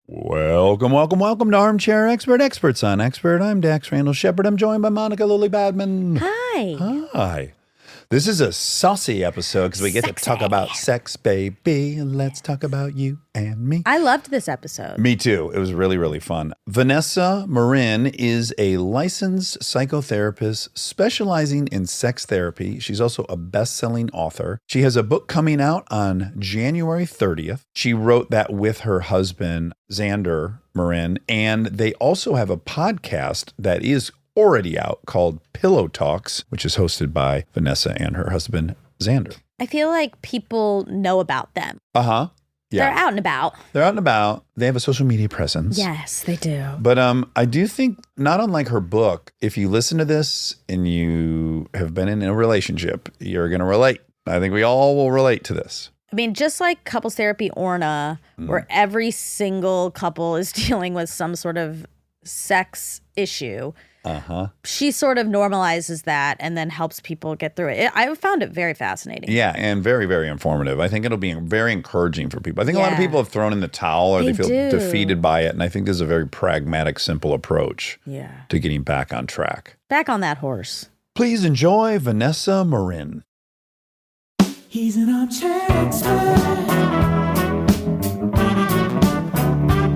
Welcome to Armchair Expert, Experts on Expert. I'm Dax Shepard. I'm joined by Monica Lily Badman. Hi. Hi. This is a saucy episode because we get to talk about sex, baby. Let's talk about you and me. I loved this episode. Me too. It was really, really fun. Vanessa Marin is a licensed psychotherapist specializing in sex therapy. She's also a best-selling author. She has a book coming out on January 30th. She wrote that with her husband, Xander Marin, and they also have a podcast that is already out called Pillow Talks, which is hosted by Vanessa and her husband, Xander. I feel like people know about them. Uh-huh. Yeah. They're out and about. They're out and about. They have a social media presence. Yes, they do. But I do think, not unlike her book, if you listen to this and you have been in a relationship, you're going to relate. I think we all will relate to this. I mean, just like Couples Therapy Orna, where every single couple is dealing with some sort of sex issue. She sort of normalizes that and then helps people get through it. I found it very fascinating. Yeah, and very, very informative. I think it'll be very encouraging for people. I think a lot of people have thrown in the towel or they feel defeated by it. And I think this is a very pragmatic, simple approach to getting back on track. Back on that horse. Please enjoy Vanessa Marin. He's an armchair expert.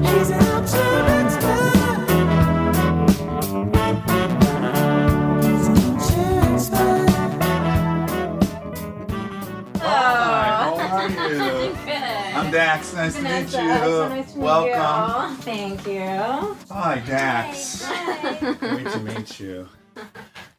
He's an armchair expert. He's an armchair expert. Hi, how are you? Good. I'm Dax. Nice to meet you. So nice to meet Welcome. you. Thank you. Hi, Dax. Great to meet you.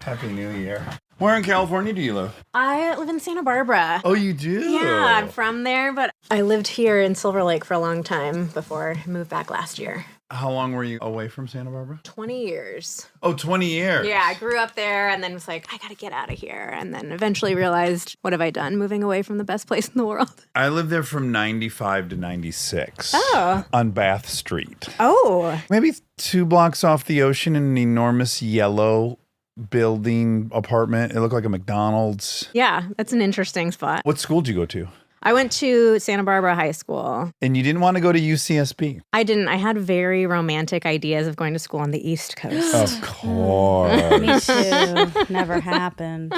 Happy New Year. Where in California do you live? I live in Santa Barbara. Oh, you do? Yeah, I'm from there, but I lived here in Silver Lake for a long time before I moved back last year. How long were you away from Santa Barbara? 20 years. Oh, 20 years. Yeah, I grew up there and then was like, I gotta get out of here. And then eventually realized, what have I done moving away from the best place in the world? I lived there from 95 to 96. Oh. On Bath Street. Oh. Maybe 2 blocks off the ocean in an enormous yellow building apartment. It looked like a McDonald's. Yeah, that's an interesting spot. What school did you go to? I went to Santa Barbara High School. And you didn't want to go to UCSB? I didn't. I had very romantic ideas of going to school on the East Coast. Of course. Me too. Never happened.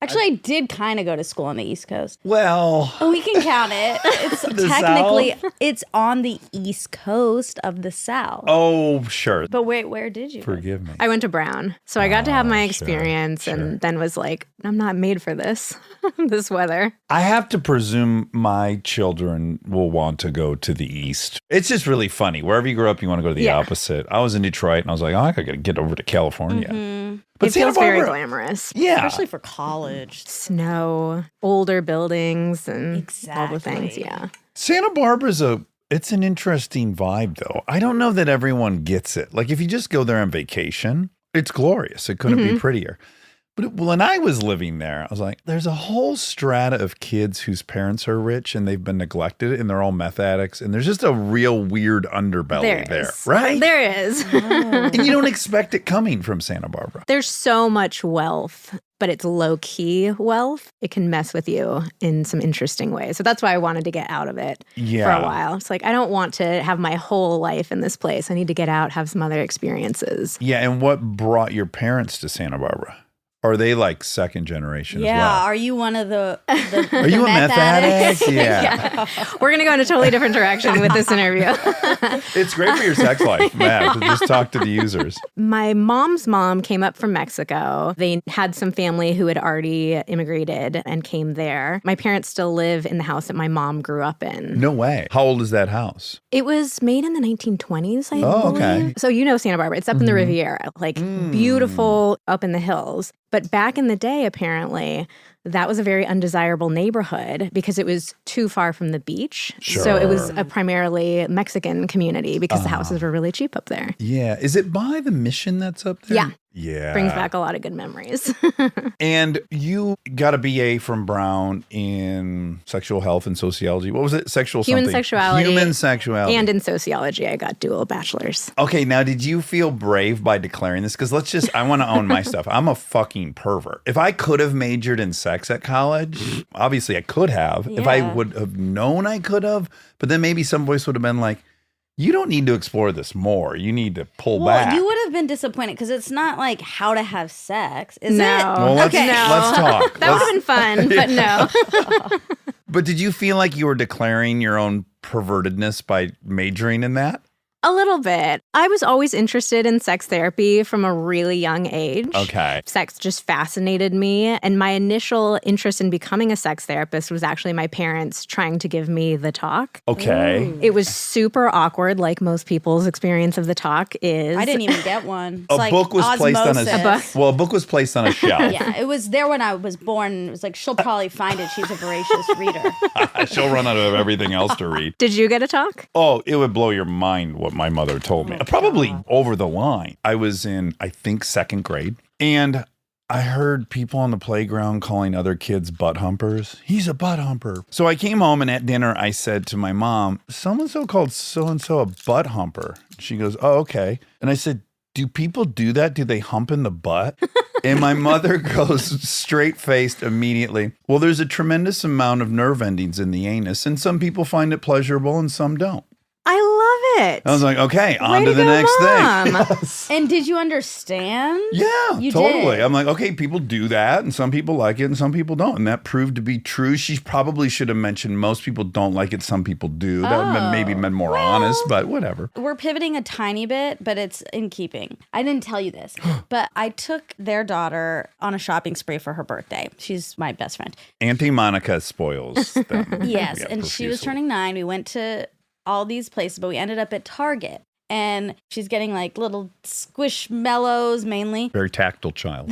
Actually, I did kind of go to school on the East Coast. Well, We can count it. It's technically, it's on the East Coast of the South. oh, sure. But wait, where did you go? Forgive me. I went to Brown. So I got to have my sure, experience and then was like, I'm not made for this, this weather. I have to presume my children will want to go to the East. It's just really funny. Wherever you grow up, you want to go to the opposite. I was in Detroit and I was like, oh, I got to get over to California. But It feels very glamorous. Yeah. Especially for college. Snow, older buildings, and all the things. Exactly. Yeah. Santa Barbara's it's an interesting vibe, though. I don't know that everyone gets it. Like, if you just go there on vacation, it's glorious. It couldn't be prettier. But when I was living there, I was like, there's a whole strata of kids whose parents are rich and they've been neglected and they're all meth addicts. And there's just a real weird underbelly there, right? There is. And you don't expect it coming from Santa Barbara. There's so much wealth, but it's low-key wealth. It can mess with you in some interesting ways. So that's why I wanted to get out of it for a while. It's like, I don't want to have my whole life in this place. I need to get out, have some other experiences. Yeah, and what brought your parents to Santa Barbara? Are they like second generation as well? Yeah, are you one of the Are you a meth addict? Yeah. We're going to go in a totally different direction with this interview. It's great for your sex life, Matt, to just talk to the users. My mom's mom came up from Mexico. They had some family who had already immigrated and came there. My parents still live in the house that my mom grew up in. No way. How old is that house? It was made in the 1920s, I Oh, believe. okay. So you know Santa Barbara. It's up in the Riviera, like beautiful up in the hills. But back in the day, apparently, that was a very undesirable neighborhood because it was too far from the beach. So it was a primarily Mexican community because the houses were really cheap up there. Yeah. Is it by the mission that's up there? Yeah. Yeah. Brings back a lot of good memories. And you got a BA from Brown in sexual health and sociology. What was it? Human sexuality. Human sexuality. And in sociology, I got dual bachelors. Okay, now did you feel brave by declaring this? Because I want to own my stuff. I'm a fucking pervert. If I could have majored in sex at college, obviously I could have. If I would have known I could have, but then maybe some voice would have been like, you don't need to explore this more. You need to pull Well, back. you would have been disappointed because it's not like how to have sex, is No. it? Well, let's talk. That would have been fun, but no. But did you feel like you were declaring your own pervertedness by majoring in that? A little bit. I was always interested in sex therapy from a really young age. Okay. Sex just fascinated me. And my initial interest in becoming a sex therapist was actually my parents trying to give me the talk. Okay. It was super awkward, like most people's experience of the talk is. I didn't even get one. It's A like book was placed on osmosis. a Well, a book was placed on a shelf. Yeah, it was there when I was born. It was like, she'll probably find it. She's a voracious reader. She'll run out of everything else to read. Did you get a talk? Oh, it would blow your mind what my mother told me. Probably over the line. I was in, I think, 2nd grade, and I heard people on the playground calling other kids butt humpers. He's a butt humper. So I came home, and at dinner, I said to my mom, so-and-so called so-and-so a butt humper. She goes, oh, okay. And I said, do people do that? Do they hump in the butt? And my mother goes straight-faced immediately. Well, there's a tremendous amount of nerve endings in the anus, and some people find it pleasurable and some don't. I love it. I was like, okay, on Way to to the go, next Mom. thing. Yes. And did you understand? Yeah, You totally. did. I'm like, okay, people do that, and some people like it, and some people don't. And that proved to be true. She probably should have mentioned most people don't like it, some people do. That would have maybe been more honest, but whatever. We're pivoting a tiny bit, but it's in keeping. I didn't tell you this, but I took their daughter on a shopping spree for her birthday. She's my best friend. Auntie Monica spoils them. Yes, Yeah, and she was profusely. turning 9. We went to all these places, but we ended up at Target. And she's getting like little squishmallows mainly. Very tactile child.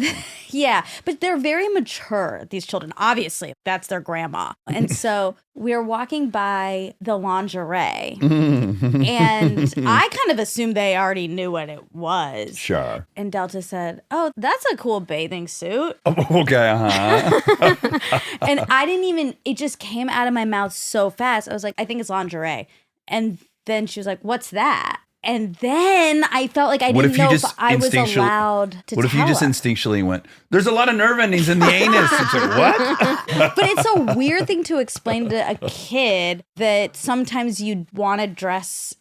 Yeah, but they're very mature, these children. Obviously, that's their grandma. And so we were walking by the lingerie, and I kind of assumed they already knew what it was. Sure. And Delta said, oh, that's a cool bathing suit. Okay, uh-huh. And I didn't even, it just came out of my mouth so fast. I was like, I think it's lingerie. And then she was like, what's that? And then I felt like I What didn't if you know if just I was instinctually- allowed to What if you tell just her. instinctually went, there's a lot of nerve endings in the anus? It's like, what? But it's a weird thing to explain to a kid that sometimes you want to dress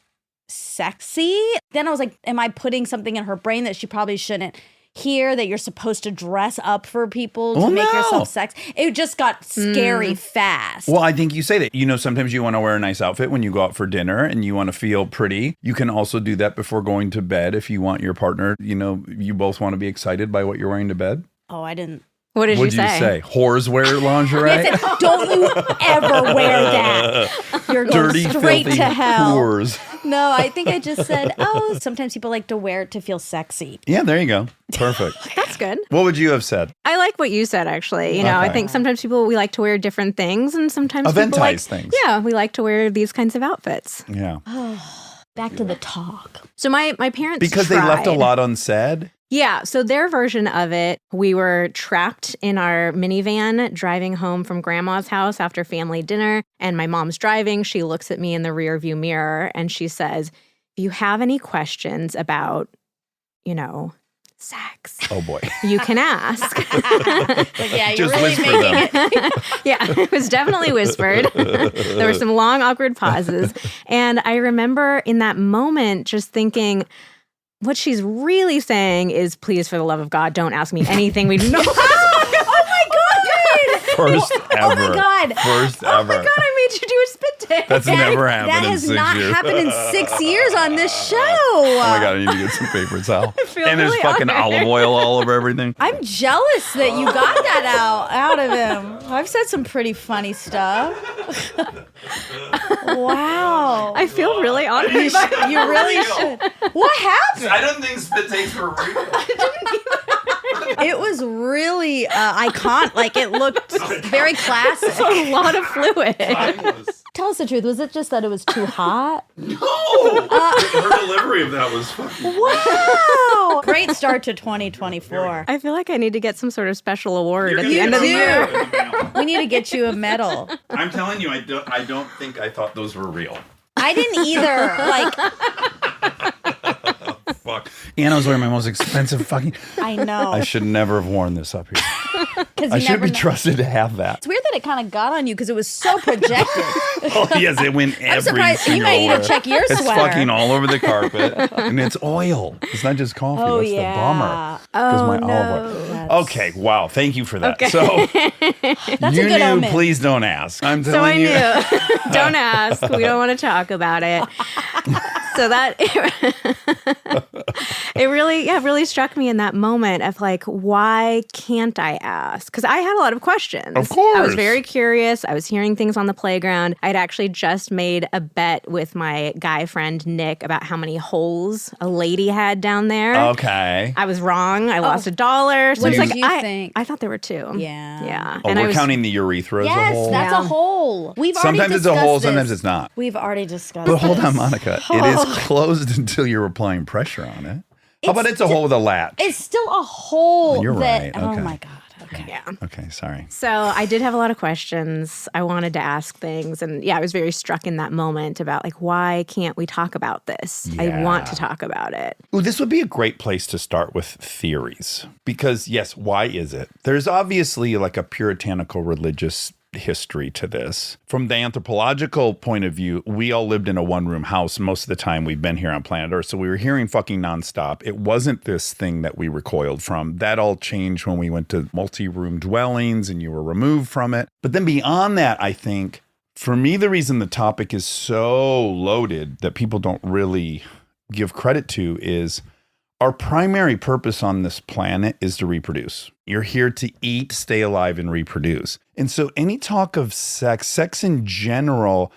sexy. Then I was like, am I putting something in her brain that she probably shouldn't hear, that you're supposed to dress up for people to Oh, make no. yourself sex? It just got scary fast. Well, I think you say that. You know, sometimes you want to wear a nice outfit when you go out for dinner and you want to feel pretty. You can also do that before going to bed if you want your partner, you know, you both want to be excited by what you're wearing to bed. Oh, I didn't. What did What'd you say? Whores wear lingerie? I said, don't you ever wear that. You're going Dirty, straight filthy to hell. whores. No, I think I just said, oh, sometimes people like to wear it to feel sexy. Yeah, there you go. Perfect. That's good. What would you have said? I like what you said, actually. You know, I Okay. think sometimes people, we like to wear different things, and sometimes people like, Eventize things. yeah, we like to wear these kinds of outfits. Yeah. Back to the talk. So my parents Because they left a tried. lot unsaid. Yeah, so their version of it, we were trapped in our minivan driving home from grandma's house after family dinner, and my mom's driving. She looks at me in the rearview mirror and she says, if you have any questions about, you know, sex, Oh, boy. you can ask. Like, yeah, you're Just really whisper making them. it. Yeah, it was definitely whispered. There were some long, awkward pauses. And I remember in that moment just thinking, what she's really saying is, please, for the love of God, don't ask me anything we know. Oh my God! First ever. Oh my God! First Oh ever. my God, I made you do a spit take. That's never happened That in has 6 not years. happened in 6 years on this show. Oh my God, I need to get some paper towel. feel And there's really fucking honored. olive oil all over everything. I'm jealous that you got that out of him. I've said some pretty funny stuff. Wow. I feel really honored. You really should. What happened? I don't think spit takes were real. It was really iconic. Like, it looked very classic. A lot of fluid. Tell us the truth. Was it just that it was too hot? No! Her delivery of that was fucking... Wow. Great start to 2024. I feel like I need to get some sort of special award at the You end of the do. year. We need to get you a medal. I'm telling you, I don't think I thought those were real. I didn't either. Like, Fuck. Anna was wearing my most expensive fucking... I know. I should never have worn this up here. because I should be trusted to have that. It's weird that it kind of got on you because it was so projected. Oh, yes, it went I'm every surprised. You single might need where. to check your It's sweater. fucking all over the carpet. And it's oil. It's not just coffee. Oh, That's yeah. the bummer. Because my olive oil. Okay, wow. Thank you for that. Okay. So That's you a good knew, omen. please don't ask. I'm So telling I you. knew. Don't ask. We don't want to talk about it. So that it really struck me in that moment of like, why can't I ask? Because I had a lot of questions. Of course. I was very curious. I was hearing things on the playground. I'd actually just made a bet with my guy friend Nick about how many holes a lady had down there. Okay. I was wrong. I lost $1. So What it's did like you think? I thought there were 2. Yeah. Yeah. Oh, and I we're was counting the urethra as a Yes, hole? that's a hole. We've already Sometimes it's a hole, discussed sometimes this. it's not. We've already discussed But hold this. on, Monica. It is closed until you're applying pressure on it. How about it's a hole with a latch? It's still a hole. You're that, right. Oh Okay. my God. Okay. Yeah. Okay, sorry. So I did have a lot of questions. I wanted to ask things. And yeah, I was very struck in that moment about like, why can't we talk about this? I want to talk about it. Ooh, this would be a great place to start with theories. Because, yes, why is it? There's obviously like a puritanical religious history to this. From the anthropological point of view, we all lived in a one-room house most of the time we've been here on planet Earth. So we were hearing fucking nonstop. It wasn't this thing that we recoiled from. That all changed when we went to multi-room dwellings and you were removed from it. But then beyond that, I think, for me, the reason the topic is so loaded that people don't really give credit to is our primary purpose on this planet is to reproduce. You're here to eat, stay alive, and reproduce. And so any talk of sex in general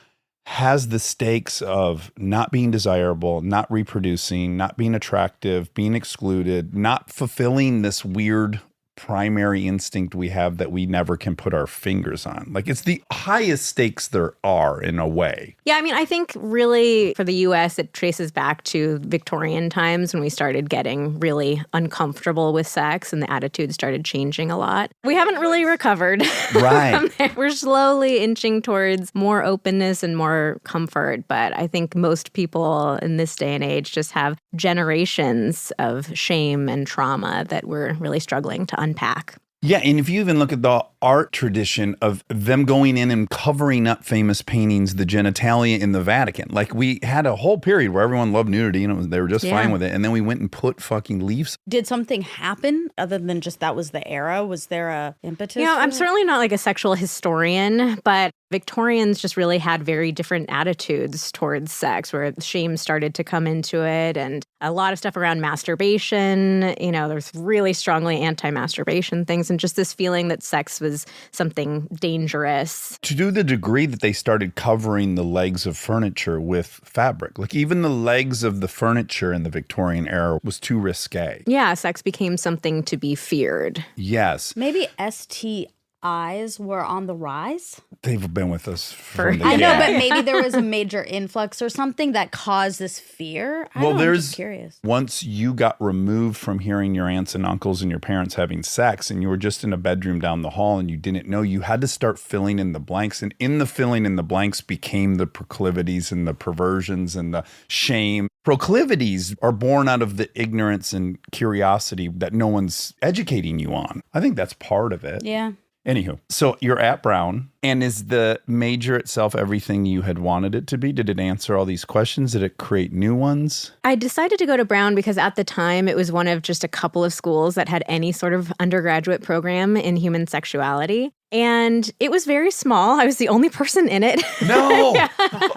has the stakes of not being desirable, not reproducing, not being attractive, being excluded, not fulfilling this weird primary instinct we have that we never can put our fingers on. Like it's the highest stakes there are in a way. Yeah, I mean, I think really for the US, it traces back to Victorian times when we started getting really uncomfortable with sex and the attitude started changing a lot. We haven't really recovered. Right. We're slowly inching towards more openness and more comfort. But I think most people in this day and age just have generations of shame and trauma that we're really struggling to unpack. Yeah, and if you even look at the art tradition of them going in and covering up famous paintings, the genitalia in the Vatican. Like we had a whole period where everyone loved nudity and they were just fine with it. And then we went and put fucking leaves. Did something happen other than just that was the era? Was there a impetus? You know, for I'm it? certainly not like a sexual historian, but Victorians just really had very different attitudes towards sex where shame started to come into it and a lot of stuff around masturbation. You know, there's really strongly anti-masturbation things and just this feeling that sex was something dangerous. To the degree that they started covering the legs of furniture with fabric. Like even the legs of the furniture in the Victorian era was too risque. Yeah, sex became something to be feared. Yes. Maybe STIs were on the rise? They've been with us from the I know, get. but maybe there was a major influx or something that caused this fear. I don't know, I'm just curious. Once you got removed from hearing your aunts and uncles and your parents having sex and you were just in a bedroom down the hall and you didn't know, you had to start filling in the blanks. And in the filling in the blanks became the proclivities and the perversions and the shame. Proclivities are born out of the ignorance and curiosity that no one's educating you on. I think that's part of it. Yeah. Anywho, so you're at Brown, and is the major itself everything you had wanted it to be? Did it answer all these questions? Did it create new ones? I decided to go to Brown because at the time it was one of just a couple of schools that had any sort of undergraduate program in human sexuality. And it was very small. I was the only person in it. No.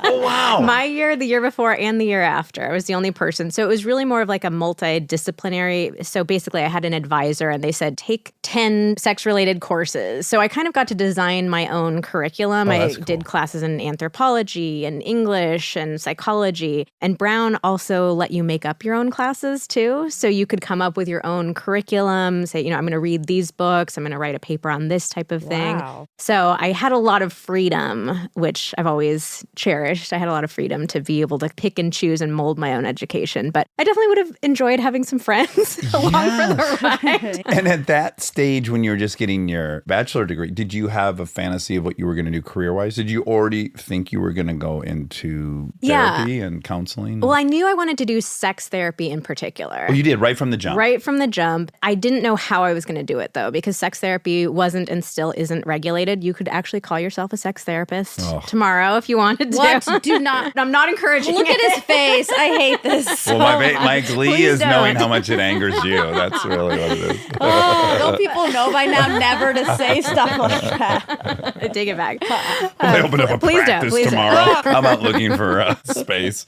Oh, wow. My year, the year before, and the year after. I was the only person. So it was really more of like a multidisciplinary. So basically, I had an advisor and they said, take 10 sex-related courses. So I kind of got to design my own curriculum. I that's cool. did classes in anthropology and English and psychology. And Brown also let you make up your own classes too. So you could come up with your own curriculum, say, you know, I'm going to read these books. I'm going to write a paper on this type of thing. Wow. So I had a lot of freedom, which I've always cherished. I had a lot of freedom to be able to pick and choose and mold my own education. But I definitely would have enjoyed having some friends along for the ride. And at that stage, when you were just getting your bachelor degree, did you have a fantasy of what you were going to do career-wise? Did you already think you were going to go into therapy and counseling? Well, I knew I wanted to do sex therapy in particular. Oh, you did, right from the jump? Right from the jump. I didn't know how I was going to do it, though, because sex therapy wasn't and still isn't regulated. You could actually call yourself a sex therapist tomorrow if you wanted to. What? Do not. I'm not encouraging Look it. at his face. I hate this. Well, my glee Please is knowing don't. how much it angers you. That's really what it is. Don't people know by now never to say stuff like that? I take it back. They open up a please don't, practice please don't. tomorrow. I'm out looking for space.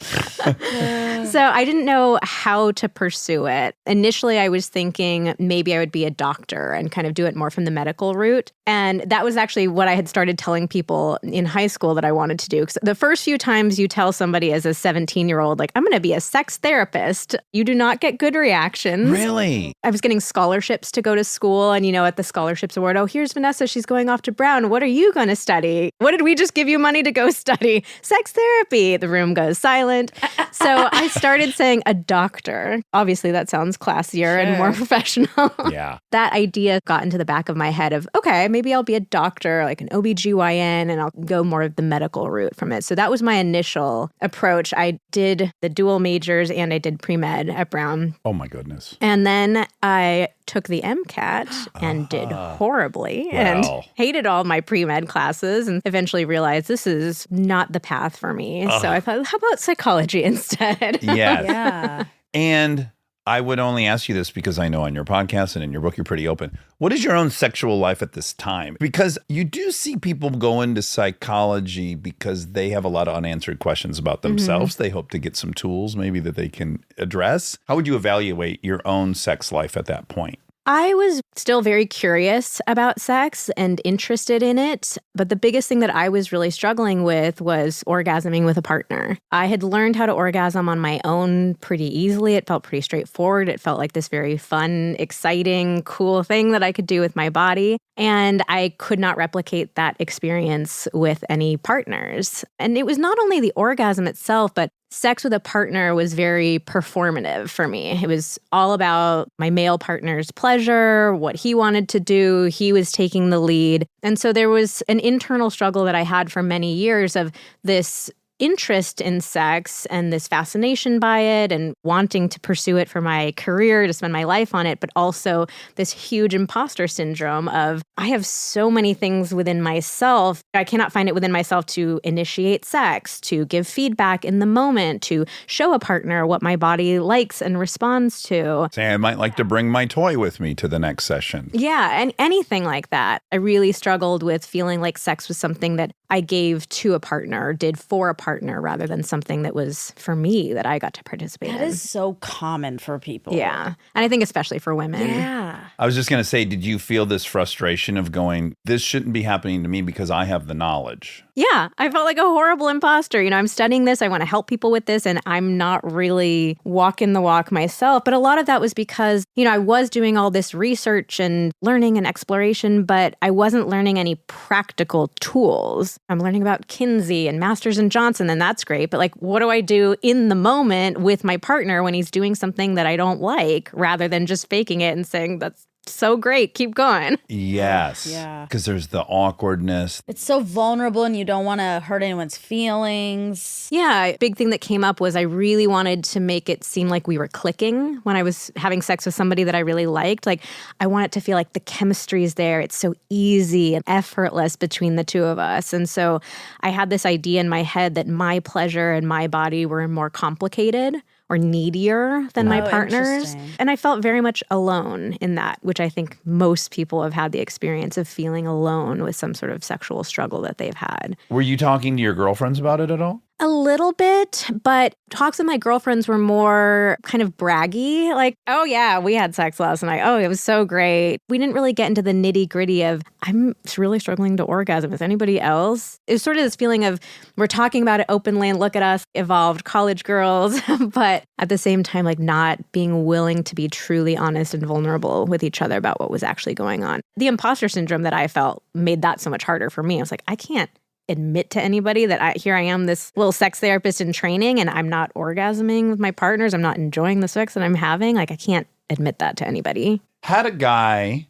So I didn't know how to pursue it. Initially, I was thinking maybe I would be a doctor and kind of do it more from the medical route. And that was actually what I had started telling people in high school that I wanted to do. 'Cause the first few times you tell somebody as a 17-year-old, like, I'm going to be a sex therapist, you do not get good reactions. Really? I was getting scholarships to go to school. And, at the scholarships award, oh, here's Vanessa. She's going off to Brown. What are you going to study? What did we just give you money to go study? Sex therapy. The room goes silent. So I started saying a doctor. Obviously, that sounds classier and more professional. Yeah. That idea got into the back of my head of, okay, maybe I'll be a doctor, like an OBGYN, and I'll go more of the medical route from it. So that was my initial approach. I did the dual majors and I did pre-med at Brown. Oh, my goodness. And then I took the MCAT and did horribly and hated all my pre-med classes and eventually realized this is not the path for me. So I thought, how about psychology instead? Yes. Yeah. And I would only ask you this because I know on your podcast and in your book, you're pretty open. What is your own sexual life at this time? Because you do see people go into psychology because they have a lot of unanswered questions about themselves. They hope to get some tools maybe that they can address. How would you evaluate your own sex life at that point? I was still very curious about sex and interested in it, but the biggest thing that I was really struggling with was orgasming with a partner. I had learned how to orgasm on my own pretty easily. It felt pretty straightforward. It felt like this very fun, exciting, cool thing that I could do with my body. And I could not replicate that experience with any partners. And it was not only the orgasm itself, but sex with a partner was very performative for me. It was all about my male partner's pleasure, what he wanted to do. He was taking the lead. And so there was an internal struggle that I had for many years of this interest in sex and this fascination by it and wanting to pursue it for my career, to spend my life on it, but also this huge imposter syndrome of I have so many things within myself. I cannot find it within myself to initiate sex, to give feedback in the moment, to show a partner what my body likes and responds to. Say, I might like to bring my toy with me to the next session. Yeah, and anything like that. I really struggled with feeling like sex was something that I gave to a partner, did for a partner, rather than something that was for me that I got to participate in. That is so common for people. Yeah. And I think especially for women. Yeah. I was just going to say, did you feel this frustration of going, this shouldn't be happening to me because I have the knowledge? Yeah, I felt like a horrible imposter. I'm studying this. I want to help people with this, and I'm not really walking the walk myself. But a lot of that was because, I was doing all this research and learning and exploration, but I wasn't learning any practical tools. I'm learning about Kinsey and Masters and Johnson, and that's great. But what do I do in the moment with my partner when he's doing something that I don't like, rather than just faking it and saying, that's so great, keep going. Yes. Yeah. Because there's the awkwardness. It's so vulnerable and you don't want to hurt anyone's feelings. Yeah, a big thing that came up was I really wanted to make it seem like we were clicking when I was having sex with somebody that I really liked. I want it to feel like the chemistry is there. It's so easy and effortless between the two of us. And so I had this idea in my head that my pleasure and my body were more complicated or needier than my partners. Interesting. And I felt very much alone in that, which I think most people have had the experience of feeling alone with some sort of sexual struggle that they've had. Were you talking to your girlfriends about it at all? A little bit, but talks with my girlfriends were more kind of braggy. Like, oh yeah, we had sex last night. Oh, it was so great. We didn't really get into the nitty gritty of, I'm really struggling to orgasm. Is anybody else? It was sort of this feeling of, we're talking about it openly and look at us, evolved college girls, but at the same time, like not being willing to be truly honest and vulnerable with each other about what was actually going on. The imposter syndrome that I felt made that so much harder for me. I was like, I can't admit to anybody that here I am, this little sex therapist in training, and I'm not orgasming with my partners. I'm not enjoying the sex that I'm having. Like, I can't admit that to anybody. Had a guy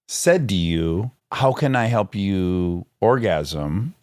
said to you, how can I help you orgasm?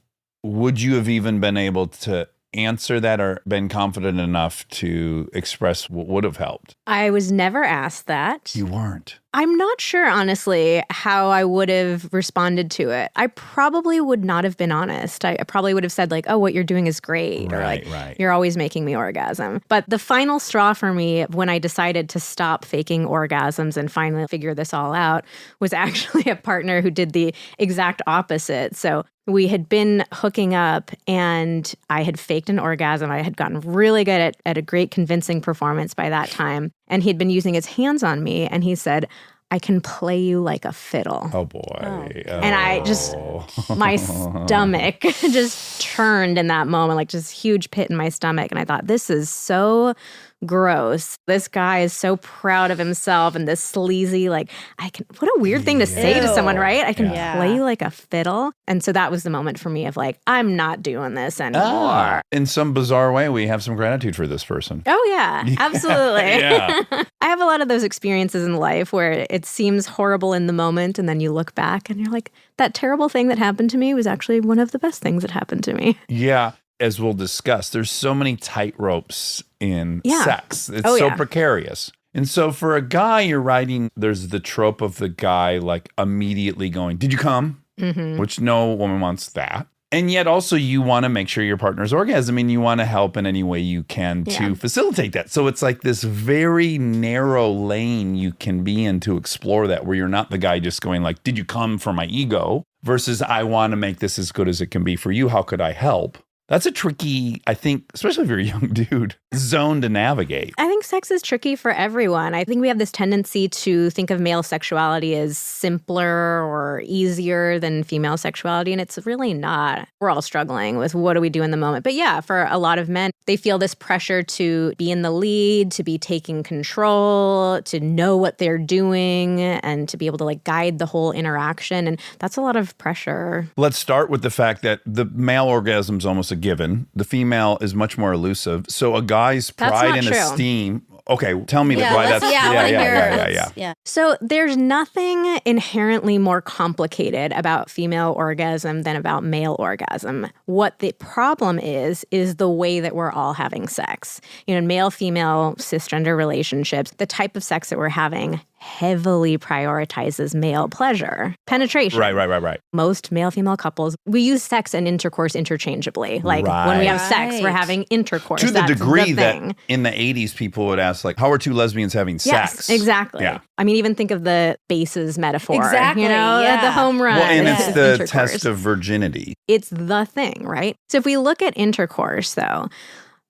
Would you have even been able to answer that or been confident enough to express what would have helped? I was never asked that. You weren't. I'm not sure, honestly, how I would have responded to it. I probably would not have been honest. I probably would have said like, oh, what you're doing is great. Or like, you're always making me orgasm. But the final straw for me when I decided to stop faking orgasms and finally figure this all out was actually a partner who did the exact opposite. So we had been hooking up and I had faked an orgasm. I had gotten really good at a great convincing performance by that time. And he'd been using his hands on me and he said, I can play you like a fiddle. Oh, boy. Oh. And I just, my stomach just turned in that moment, like just huge pit in my stomach. And I thought, this is so gross. This guy is so proud of himself and this sleazy, like, what a weird thing to say to someone, right? I can play you like a fiddle. And so that was the moment for me of like, I'm not doing this anymore. In some bizarre way, we have some gratitude for this person. Oh, yeah, absolutely. Yeah. I have a lot of those experiences in life where it seems horrible in the moment and then you look back and you're like, that terrible thing that happened to me was actually one of the best things that happened to me. Yeah. As we'll discuss, there's so many tightropes in sex. It's so precarious. And so for a guy, you're writing, there's the trope of the guy like immediately going, did you come? Mm-hmm. Which no woman wants that. And yet also you want to make sure your partner's orgasming. You want to help in any way you can to facilitate that. So it's like this very narrow lane you can be in to explore that, where you're not the guy just going like, did you come for my ego? Versus I want to make this as good as it can be for you. How could I help? That's a tricky, I think, especially if you're a young dude, zone to navigate. I think sex is tricky for everyone. I think we have this tendency to think of male sexuality as simpler or easier than female sexuality, and it's really not. We're all struggling with what do we do in the moment. But yeah, for a lot of men, they feel this pressure to be in the lead, to be taking control, to know what they're doing, and to be able to like guide the whole interaction. And that's a lot of pressure. Let's start with the fact that the male orgasm's almost a given. The female is much more elusive. So a guy's pride and esteem. Okay, tell me why that's. Yeah. So there's nothing inherently more complicated about female orgasm than about male orgasm. What the problem is the way that we're all having sex. You know, male-female cisgender relationships, the type of sex that we're having heavily prioritizes male pleasure, penetration. Right. Most male-female couples, we use sex and intercourse interchangeably. Like when we have sex, we're having intercourse. To the degree that in the 80s, people would ask, like, how are two lesbians having sex? Yes, exactly. Yeah. I mean, even think of the bases metaphor. Exactly, You know, the home run. Well, and it's the intercourse. test of virginity. It's the thing, right? So if we look at intercourse, though,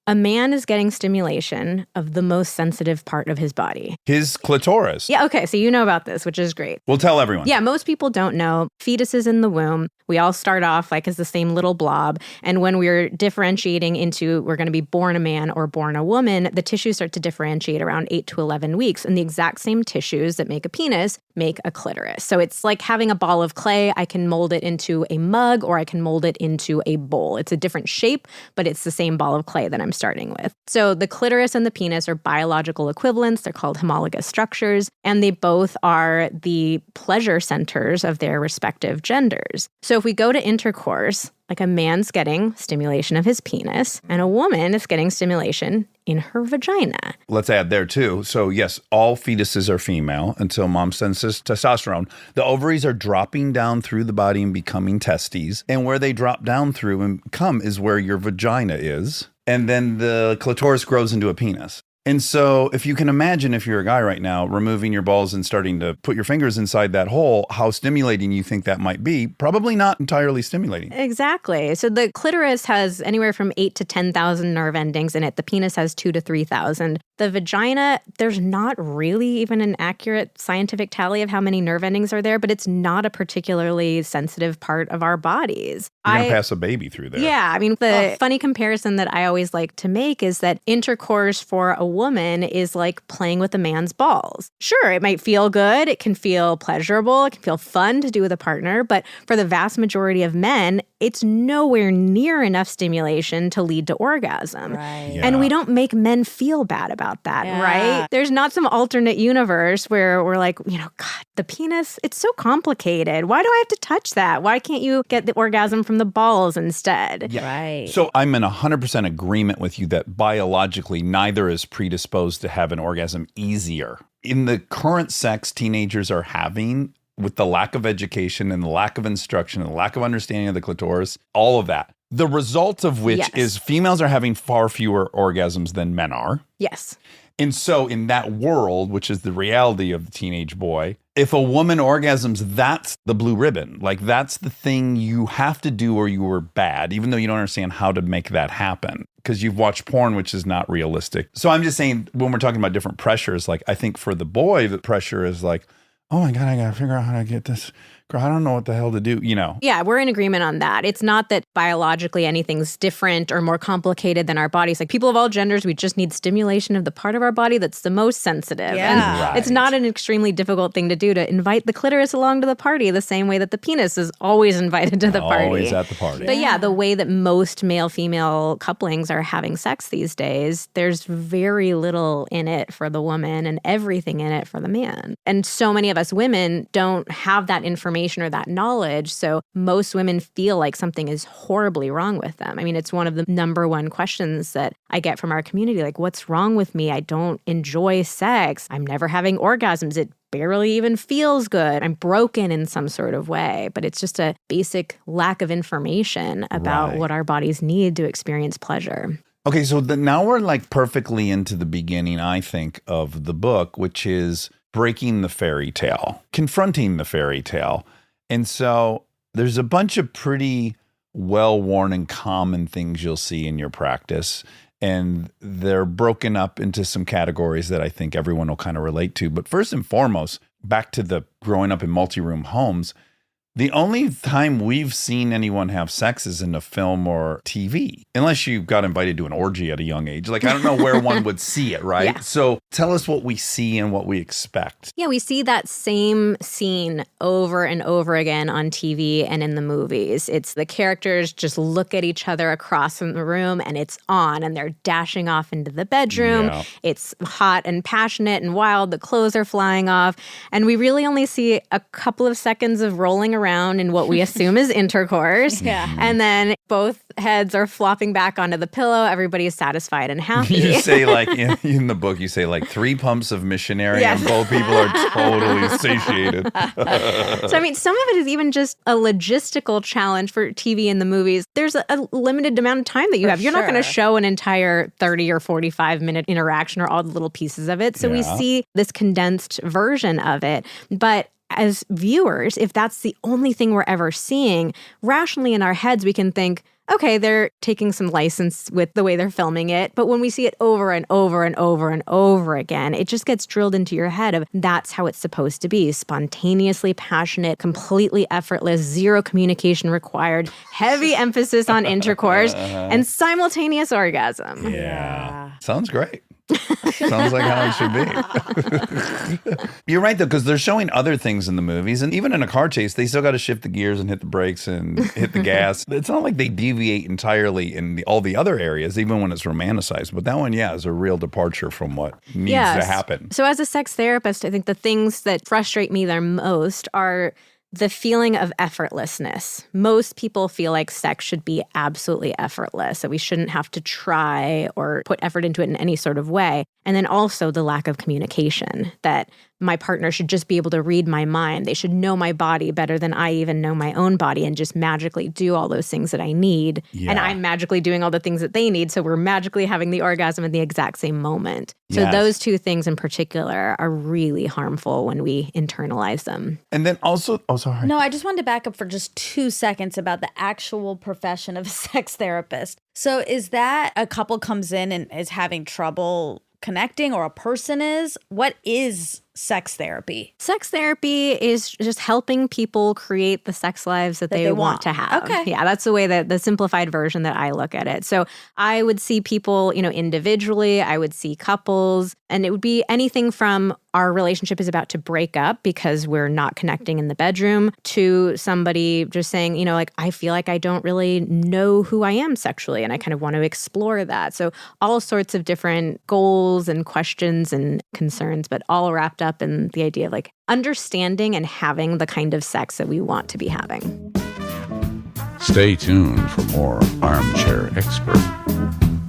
a man is getting stimulation of the most sensitive part of his body. His clitoris. Yeah, okay, so you know about this, which is great. We'll tell everyone. Yeah, most people don't know. Fetuses in the womb, we all start off like as the same little blob. And when we're differentiating into we're going to be born a man or born a woman, the tissues start to differentiate around 8 to 11 weeks. And the exact same tissues that make a penis make a clitoris. So it's like having a ball of clay. I can mold it into a mug or I can mold it into a bowl. It's a different shape, but it's the same ball of clay that I'm starting with. So the clitoris and the penis are biological equivalents. They're called homologous structures, and they both are the pleasure centers of their respective genders. So if we go to intercourse, like a man's getting stimulation of his penis and a woman is getting stimulation in her vagina. Let's add there too. So yes, all fetuses are female until mom sends us testosterone. The ovaries are dropping down through the body and becoming testes. And where they drop down through and come is where your vagina is. And then the clitoris grows into a penis. And so if you can imagine, if you're a guy right now, removing your balls and starting to put your fingers inside that hole, how stimulating you think that might be. Probably not entirely stimulating. Exactly. So the clitoris has anywhere from 8 to 10,000 nerve endings in it. The penis has 2 to 3,000. The vagina, there's not really even an accurate scientific tally of how many nerve endings are there, but it's not a particularly sensitive part of our bodies. You're going to pass a baby through there. Yeah. I mean, the funny comparison that I always like to make is that intercourse for a woman is like playing with a man's balls. Sure, it might feel good. It can feel pleasurable. It can feel fun to do with a partner. But for the vast majority of men, it's nowhere near enough stimulation to lead to orgasm. Right. Yeah. And we don't make men feel bad about that, Yeah. right? There's not some alternate universe where we're like, God, the penis, it's so complicated. Why do I have to touch that? Why can't you get the orgasm from the balls instead? Yeah. Right. So I'm in 100% agreement with you that biologically neither is predisposed to have an orgasm easier. In the current sex teenagers are having, with the lack of education and the lack of instruction and the lack of understanding of the clitoris, all of that. The result of which Yes. is females are having far fewer orgasms than men are. Yes. And so in that world, which is the reality of the teenage boy, if a woman orgasms, that's the blue ribbon. Like that's the thing you have to do or you were bad, even though you don't understand how to make that happen because you've watched porn, which is not realistic. So I'm just saying when we're talking about different pressures, like I think for the boy, the pressure is like, oh my God, I got to figure out how to get this. Girl, I don't know what the hell to do, Yeah, we're in agreement on that. It's not that biologically anything's different or more complicated than our bodies. Like people of all genders, we just need stimulation of the part of our body that's the most sensitive. Yeah. And it's not an extremely difficult thing to do to invite the clitoris along to the party the same way that the penis is always invited to the party. Always at the party. But yeah, the way that most male-female couplings are having sex these days, there's very little in it for the woman and everything in it for the man. And so many of us women don't have that information or that knowledge. So most women feel like something is horribly wrong with them. I mean, it's one of the number one questions that I get from our community. Like, what's wrong with me? I don't enjoy sex. I'm never having orgasms. It barely even feels good. I'm broken in some sort of way. But it's just a basic lack of information about Right. what our bodies need to experience pleasure. Okay, so now we're like perfectly into the beginning, I think, of the book, which is breaking the fairy tale, confronting the fairy tale. And so there's a bunch of pretty well-worn and common things you'll see in your practice. And they're broken up into some categories that I think everyone will kind of relate to. But first and foremost, back to the growing up in multi-room homes, the only time we've seen anyone have sex is in a film or TV, unless you got invited to an orgy at a young age. Like, I don't know where one would see it, right? Yeah. So tell us what we see and what we expect. Yeah, we see that same scene over and over again on TV and in the movies. It's the characters just look at each other across from the room and it's on and they're dashing off into the bedroom. Yeah. It's hot and passionate and wild. The clothes are flying off. And we really only see a couple of seconds of rolling around in what we assume is intercourse. Yeah. And then both heads are flopping back onto the pillow. Everybody is satisfied and happy. You say like in the book, you say like 3 pumps of missionary Yes. and both people are totally satiated. So, I mean, some of it is even just a logistical challenge for TV and the movies. There's a limited amount of time that you have. You're not going to sure. show an entire 30 or 45-minute interaction or all the little pieces of it. So we Yeah. see this condensed version of it. But as viewers, if that's the only thing we're ever seeing, rationally in our heads, we can think, okay, they're taking some license with the way they're filming it. But when we see it over and over and over and over again, it just gets drilled into your head of that's how it's supposed to be. Spontaneously passionate, completely effortless, zero communication required, heavy emphasis on intercourse, and simultaneous orgasm. Yeah. Sounds great. Sounds like how it should be. You're right, though, because they're showing other things in the movies. And even in a car chase, they still got to shift the gears and hit the brakes and hit the gas. It's not like they deviate entirely in all the other areas, even when it's romanticized. But that one, yeah, is a real departure from what needs to happen. So as a sex therapist, I think the things that frustrate me the most are the feeling of effortlessness. Most people feel like sex should be absolutely effortless, that we shouldn't have to try or put effort into it in any sort of way. And then also the lack of communication, that my partner should just be able to read my mind. They should know my body better than I even know my own body and just magically do all those things that I need. Yeah. And I'm magically doing all the things that they need. So we're magically having the orgasm at the exact same moment. So Yes. those two things in particular are really harmful when we internalize them. And then also, sorry. No, I just wanted to back up for just 2 seconds about the actual profession of a sex therapist. So is that a couple comes in and is having trouble connecting, or a person is? What is sex therapy? Sex therapy is just helping people create the sex lives that they want to have. Okay. Yeah, that's the way that the simplified version that I look at it. So I would see people, individually, I would see couples, and it would be anything from our relationship is about to break up because we're not connecting in the bedroom to somebody just saying, I feel like I don't really know who I am sexually and I kind of want to explore that. So all sorts of different goals and questions and concerns, but all wrapped up in the idea of like understanding and having the kind of sex that we want to be having. Stay tuned for more Armchair Expert,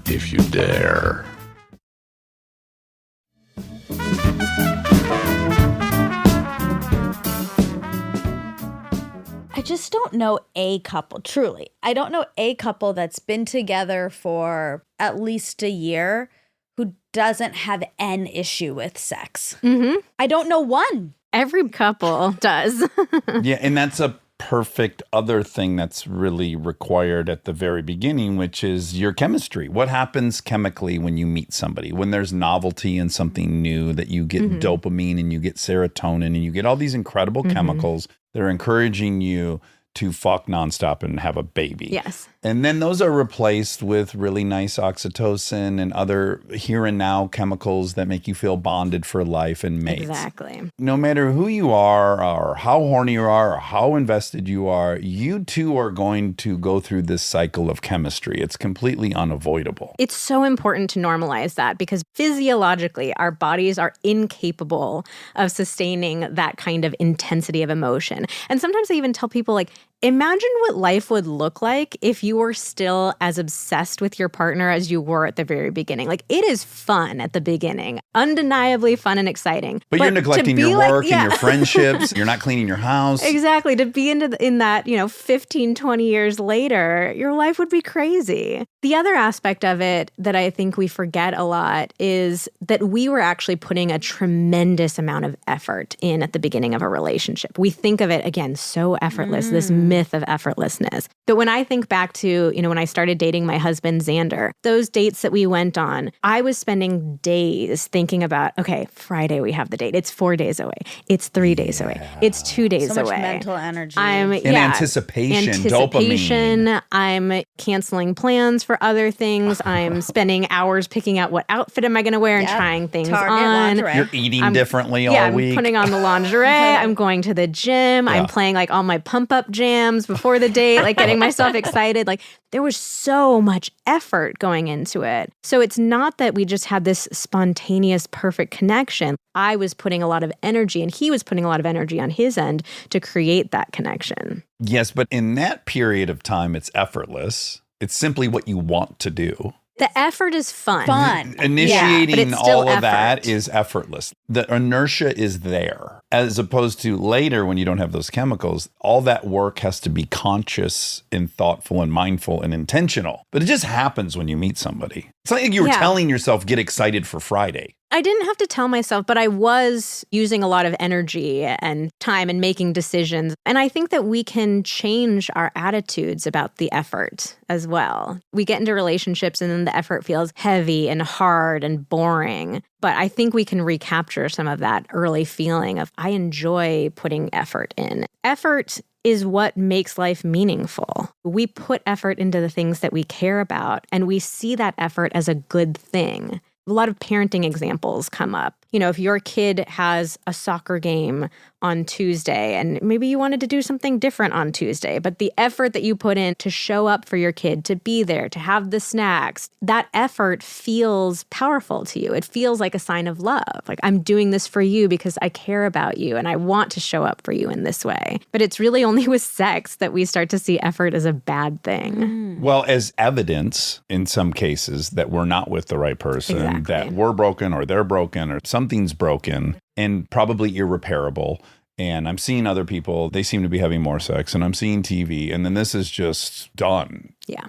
if you dare. I just don't know a couple, truly. I don't know a couple that's been together for at least a year who doesn't have an issue with sex. Mm-hmm. I don't know one. Every couple does. Yeah, and that's a perfect other thing that's really required at the very beginning, which is your chemistry. What happens chemically when you meet somebody? When there's novelty and something new, that you get dopamine and you get serotonin and you get all these incredible chemicals that are encouraging you to fuck nonstop and have a baby. Yes. And then those are replaced with really nice oxytocin and other here and now chemicals that make you feel bonded for life and mates. Exactly. No matter who you are or how horny you are or how invested you are, you too are going to go through this cycle of chemistry. It's completely unavoidable. It's so important to normalize that because physiologically, our bodies are incapable of sustaining that kind of intensity of emotion. And sometimes I even tell people, like, imagine what life would look like if you were still as obsessed with your partner as you were at the very beginning. Like, it is fun at the beginning, undeniably fun and exciting. But you're neglecting to be your like- work yeah. and your friendships. You're not cleaning your house. Exactly. To be in that, 15, 20 years later, your life would be crazy. The other aspect of it that I think we forget a lot is that we were actually putting a tremendous amount of effort in at the beginning of a relationship. We think of it, again, so effortless, this myth of effortlessness. But when I think back to, when I started dating my husband, Xander, those dates that we went on, I was spending days thinking about, okay, Friday we have the date. It's 4 days away. It's 3 days away. It's 2 days So away. much mental energy. And anticipation, dopamine. I'm canceling plans for other things. I'm spending hours picking out what outfit am I going to wear and Yep. trying things Target on. lingerie. You're eating differently all I'm week. putting on the lingerie. I'm going to the gym. Yeah. I'm playing like all my pump up jams before the date, like getting myself excited. Like there was so much effort going into it. So it's not that we just had this spontaneous, perfect connection. I was putting a lot of energy and he was putting a lot of energy on his end to create that connection. Yes, but in that period of time, it's effortless. It's simply what you want to do. The effort is fun. but Initiating it's still all of that effort. is effortless. The inertia is there, as opposed to later when you don't have those chemicals. All that work has to be conscious and thoughtful and mindful and intentional. But it just happens when you meet somebody. It's not like you were Yeah. telling yourself, get excited for Friday. I didn't have to tell myself, but I was using a lot of energy and time and making decisions. And I think that we can change our attitudes about the effort as well. We get into relationships and then the effort feels heavy and hard and boring. But I think we can recapture some of that early feeling of, I enjoy putting effort in. Effort is what makes life meaningful. We put effort into the things that we care about, and we see that effort as a good thing. A lot of parenting examples come up. If your kid has a soccer game on Tuesday and maybe you wanted to do something different on Tuesday, but the effort that you put in to show up for your kid, to be there, to have the snacks, that effort feels powerful to you. It feels like a sign of love. Like, I'm doing this for you because I care about you and I want to show up for you in this way. But it's really only with sex that we start to see effort as a bad thing. Well, as evidence in some cases that we're not with the right person, Exactly. that we're broken or they're broken or something's broken. and probably irreparable. And I'm seeing other people, they seem to be having more sex, and I'm seeing TV, and then this is just done. Yeah.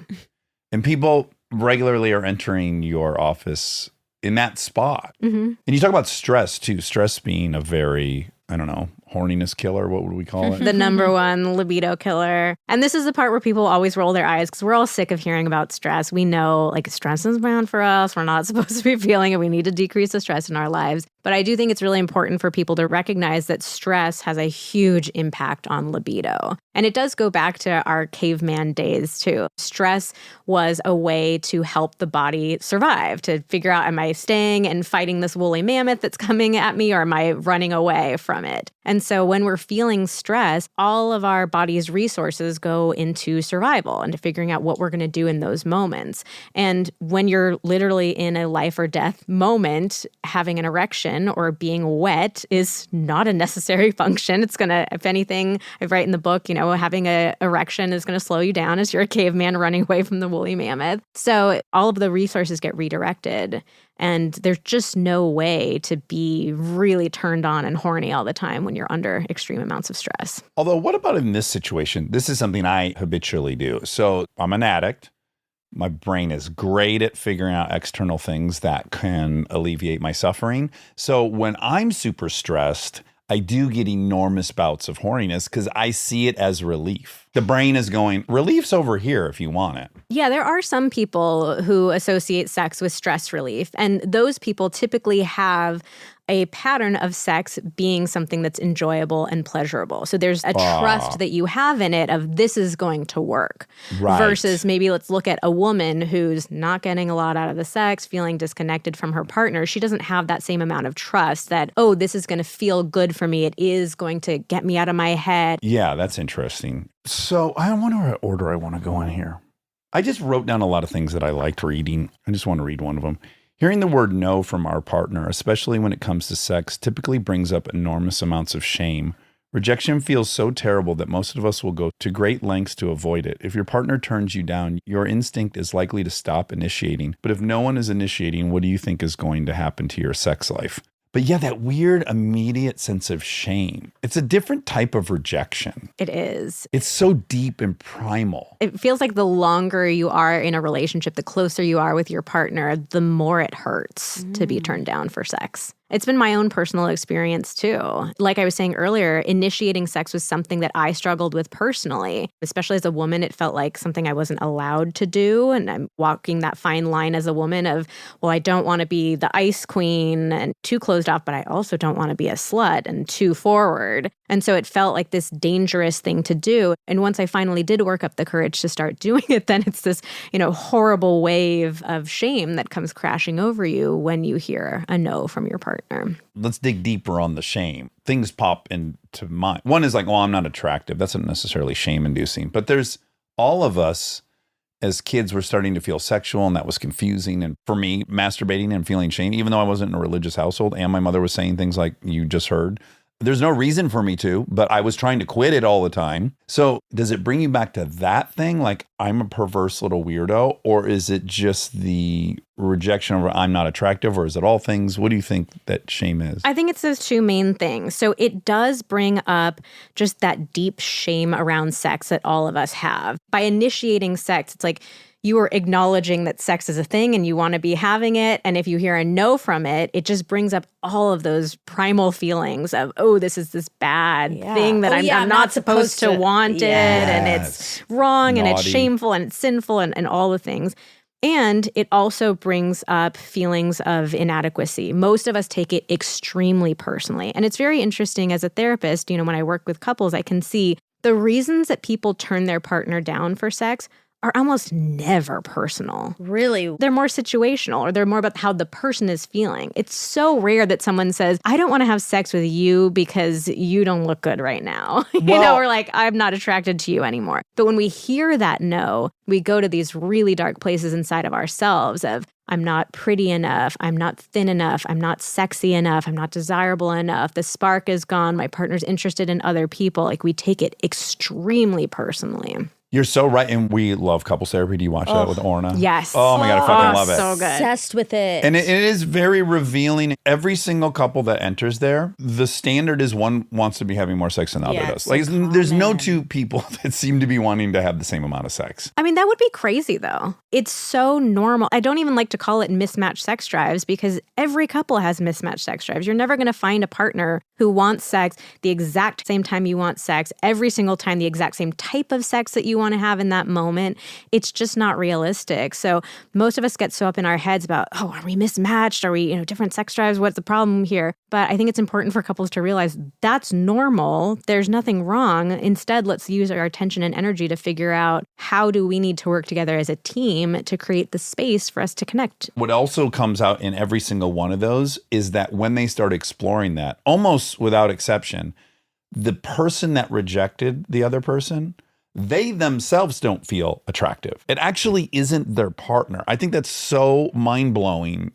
And people regularly are entering your office in that spot. And you talk about stress too, stress being a very, I don't know, horniness killer. What would we call it? The number one libido killer. And this is the part where people always roll their eyes because we're all sick of hearing about stress. We know like stress is bad for us. We're not supposed to be feeling it. We need to decrease the stress in our lives. But I do think it's really important for people to recognize that stress has a huge impact on libido. And it does go back to our caveman days too. Stress was a way to help the body survive, to figure out, am I staying and fighting this woolly mammoth that's coming at me, or am I running away from it? And so when we're feeling stress, all of our body's resources go into survival and to figuring out what we're going to do in those moments. And when you're literally in a life or death moment, having an erection or being wet is not a necessary function. It's going to, if anything, I write in the book, having an erection is going to slow you down as you're a caveman running away from the woolly mammoth. So all of the resources get redirected. And there's just no way to be really turned on and horny all the time when you're under extreme amounts of stress. Although, what about in this situation? This is something I habitually do. So I'm an addict. My brain is great at figuring out external things that can alleviate my suffering. So when I'm super stressed, I do get enormous bouts of horniness because I see it as relief. The brain is going, relief's over here if you want it. Yeah, there are some people who associate sex with stress relief. And those people typically have a pattern of sex being something that's enjoyable and pleasurable. So there's a trust that you have in it of this is going to work. Right. Versus maybe let's look at a woman who's not getting a lot out of the sex, feeling disconnected from her partner. She doesn't have that same amount of trust that, oh, this is going to feel good for me. It is going to get me out of my head. Yeah, that's interesting. So I wonder what order I want to go in here. I just wrote down a lot of things that I liked reading. I just want to read one of them. Hearing the word no from our partner, especially when it comes to sex, typically brings up enormous amounts of shame. Rejection feels so terrible that most of us will go to great lengths to avoid it. If your partner turns you down, your instinct is likely to stop initiating. But if no one is initiating, what do you think is going to happen to your sex life? But yeah, that weird immediate sense of shame. It's a different type of rejection. It is. It's so deep and primal. It feels like the longer you are in a relationship, the closer you are with your partner, the more it hurts to be turned down for sex. It's been my own personal experience too. Like I was saying earlier, initiating sex was something that I struggled with personally. Especially as a woman, it felt like something I wasn't allowed to do. And I'm walking that fine line as a woman of, well, I don't want to be the ice queen and too closed off, but I also don't want to be a slut and too forward. And so it felt like this dangerous thing to do. And once I finally did work up the courage to start doing it, then it's this, horrible wave of shame that comes crashing over you when you hear a no from your partner. Let's dig deeper on the shame. Things pop into mind. One is like, well, I'm not attractive. That's not necessarily shame-inducing. But there's all of us as kids were starting to feel sexual, and that was confusing. And for me, masturbating and feeling shame, even though I wasn't in a religious household and my mother was saying things like you just heard, there's no reason for me to, but I was trying to quit it all the time. So does it bring you back to that thing? Like I'm a perverse little weirdo, or is it just the rejection of I'm not attractive, or is it all things? What do you think that shame is? I think it's those two main things. So it does bring up just that deep shame around sex that all of us have. By initiating sex, it's like you are acknowledging that sex is a thing and you want to be having it. And if you hear a no from it, it just brings up all of those primal feelings of, oh, this is this bad thing that I'm not supposed to want it. And it's wrong and it's shameful and it's sinful and all the things. And it also brings up feelings of inadequacy. Most of us take it extremely personally. And it's very interesting as a therapist, when I work with couples, I can see the reasons that people turn their partner down for sex are almost never personal. Really? They're more situational, or they're more about how the person is feeling. It's so rare that someone says, I don't want to have sex with you because you don't look good right now. Or like, I'm not attracted to you anymore. But when we hear that no, we go to these really dark places inside of ourselves of, I'm not pretty enough, I'm not thin enough, I'm not sexy enough, I'm not desirable enough, the spark is gone, my partner's interested in other people. Like we take it extremely personally. You're so right. And we love couples therapy. Do you watch that with Orna? Yes. Oh my God, I fucking love it. So good. Obsessed with it. And it is very revealing. Every single couple that enters there, the standard is one wants to be having more sex than the other does. it's Like, so there's no common. two people that seem to be wanting to have the same amount of sex. I mean, that would be crazy, though. It's so normal. I don't even like to call it mismatched sex drives because every couple has mismatched sex drives. You're never going to find a partner who wants sex the exact same time you want sex, every single time the exact same type of sex that you want to have in that moment. It's just not realistic. So most of us get so up in our heads about, oh, are we mismatched? Are we, different sex drives? What's the problem here? But I think it's important for couples to realize that's normal. There's nothing wrong. Instead, let's use our attention and energy to figure out how do we need to work together as a team to create the space for us to connect. What also comes out in every single one of those is that when they start exploring that, almost without exception, the person that rejected the other person, they themselves don't feel attractive. It actually isn't their partner. I think that's so mind-blowing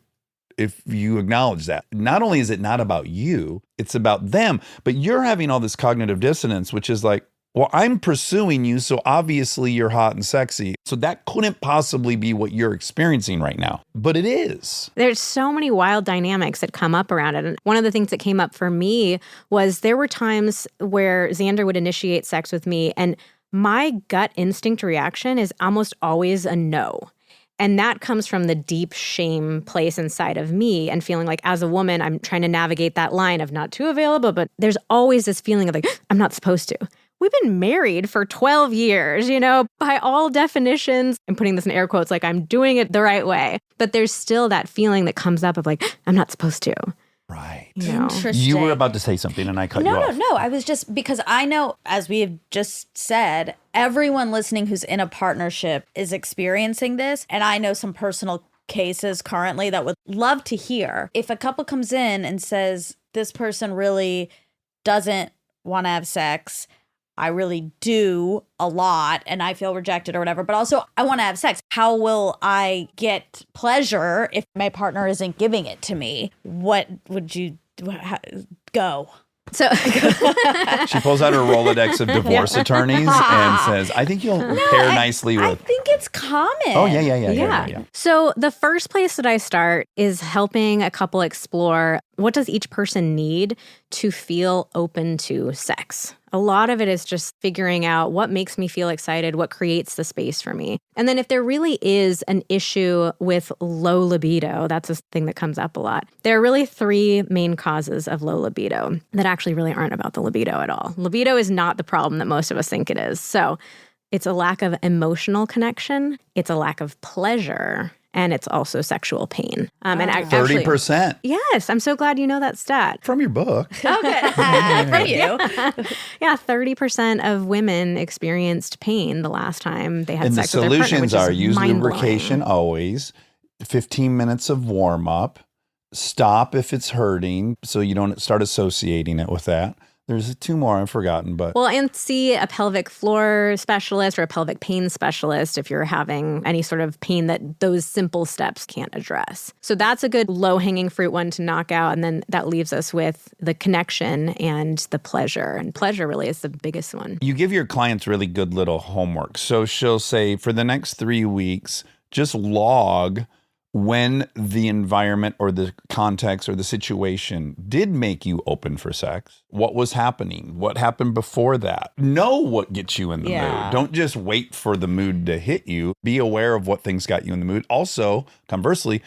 if you acknowledge that. Not only is it not about you, it's about them, but you're having all this cognitive dissonance, which is like, well, I'm pursuing you, so obviously you're hot and sexy. So that couldn't possibly be what you're experiencing right now, but it is. There's so many wild dynamics that come up around it. And one of the things that came up for me was there were times where Xander would initiate sex with me, and my gut instinct reaction is almost always a no. And that comes from the deep shame place inside of me and feeling like as a woman, I'm trying to navigate that line of not too available, but there's always this feeling of like, I'm not supposed to. We've been married for 12 years, by all definitions. I'm putting this in air quotes, like I'm doing it the right way. But there's still that feeling that comes up of like, I'm not supposed to. Right. Interesting. You were about to say something and I cut you off. No. I was just, because I know, as we have just said, everyone listening who's in a partnership is experiencing this. And I know some personal cases currently that would love to hear. If a couple comes in and says, this person really doesn't want to have sex, I really do a lot and I feel rejected or whatever, but also I want to have sex. How will I get pleasure if my partner isn't giving it to me? What would you go? So She pulls out her Rolodex of divorce attorneys and says, I think you'll pair nicely I with. think it's common. Oh, yeah. So the first place that I start is helping a couple explore what does each person need to feel open to sex. A lot of it is just figuring out what makes me feel excited, what creates the space for me. And then if there really is an issue with low libido, that's a thing that comes up a lot. There are really three main causes of low libido that actually really aren't about the libido at all. Libido is not the problem that most of us think it is. So it's a lack of emotional connection, it's a lack of pleasure, and it's also sexual pain. And 30%. Yes, I'm so glad you know that stat. From your book. Oh, good. From you. Yeah, 30% of women experienced pain the last time they had And the sex with their partner, solutions which is are use mind-blowing. lubrication always, 15 minutes of warm up, stop if it's hurting so you don't start associating it with that. There's two more I've forgotten, but Well, and see a pelvic floor specialist or a pelvic pain specialist if you're having any sort of pain that those simple steps can't address. So that's a good low-hanging fruit one to knock out. And then that leaves us with the connection and the pleasure. And pleasure really is the biggest one. you give your clients really good little homework. So she'll say for the next 3 weeks, just log when the environment or the context or the situation did make you open for sex. What was happening? What happened before that? Know what gets you in the mood. Don't just wait for the mood to hit you. Be aware of what things got you in the mood. Also, conversely,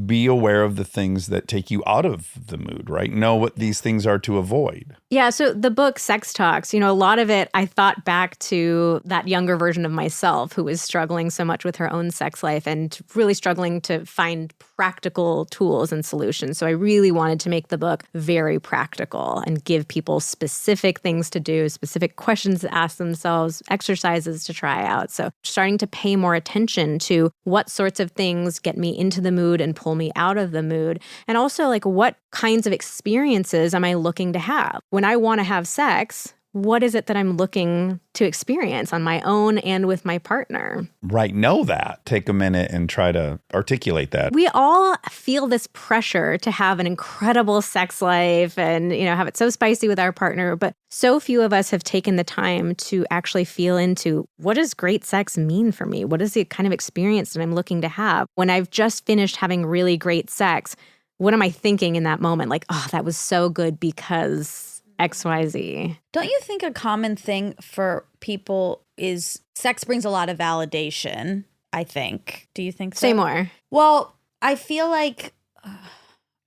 be aware of the things that take you out of the mood, right? Know what these things are to avoid. Yeah, so the book Sex Talks, a lot of it, I thought back to that younger version of myself who was struggling so much with her own sex life and really struggling to find practical tools and solutions. So I really wanted to make the book very practical and give people specific things to do, specific questions to ask themselves, exercises to try out. So starting to pay more attention to what sorts of things get me into the mood and pull me out of the mood. And also like what kinds of experiences am I looking to have? When I want to have sex, what is it that I'm looking to experience on my own and with my partner? Right. Know that. Take a minute and try to articulate that. We all feel this pressure to have an incredible sex life and, have it so spicy with our partner. But so few of us have taken the time to actually feel into what does great sex mean for me? What is the kind of experience that I'm looking to have? When I've just finished having really great sex, what am I thinking in that moment? Like, oh, that was so good because XYZ. Don't you think a common thing for people is sex brings a lot of validation, I think. Do you think so? Say more. Well, I feel like...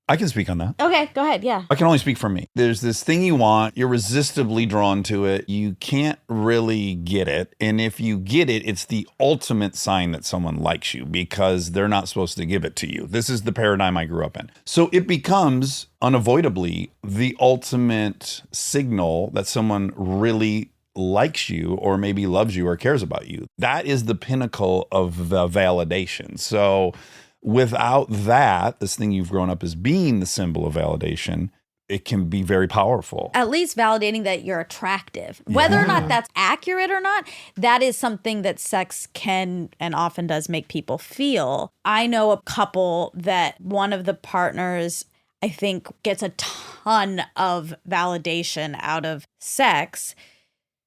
I can speak on that. Okay, go ahead. Yeah. I can only speak for me. There's this thing you want, you're irresistibly drawn to it. You can't really get it. And if you get it, it's the ultimate sign that someone likes you because they're not supposed to give it to you. This is the paradigm I grew up in. So it becomes unavoidably the ultimate signal that someone really likes you or maybe loves you or cares about you. That is the pinnacle of the validation. So without that, this thing you've grown up as being the symbol of validation, it can be very powerful. At least validating that you're attractive. Whether or not that's accurate or not, that is something that sex can and often does make people feel. I know a couple that one of the partners, I think, gets a ton of validation out of sex.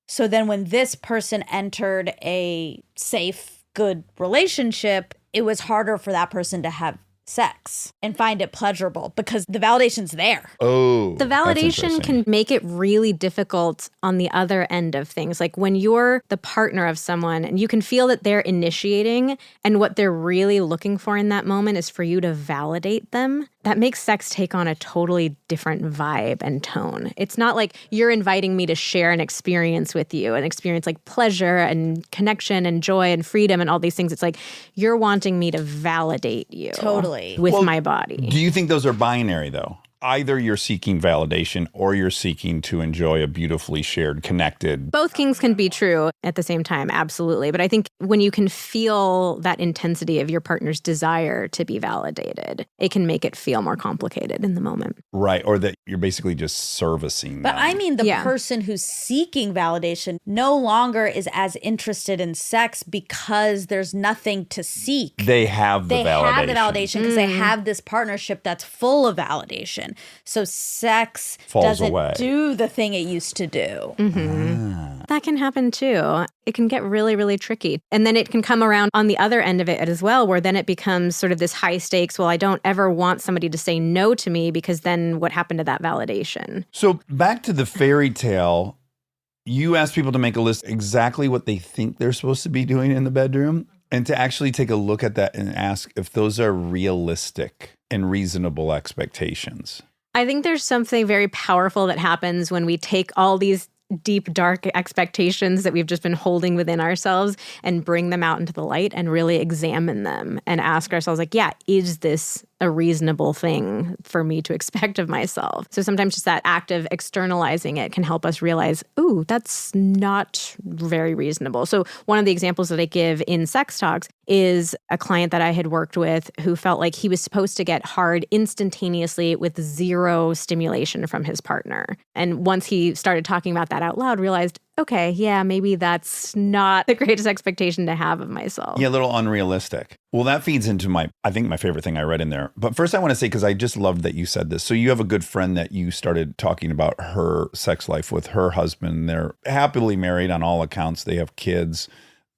So then when this person entered a safe, good relationship, it was harder for that person to have sex and find it pleasurable because the validation's there. Oh, the validation can make it really difficult on the other end of things. Like when you're the partner of someone and you can feel that they're initiating and what they're really looking for in that moment is for you to validate them. That makes sex take on a totally different vibe and tone. It's not like you're inviting me to share an experience with you, an experience like pleasure and connection and joy and freedom and all these things. It's like you're wanting me to validate you. Totally. With my body. Do you think those are binary, though? Either you're seeking validation or you're seeking to enjoy a beautifully shared, connected. Both things can be true at the same time, absolutely. But I think when you can feel that intensity of your partner's desire to be validated, it can make it feel more complicated in the moment. Right. Or that you're basically just servicing But them. I mean, the person who's seeking validation no longer is as interested in sex because there's nothing to seek. They have the validation. They have the validation because they have this partnership that's full of validation. So sex doesn't do the thing it used to do. That can happen too. It can get really, really tricky. And then it can come around on the other end of it as well, where then it becomes sort of this high stakes, well, I don't ever want somebody to say no to me because then what happened to that validation? So back to the fairy tale, you ask people to make a list exactly what they think they're supposed to be doing in the bedroom and to actually take a look at that and ask if those are realistic and reasonable expectations. I think there's something very powerful that happens when we take all these deep, dark expectations that we've just been holding within ourselves and bring them out into the light and really examine them and ask ourselves, like, yeah, is this a reasonable thing for me to expect of myself? So sometimes just that act of externalizing it can help us realize, ooh, that's not very reasonable. So one of the examples that I give in sex talks is a client that I had worked with who felt like he was supposed to get hard instantaneously with zero stimulation from his partner. And once he started talking about that out loud, realized, okay, yeah, maybe that's not the greatest expectation to have of myself. Yeah, a little unrealistic. Well, that feeds into my favorite thing I read in there. But first I want to say, because I just loved that you said this. So you have a good friend that you started talking about her sex life with her husband. They're happily married on all accounts. They have kids.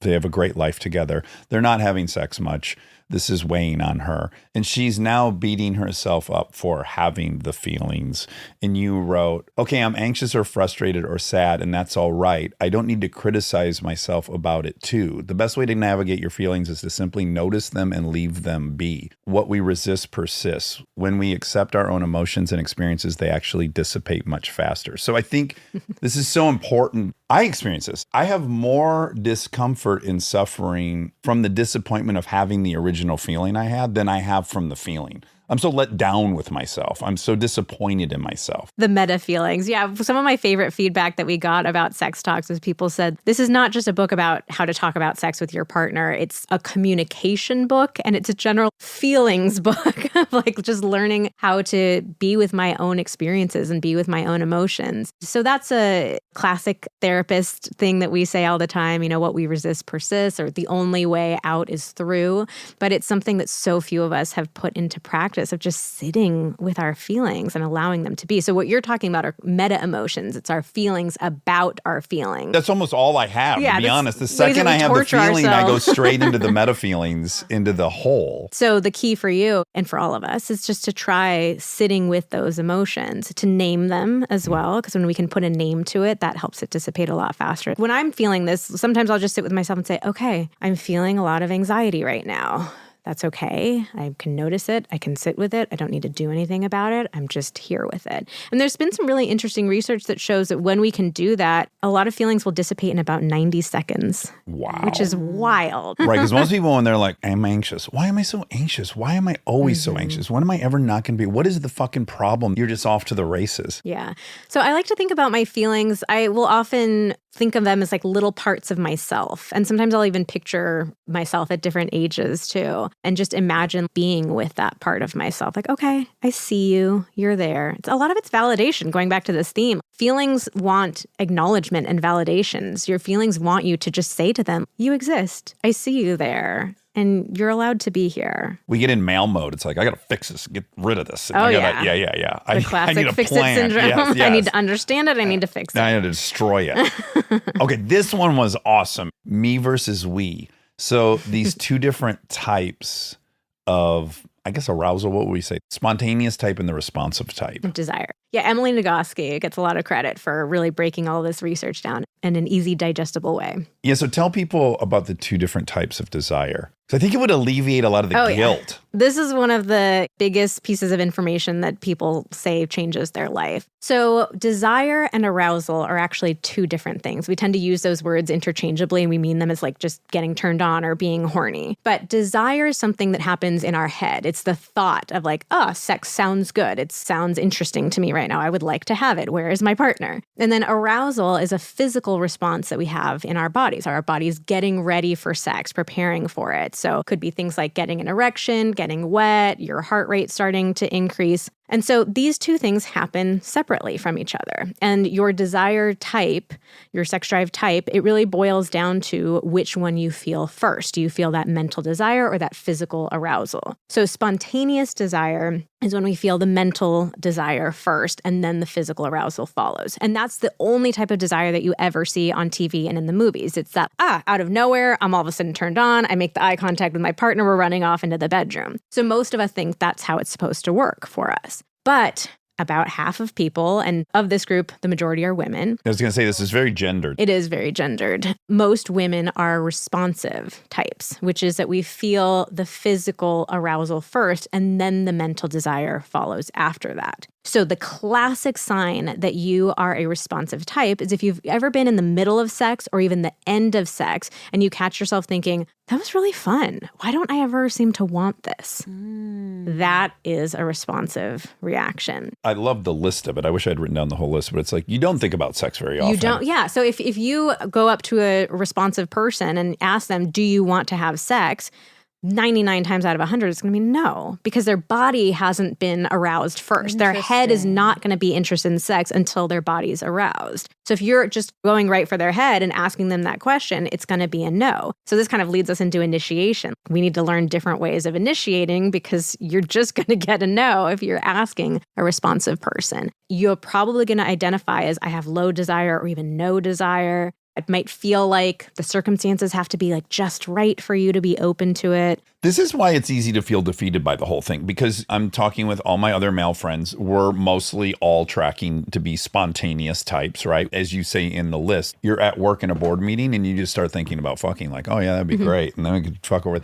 They have a great life together. They're not having sex much. This is weighing on her. And she's now beating herself up for having the feelings. And you wrote, okay, I'm anxious or frustrated or sad, and that's all right. I don't need to criticize myself about it too. The best way to navigate your feelings is to simply notice them and leave them be. What we resist persists. When we accept our own emotions and experiences, they actually dissipate much faster. So I think this is so important. I experience this. I have more discomfort and suffering from the disappointment of having the original feeling I had than I have from the feeling. I'm so let down with myself. I'm so disappointed in myself. The meta feelings. Yeah. Some of my favorite feedback that we got about sex talks was people said, this is not just a book about how to talk about sex with your partner. It's a communication book and it's a general feelings book of like just learning how to be with my own experiences and be with my own emotions. So that's a classic therapist thing that we say all the time, you know, what we resist persists, or the only way out is through. But it's something that so few of us have put into practice of just sitting with our feelings and allowing them to be. So what you're talking about are meta emotions. It's our feelings about our feelings. That's almost all I have, to be honest. The second I have the feeling, I go straight into the meta feelings, into the hole. So the key for you and for all of us is just to try sitting with those emotions, to name them as well, because when we can put a name to it, that helps it dissipate a lot faster. When I'm feeling this, sometimes I'll just sit with myself and say, okay, I'm feeling a lot of anxiety right now. That's okay. I can notice it. I can sit with it. I don't need to do anything about it. I'm just here with it. And there's been some really interesting research that shows that when we can do that, a lot of feelings will dissipate in about 90 seconds. Wow. Which is wild. Right, because most people, when they're like, I'm anxious. Why am I so anxious? Why am I always so anxious? When am I ever not going to be? What is the fucking problem? You're just off to the races. Yeah. So I like to think about my feelings. I will often think of them as like little parts of myself. And sometimes I'll even picture myself at different ages too, and just imagine being with that part of myself. Like, okay, I see you. You're there. A lot of it's validation, going back to this theme. Feelings want acknowledgement and validations. Your feelings want you to just say to them, you exist. I see you there. And you're allowed to be here. We get in male mode. It's like, I got to fix this, get rid of this. Oh, yeah. The classic I need a fix-it plan. syndrome. Yes. I need to understand it. I need to fix it. I need to destroy it. Okay, this one was awesome. Me versus we. So these two different types of, I guess, arousal, what would we say? Spontaneous type and the responsive type. Desire. Yeah, Emily Nagoski gets a lot of credit for really breaking all this research down in an easy, digestible way. Yeah, so tell people about the two different types of desire. So I think it would alleviate a lot of the guilt. Yeah. This is one of the biggest pieces of information that people say changes their life. So desire and arousal are actually two different things. We tend to use those words interchangeably and we mean them as like just getting turned on or being horny. But desire is something that happens in our head. It's the thought of like, oh, sex sounds good. It sounds interesting to me right now. I would like to have it. Where is my partner? And then arousal is a physical response that we have in our bodies. Our bodies getting ready for sex, preparing for it. So it could be things like getting an erection, getting wet, your heart rate starting to increase. And so these two things happen separately from each other. And your desire type, your sex drive type, it really boils down to which one you feel first. Do you feel that mental desire or that physical arousal? So spontaneous desire is when we feel the mental desire first and then the physical arousal follows. And that's the only type of desire that you ever see on TV and in the movies. It's that, out of nowhere, I'm all of a sudden turned on. I make the eye contact with my partner. We're running off into the bedroom. So most of us think that's how it's supposed to work for us. But about half of people, and of this group, the majority are women. I was going to say, this is very gendered. It is very gendered. Most women are responsive types, which is that we feel the physical arousal first, and then the mental desire follows after that. So the classic sign that you are a responsive type is if you've ever been in the middle of sex or even the end of sex and you catch yourself thinking, that was really fun. Why don't I ever seem to want this? That is a responsive reaction. I love the list of it. I wish I'd written down the whole list, but it's like, you don't think about sex very often. You don't, yeah. So if you go up to a responsive person and ask them, do you want to have sex? 99 times out of 100, it's going to be no, because their body hasn't been aroused first. Their head is not going to be interested in sex until their body's aroused. So if you're just going right for their head and asking them that question, it's going to be a no. So this kind of leads us into initiation. We need to learn different ways of initiating because you're just going to get a no if you're asking a responsive person. You're probably going to identify as I have low desire or even no desire. It might feel like the circumstances have to be like just right for you to be open to it. This is why it's easy to feel defeated by the whole thing, because I'm talking with all my other male friends. We're mostly all tracking to be spontaneous types, right? As you say in the list, you're at work in a board meeting and you just start thinking about fucking, like, oh yeah, that'd be great. And then we could fuck over.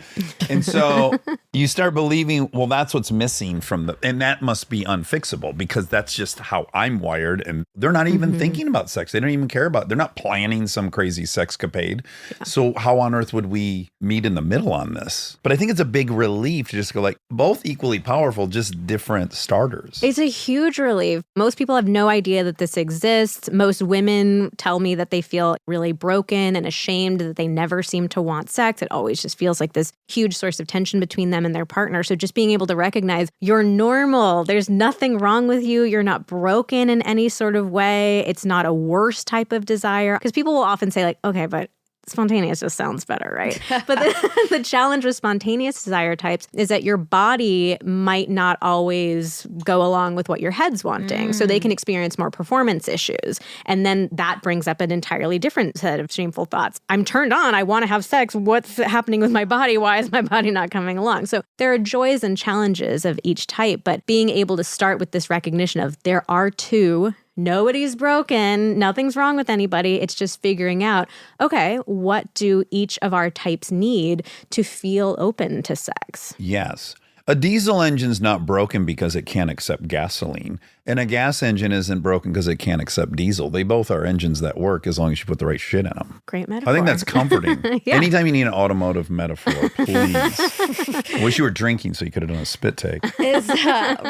And so you start believing, well, that's what's missing from and that must be unfixable because that's just how I'm wired. And they're not even thinking about sex. They don't even care about, they're not planning some crazy sexcapade. Yeah. So how on earth would we meet in the middle on this? But I think it's a big relief to just go like, both equally powerful, just different starters. It's a huge relief. Most people have no idea that this exists. Most women tell me that they feel really broken and ashamed that they never seem to want sex. It always just feels like this huge source of tension between them and their partner. So just being able to recognize you're normal. There's nothing wrong with you. You're not broken in any sort of way. It's not a worse type of desire. Because people will often say like, okay, but spontaneous just sounds better, right? But the challenge with spontaneous desire types is that your body might not always go along with what your head's wanting. So they can experience more performance issues. And then that brings up an entirely different set of shameful thoughts. I'm turned on. I want to have sex. What's happening with my body? Why is my body not coming along? So there are joys and challenges of each type, but being able to start with this recognition of there are two. Nobody's broken. Nothing's wrong with anybody. It's just figuring out, okay, what do each of our types need to feel open to sex? Yes. A diesel engine's not broken because it can't accept gasoline. And a gas engine isn't broken because it can't accept diesel. They both are engines that work as long as you put the right shit in them. Great metaphor. I think that's comforting. Yeah. Anytime you need an automotive metaphor, please. I wish you were drinking so you could have done a spit take. Is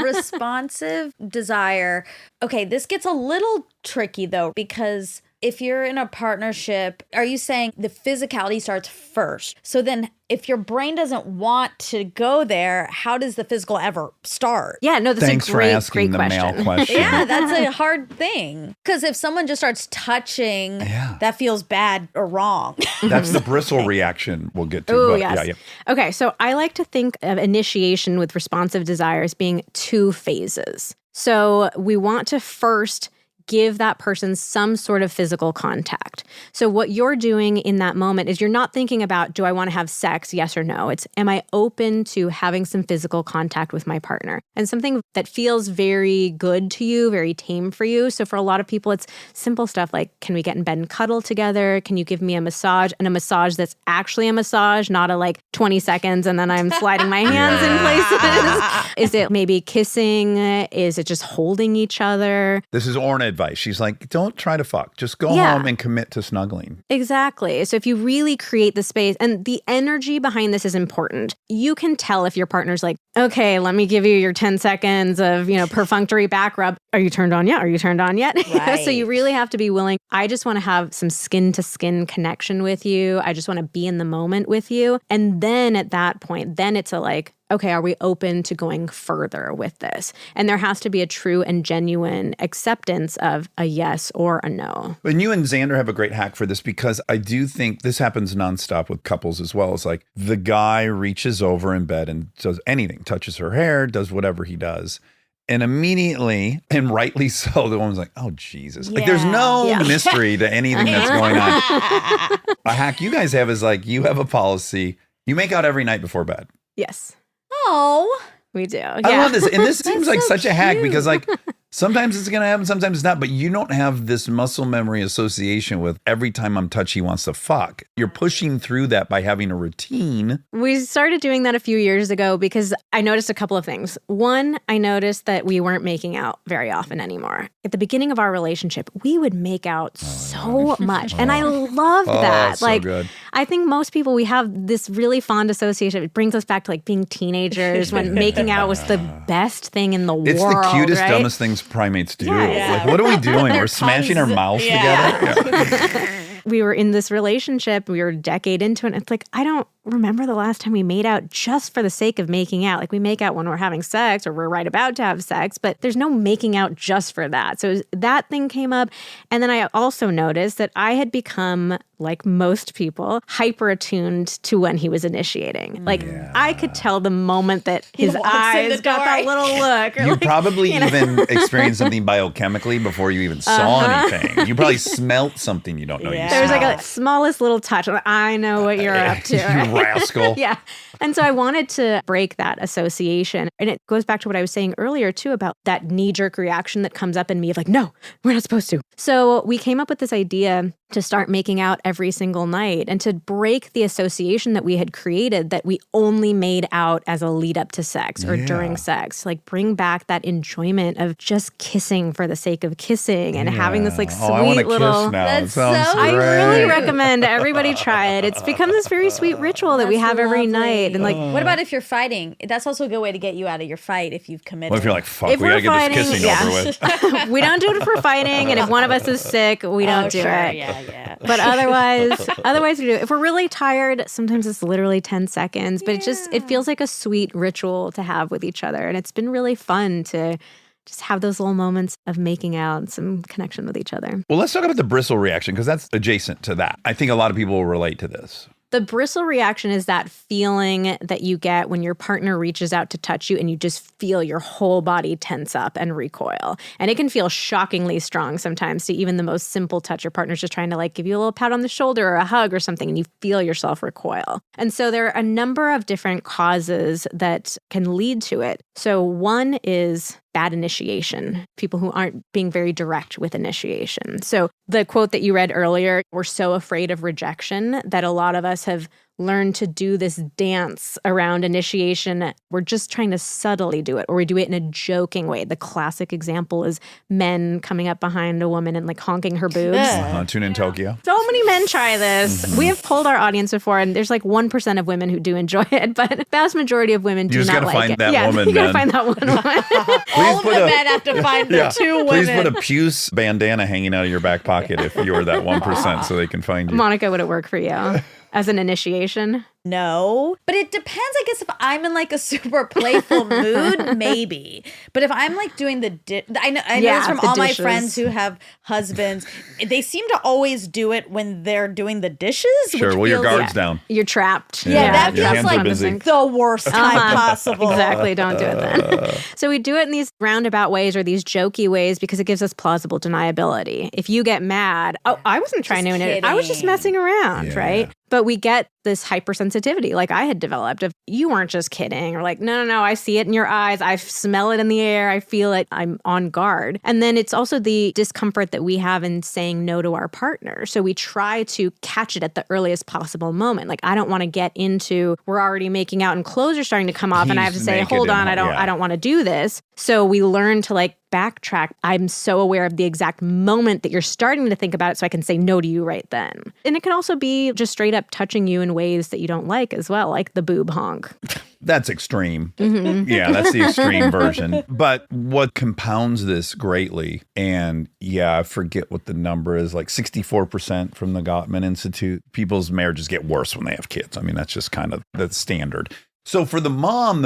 responsive desire. Okay, this gets a little tricky though, because if you're in a partnership, are you saying the physicality starts first? So then if your brain doesn't want to go there, how does the physical ever start? Yeah, no, that's Thanks a great, for asking great the question. male question. Yeah, that's a hard thing. Because if someone just starts touching, that feels bad or wrong. That's the bristle reaction we'll get to. Oh, but yes. yeah. Okay, so I like to think of initiation with responsive desires being two phases. So we want to first give that person some sort of physical contact. So what you're doing in that moment is you're not thinking about, do I want to have sex? Yes or no. It's, am I open to having some physical contact with my partner? And something that feels very good to you, very tame for you. So for a lot of people, it's simple stuff like, can we get in bed and cuddle together? Can you give me a massage? And a massage that's actually a massage, not a like 20 seconds and then I'm sliding my hands in places. Is it maybe kissing? Is it just holding each other? This is Orna advice. She's like, don't try to fuck. Just go home and commit to snuggling. Exactly. So if you really create the space, and the energy behind this is important. You can tell if your partner's like, okay, let me give you your 10 seconds of, perfunctory back rub. Are you turned on yet? Are you turned on yet? Right. So you really have to be willing. I just want to have some skin to skin connection with you. I just want to be in the moment with you. And then at that point, then it's a like, okay, are we open to going further with this? And there has to be a true and genuine acceptance of a yes or a no. And you and Xander have a great hack for this, because I do think this happens nonstop with couples as well. It's like the guy reaches over in bed and does anything, touches her hair, does whatever he does. And immediately, and rightly so, the woman's like, oh, Jesus. Like, there's no mystery to anything that's going on. A hack you guys have is like, you have a policy. You make out every night before bed. Yes. Oh, We do. Yeah. I love this. And this seems like so such a hack cute. because like sometimes it's going to happen, sometimes it's not. But you don't have this muscle memory association with every time I'm touched, he wants to fuck. You're pushing through that by having a routine. We started doing that a few years ago because I noticed a couple of things. One, I noticed that we weren't making out very often anymore. At the beginning of our relationship, we would make out so much. And I love that. So good. I think most people, we have this really fond association. It brings us back to like being teenagers when making out was the best thing in the world. It's the cutest, right? dumbest things primates do. Yeah. Like, what are we doing? We're smashing our mouths together. Yeah. We were in this relationship. We were a decade into it. And it's like, I don't remember the last time we made out just for the sake of making out. Like we make out when we're having sex or we're right about to have sex, but there's no making out just for that. So that thing came up. And then I also noticed that I had become, like most people, hyper attuned to when he was initiating. Like I could tell the moment that his walks in eyes the got door. that little look. Or You like, probably even experienced something biochemically before you even saw anything. You probably smelt something you don't know you Yeah. there was like smelled. a smallest little touch. I know what you're up to. You rascal. Yeah. And so I wanted to break that association. And it goes back to what I was saying earlier, too, about that knee-jerk reaction that comes up in me of like, no, we're not supposed to. So we came up with this idea to start making out every single night and to break the association that we had created that we only made out as a lead up to sex or during sex. Like bring back that enjoyment of just kissing for the sake of kissing and having this like sweet I want to little... kiss now. That's It sounds so- I great. really recommend everybody try it. It's become this very sweet ritual that we have every night. good. And like, what about if you're fighting? That's also a good way to get you out of your fight if you've committed. What if you're like, fuck, if we gotta we're get fighting, this kissing over with? we don't do it for fighting. And if one of us is sick, we don't do it. Yeah. But otherwise we do it. If we're really tired, sometimes it's literally 10 seconds, but it feels like a sweet ritual to have with each other. And it's been really fun to just have those little moments of making out and some connection with each other. Well, let's talk about the bristle reaction because that's adjacent to that. I think a lot of people will relate to this. The bristle reaction is that feeling that you get when your partner reaches out to touch you and you just feel your whole body tense up and recoil. And it can feel shockingly strong sometimes to even the most simple touch. Your partner's just trying to like give you a little pat on the shoulder or a hug or something and you feel yourself recoil. And so there are a number of different causes that can lead to it. So one is bad initiation, people who aren't being very direct with initiation. So the quote that you read earlier, we're so afraid of rejection that a lot of us have learned to do this dance around initiation. We're just trying to subtly do it, or we do it in a joking way. The classic example is men coming up behind a woman and like honking her boobs. Tune in Tokyo. So many men try this. We have polled our audience before, and there's like 1% of women who do enjoy it, but vast majority of women do not like it. You just gotta find that woman, you gotta man. find that one woman. All of the men have to find the two women. Please put a puce bandana hanging out of your back pocket if you're that 1% so they can find you. Monica, would it work for you as an initiation? No, but it depends. I guess if I'm in like a super playful mood, maybe. But if I'm like doing I know this from all my friends who have husbands. They seem to always do it when they're doing the dishes. Sure, well, your guard's down. You're trapped. That your feels hands are like busy. the worst time possible. Exactly. Don't do it then. So we do it in these roundabout ways or these jokey ways because it gives us plausible deniability. If you get mad, I wasn't trying to initiate. I was just messing around, right? But we get this hypersensitivity like I had developed of you weren't just kidding or like, no, I see it in your eyes. I smell it in the air. I feel it. I'm on guard. And then it's also the discomfort that we have in saying no to our partner. So we try to catch it at the earliest possible moment. Like I don't want to get into we're already making out and clothes are starting to come off and I have to say, hold on, I don't want to do this. So we learn to like backtrack. I'm so aware of the exact moment that you're starting to think about it so I can say no to you right then. And it can also be just straight up touching you in ways that you don't like as well, like the boob honk. That's extreme. Mm-hmm. Yeah, that's the extreme version. But what compounds this greatly, and I forget what the number is, like 64% from the Gottman Institute, people's marriages get worse when they have kids. I mean, that's just kind of the standard. So for the mom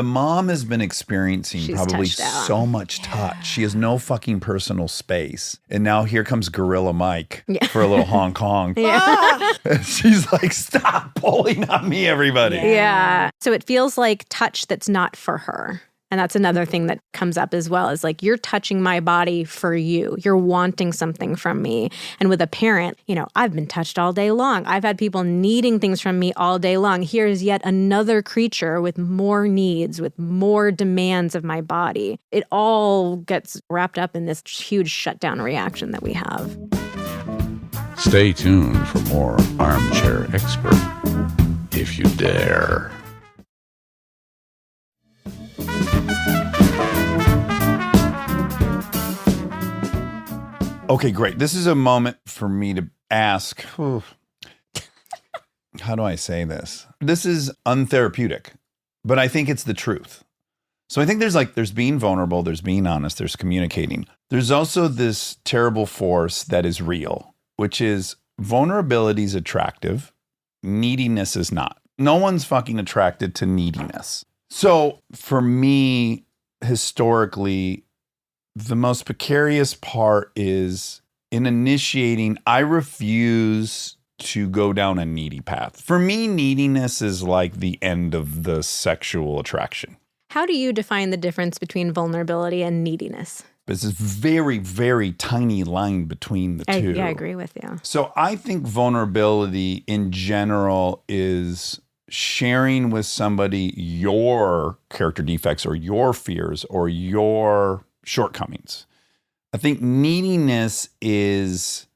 has been experiencing probably so much touch. She has no fucking personal space. And now here comes Gorilla Mike for a little honk honk. She's like, stop pulling on me, everybody. Yeah. So it feels like touch that's not for her. And that's another thing that comes up as well is like, you're touching my body for you. You're wanting something from me. And with a parent, I've been touched all day long. I've had people needing things from me all day long. Here's yet another creature with more needs, with more demands of my body. It all gets wrapped up in this huge shutdown reaction that we have. Stay tuned for more Armchair Expert, if you dare. Okay, great. This is a moment for me to ask, how do I say this? This is untherapeutic, but I think it's the truth. So I think there's being vulnerable, there's being honest, there's communicating. There's also this terrible force that is real, which is vulnerability is attractive, neediness is not. No one's fucking attracted to neediness. So for me, historically, the most precarious part is in initiating, I refuse to go down a needy path. For me, neediness is like the end of the sexual attraction. How do you define the difference between vulnerability and neediness? There's this very, very tiny line between the two. I agree with you. So I think vulnerability in general is sharing with somebody your character defects or your fears or your shortcomings. I think neediness is,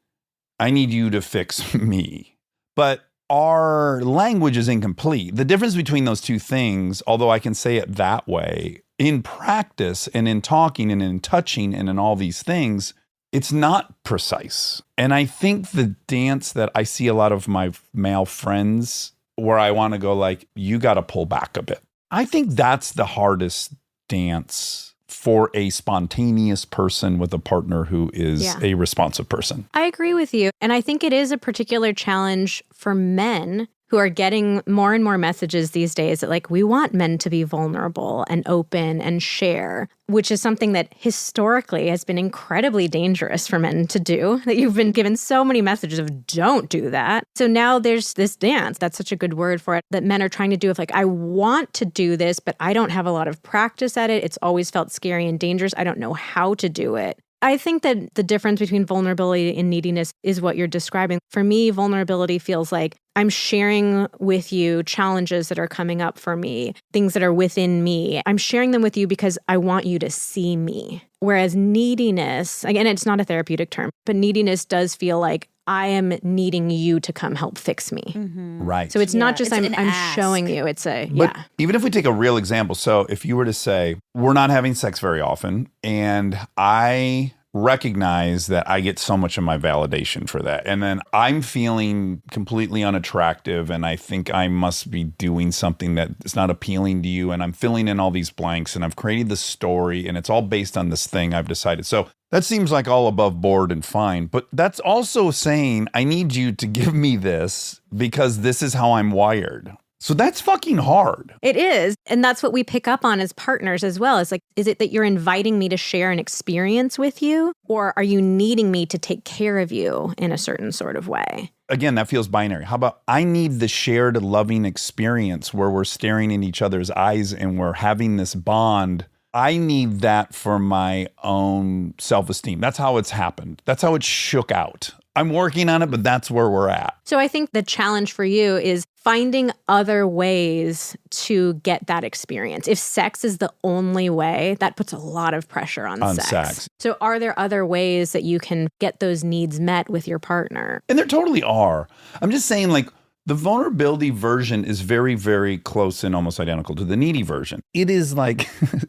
I need you to fix me. But our language is incomplete. The difference between those two things, although I can say it that way, in practice and in talking and in touching and in all these things, it's not precise. And I think the dance that I see a lot of my male friends where I want to go like, you got to pull back a bit. I think that's the hardest dance for a spontaneous person with a partner who is a responsive person. I agree with you. And I think it is a particular challenge for men who are getting more and more messages these days that like, we want men to be vulnerable and open and share, which is something that historically has been incredibly dangerous for men to do, that you've been given so many messages of don't do that. So now there's this dance, that's such a good word for it, that men are trying to do of like, I want to do this, but I don't have a lot of practice at it. It's always felt scary and dangerous. I don't know how to do it. I think that the difference between vulnerability and neediness is what you're describing. For me, vulnerability feels like I'm sharing with you challenges that are coming up for me, things that are within me. I'm sharing them with you because I want you to see me. Whereas neediness, again, it's not a therapeutic term, but neediness does feel like I am needing you to come help fix me. Right. So it's not just it's I'm showing you. It's But even if we take a real example, so if you were to say, we're not having sex very often, and I recognize that I get so much of my validation for that, and then I'm feeling completely unattractive, and I think I must be doing something that is not appealing to you, and I'm filling in all these blanks, and I've created this story, and it's all based on this thing I've decided. So that seems like all above board and fine, but that's also saying I need you to give me this because this is how I'm wired. So that's fucking hard. It is. And that's what we pick up on as partners as well. It's like, is it that you're inviting me to share an experience with you? Or are you needing me to take care of you in a certain sort of way? Again, that feels binary. How about I need the shared loving experience where we're staring in each other's eyes and we're having this bond. I need that for my own self-esteem. That's how it's happened. That's how it shook out. I'm working on it, but that's where we're at. So I think the challenge for you is finding other ways to get that experience. If sex is the only way, that puts a lot of pressure on sex. So are there other ways that you can get those needs met with your partner? And there totally are. I'm just saying, like, the vulnerability version is very, very close and almost identical to the needy version. It is like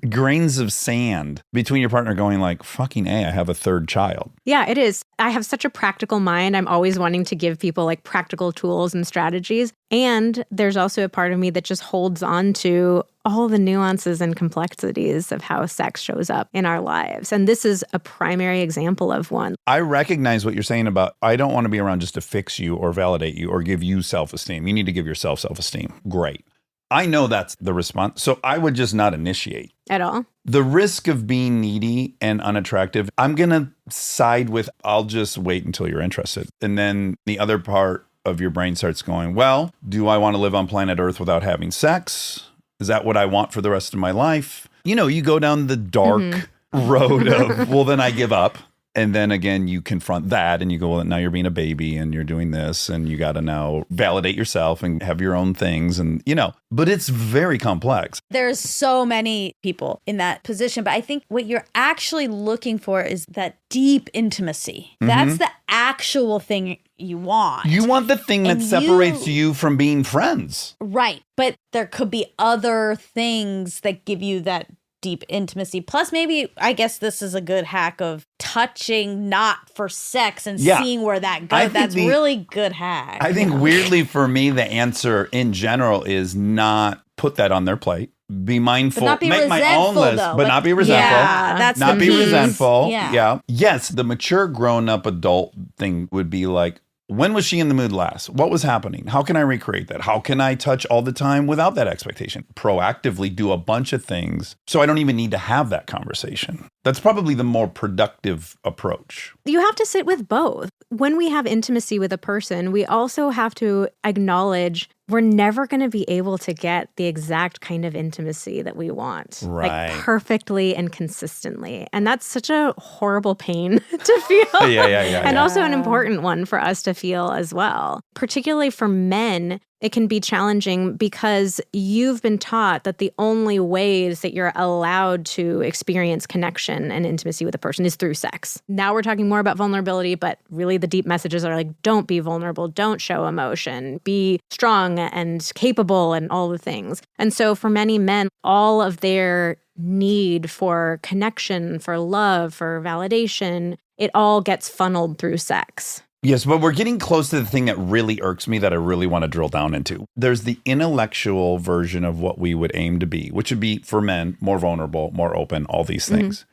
grains of sand between your partner going like, fucking A, I have a third child. Yeah, it is. I have such a practical mind. I'm always wanting to give people like practical tools and strategies. And there's also a part of me that just holds on to all the nuances and complexities of how sex shows up in our lives. And this is a primary example of one. I recognize what you're saying about, I don't want to be around just to fix you or validate you or give you self-esteem. You need to give yourself self-esteem. Great. I know that's the response. So I would just not initiate. At all? The risk of being needy and unattractive, I'm going to side with, I'll just wait until you're interested. And then the other part of your brain starts going, well, do I want to live on planet Earth without having sex? Is that what I want for the rest of my life? You know, you go down the dark road of, well, then I give up. And then again, you confront that and you go, well, now you're being a baby and you're doing this and you got to now validate yourself and have your own things. And, you know, but it's very complex. There's so many people in that position. But I think what you're actually looking for is that deep intimacy. That's the actual thing you want. You want the thing that separates you from being friends. Right. But there could be other things that give you that deep intimacy. Plus, maybe, I guess this is a good hack of touching not for sex and seeing where that goes. That's really good hack. I think weirdly for me, the answer in general is not put that on their plate. Be mindful. But not be make my own list, though. but not be resentful. Yeah, that's not the be piece. resentful. Yeah. Yes, the mature grown-up adult thing would be like, when was she in the mood last? What was happening? How can I recreate that? How can I touch all the time without that expectation? Proactively do a bunch of things so I don't even need to have that conversation. That's probably the more productive approach. You have to sit with both. When we have intimacy with a person, we also have to acknowledge we're never going to be able to get the exact kind of intimacy that we want. Right. Like perfectly and consistently. And that's such a horrible pain to feel. And also an important one for us to feel as well. Particularly for men, it can be challenging because you've been taught that the only ways that you're allowed to experience connection and intimacy with a person is through sex. Now we're talking more about vulnerability, but really the deep messages are like, don't be vulnerable, don't show emotion, be strong and capable and all the things. And so for many men, all of their need for connection, for love, for validation, it all gets funneled through sex. Yes, but we're getting close to the thing that really irks me that I really want to drill down into. There's the intellectual version of what we would aim to be, which would be for men, more vulnerable, more open, all these things.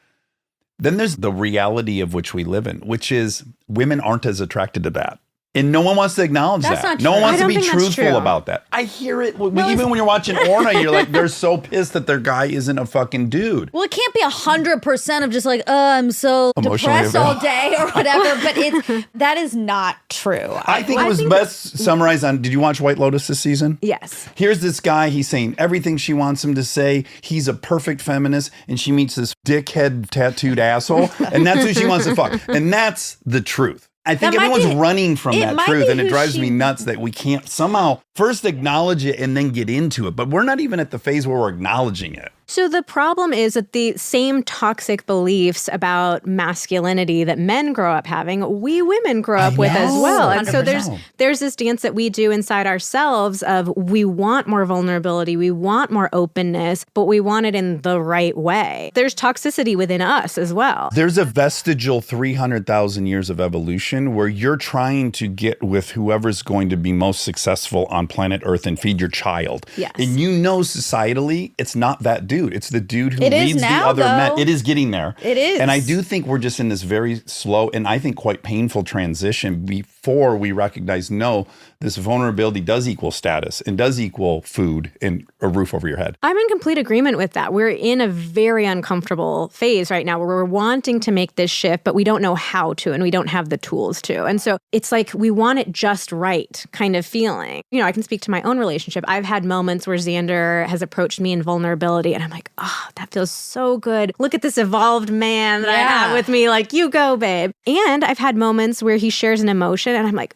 Then there's the reality of which we live in, which is women aren't as attracted to that. And no one wants to acknowledge That's that. not No one true. wants I to don't be think that's truthful true. about that. I hear it. Even when you're watching Orna, you're like, they're so pissed that their guy isn't a fucking dude. Well, it can't be 100% of just like, I'm so Emotionally depressed all day or whatever. But that is not true. I think it was best summarized on, did you watch White Lotus this season? Yes. Here's this guy, he's saying everything she wants him to say. He's a perfect feminist, and she meets this dickhead tattooed asshole, and that's who she wants to fuck. And that's the truth. I think That might everyone's be- running from it that might truth, be and it who drives me she- nuts that we can't somehow first acknowledge it and then get into it. But we're not even at the phase where we're acknowledging it. So the problem is that the same toxic beliefs about masculinity that men grow up having, we women grow up with as know. well. And so 100%. there's this dance that we do inside ourselves of we want more vulnerability, we want more openness, but we want it in the right way. There's toxicity within us as well. There's a vestigial 300,000 years of evolution where you're trying to get with whoever's going to be most successful on planet Earth and feed your child. Yes. And you know societally, it's not that dude. It's the dude who It is leads now, the other men. though. It is getting there. It is. And I do think we're just in this very slow and I think quite painful transition before we recognize, no, this vulnerability does equal status and does equal food and a roof over your head. I'm in complete agreement with that. We're in a very uncomfortable phase right now where we're wanting to make this shift, but we don't know how to and we don't have the tools to. And so it's like we want it just right kind of feeling. You know, I can speak to my own relationship. I've had moments where Xander has approached me in vulnerability and I'm like, oh, that feels so good. Look at this evolved man that I have with me. Like, you go, babe. And I've had moments where he shares an emotion and I'm like,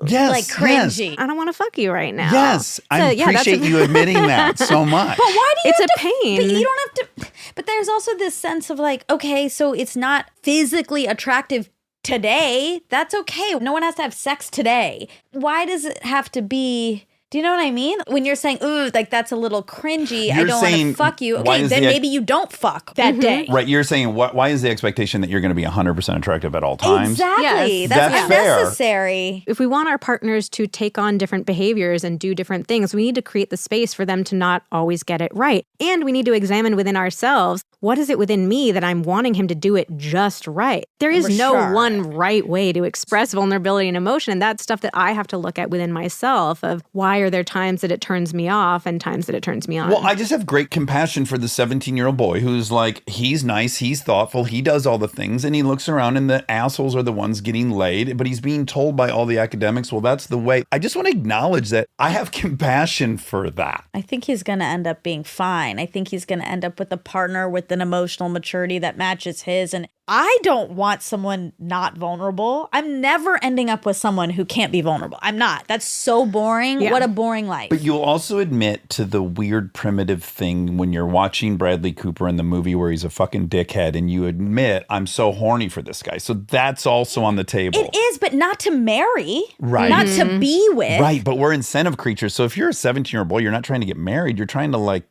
Yes. like cringy. I don't want to fuck you right now. Yes. I yeah, that's appreciate you admitting that so much. But why do you It's have a to, pain. But you don't have to. But there's also this sense of like, okay, so it's not physically attractive today. That's okay. No one has to have sex today. Why does it have to be? Do you know what I mean? When you're saying, ooh, like that's a little cringy. I You're don't want saying, to fuck you. why Okay, is then the- maybe you don't fuck that day. Right. You're saying, why is the expectation that you're going to be 100% attractive at all times? Exactly. Yes. That's That's fair. unnecessary. If we want our partners to take on different behaviors and do different things, we need to create the space for them to not always get it right. And we need to examine within ourselves, what is it within me that I'm wanting him to do it just right? There is For no sure. one right way to express vulnerability and emotion. And that's stuff that I have to look at within myself of why are there times that it turns me off and times that it turns me on. Well, I just have great compassion for the 17-year-old boy who's like, he's nice, he's thoughtful, he does all the things, and he looks around and the assholes are the ones getting laid, but he's being told by all the academics, well, that's the way. I just want to acknowledge that I have compassion for that. I think he's going to end up being fine. I think he's going to end up with a partner with an emotional maturity that matches his. And I don't want someone not vulnerable. I'm never ending up with someone who can't be vulnerable. I'm not. That's so boring. Yeah. What a boring life. But you'll also admit to the weird primitive thing when you're watching Bradley Cooper in the movie where he's a fucking dickhead and you admit, I'm so horny for this guy. So that's also on the table. It is, but not to marry. Right. Not to be with. Right, but we're incentive creatures. So if you're a 17-year-old boy, you're not trying to get married. You're trying to like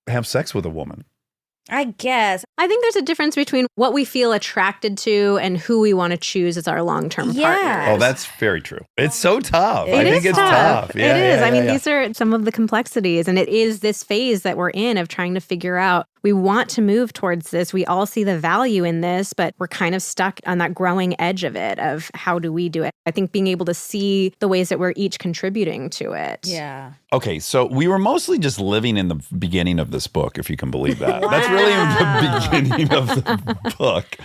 have sex with a woman. I guess. I think there's a difference between what we feel attracted to and who we want to choose as our long-term Yeah. partners. Oh, that's very true. It's so tough. It I is think it's tough. tough. It is. I mean, yeah. these are some of the complexities, and it is this phase that we're in of trying to figure out. We want to move towards this. We all see the value in this, but we're kind of stuck on that growing edge of it, of how do we do it? I think being able to see the ways that we're each contributing to it. Yeah. Okay, so we were mostly just living in the beginning of this book, if you can believe that. That's really the beginning of the book.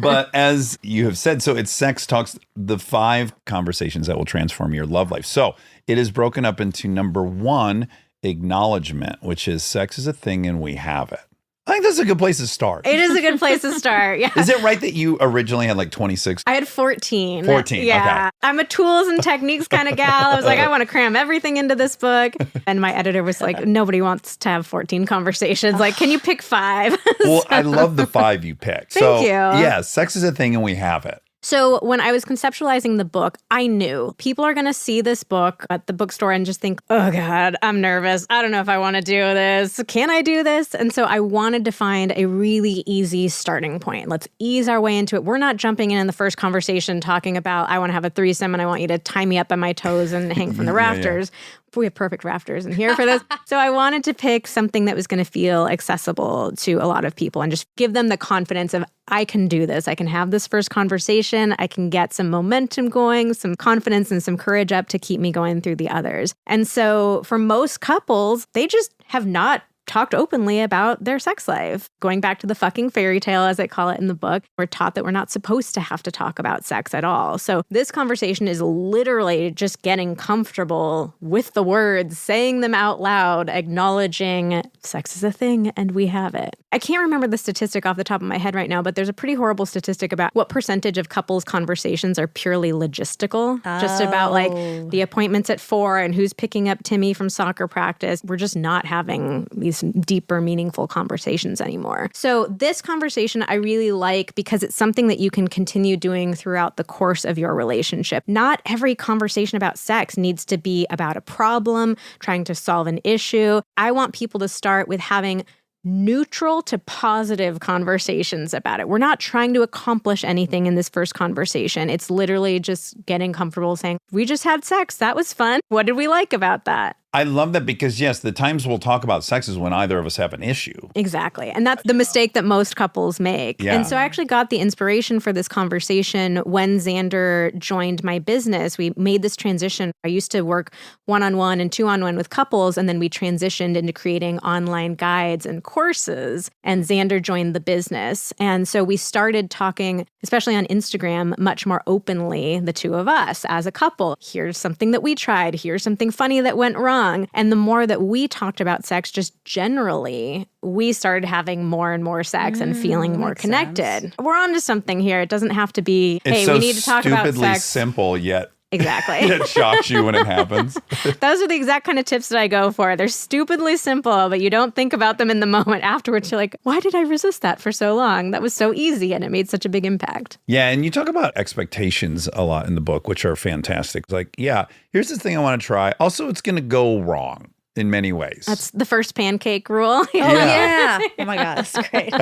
But as you have said, so it's Sex Talks, the 5 conversations that will transform your love life. So it is broken up into number 1, acknowledgement, which is sex is a thing and we have it. I think that's a good place to start. It is a good place to start. Yeah. Is it right that you originally had like 26? I had 14. 14, Yeah. okay. I'm a tools and techniques kind of gal. I was like, I want to cram everything into this book. And my editor was like, nobody wants to have 14 conversations. Like, can you pick 5? Well, I love the 5 you picked. Thank you. Yeah, sex is a thing and we have it. So when I was conceptualizing the book, I knew people are going to see this book at the bookstore and just think, oh God, I'm nervous. I don't know if I want to do this. Can I do this? And so I wanted to find a really easy starting point. Let's ease our way into it. We're not jumping in the first conversation talking about, I want to have a threesome and I want you to tie me up on my toes and hang from the rafters. We have perfect rafters in here for this. So I wanted to pick something that was going to feel accessible to a lot of people and just give them the confidence of, I can do this. I can have this first conversation. I can get some momentum going, some confidence and some courage up to keep me going through the others. And so for most couples, they just have not talked openly about their sex life. Going back to the fucking fairy tale, as I call it in the book, we're taught that we're not supposed to have to talk about sex at all. So this conversation is literally just getting comfortable with the words, saying them out loud, acknowledging sex is a thing and we have it. I can't remember the statistic off the top of my head right now, but there's a pretty horrible statistic about what percentage of couples conversations are purely logistical. Just about like the appointments at 4 and who's picking up Timmy from soccer practice. We're just not having these deeper, meaningful conversations anymore. So this conversation I really like because it's something that you can continue doing throughout the course of your relationship. Not every conversation about sex needs to be about a problem, trying to solve an issue. I want people to start with having neutral to positive conversations about it. We're not trying to accomplish anything in this first conversation. It's literally just getting comfortable saying, we just had sex. That was fun. What did we like about that? I love that because, yes, the times we'll talk about sex is when either of us have an issue. Exactly. And that's the mistake that most couples make. Yeah. And so I actually got the inspiration for this conversation when Xander joined my business. We made this transition. I used to work one-on-one and two-on-one with couples, and then we transitioned into creating online guides and courses, and Xander joined the business. And so we started talking, especially on Instagram, much more openly, the two of us as a couple. Here's something that we tried. Here's something funny that went wrong. And the more that we talked about sex, just generally, we started having more and more sex and feeling more connected. Sense. We're on to something here. It doesn't have to be, hey, It's so we need to talk about stupidly sex. simple, yet Exactly. it shocks you when it happens. Those are the exact kind of tips that I go for. They're stupidly simple, but you don't think about them in the moment afterwards. You're like, why did I resist that for so long? That was so easy and it made such a big impact. Yeah, and you talk about expectations a lot in the book, which are fantastic. Like, yeah, here's this thing I want to try. Also, it's going to go wrong in many ways. That's the first pancake rule. Yeah. Oh my God, that's great.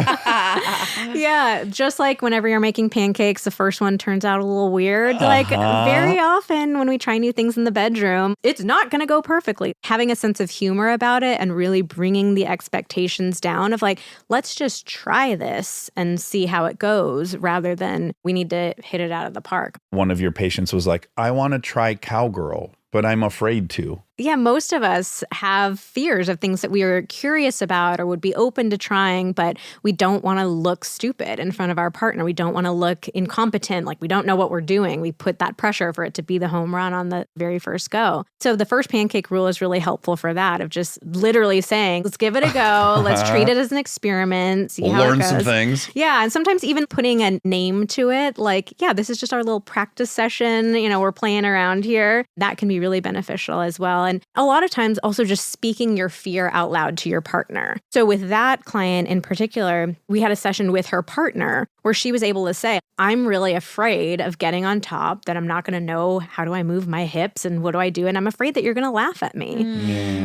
Yeah, just like whenever you're making pancakes, the first one turns out a little weird. Like very often when we try new things in the bedroom, it's not going to go perfectly. Having a sense of humor about it and really bringing the expectations down of like, let's just try this and see how it goes rather than we need to hit it out of the park. One of your patients was like, I want to try cowgirl, but I'm afraid to. Yeah, most of us have fears of things that we are curious about or would be open to trying, but we don't want to look stupid in front of our partner. We don't want to look incompetent, like we don't know what we're doing. We put that pressure for it to be the home run on the very first go. So the first pancake rule is really helpful for that, of just literally saying, let's give it a go. Let's treat it as an experiment, see We'll how learn it goes. some things. Yeah, and sometimes even putting a name to it, like, yeah, this is just our little practice session. You know, we're playing around here. That can be really beneficial as well. And a lot of times also just speaking your fear out loud to your partner. So with that client in particular, we had a session with her partner where she was able to say, I'm really afraid of getting on top, that I'm not going to know how do I move my hips and what do I do? And I'm afraid that you're going to laugh at me.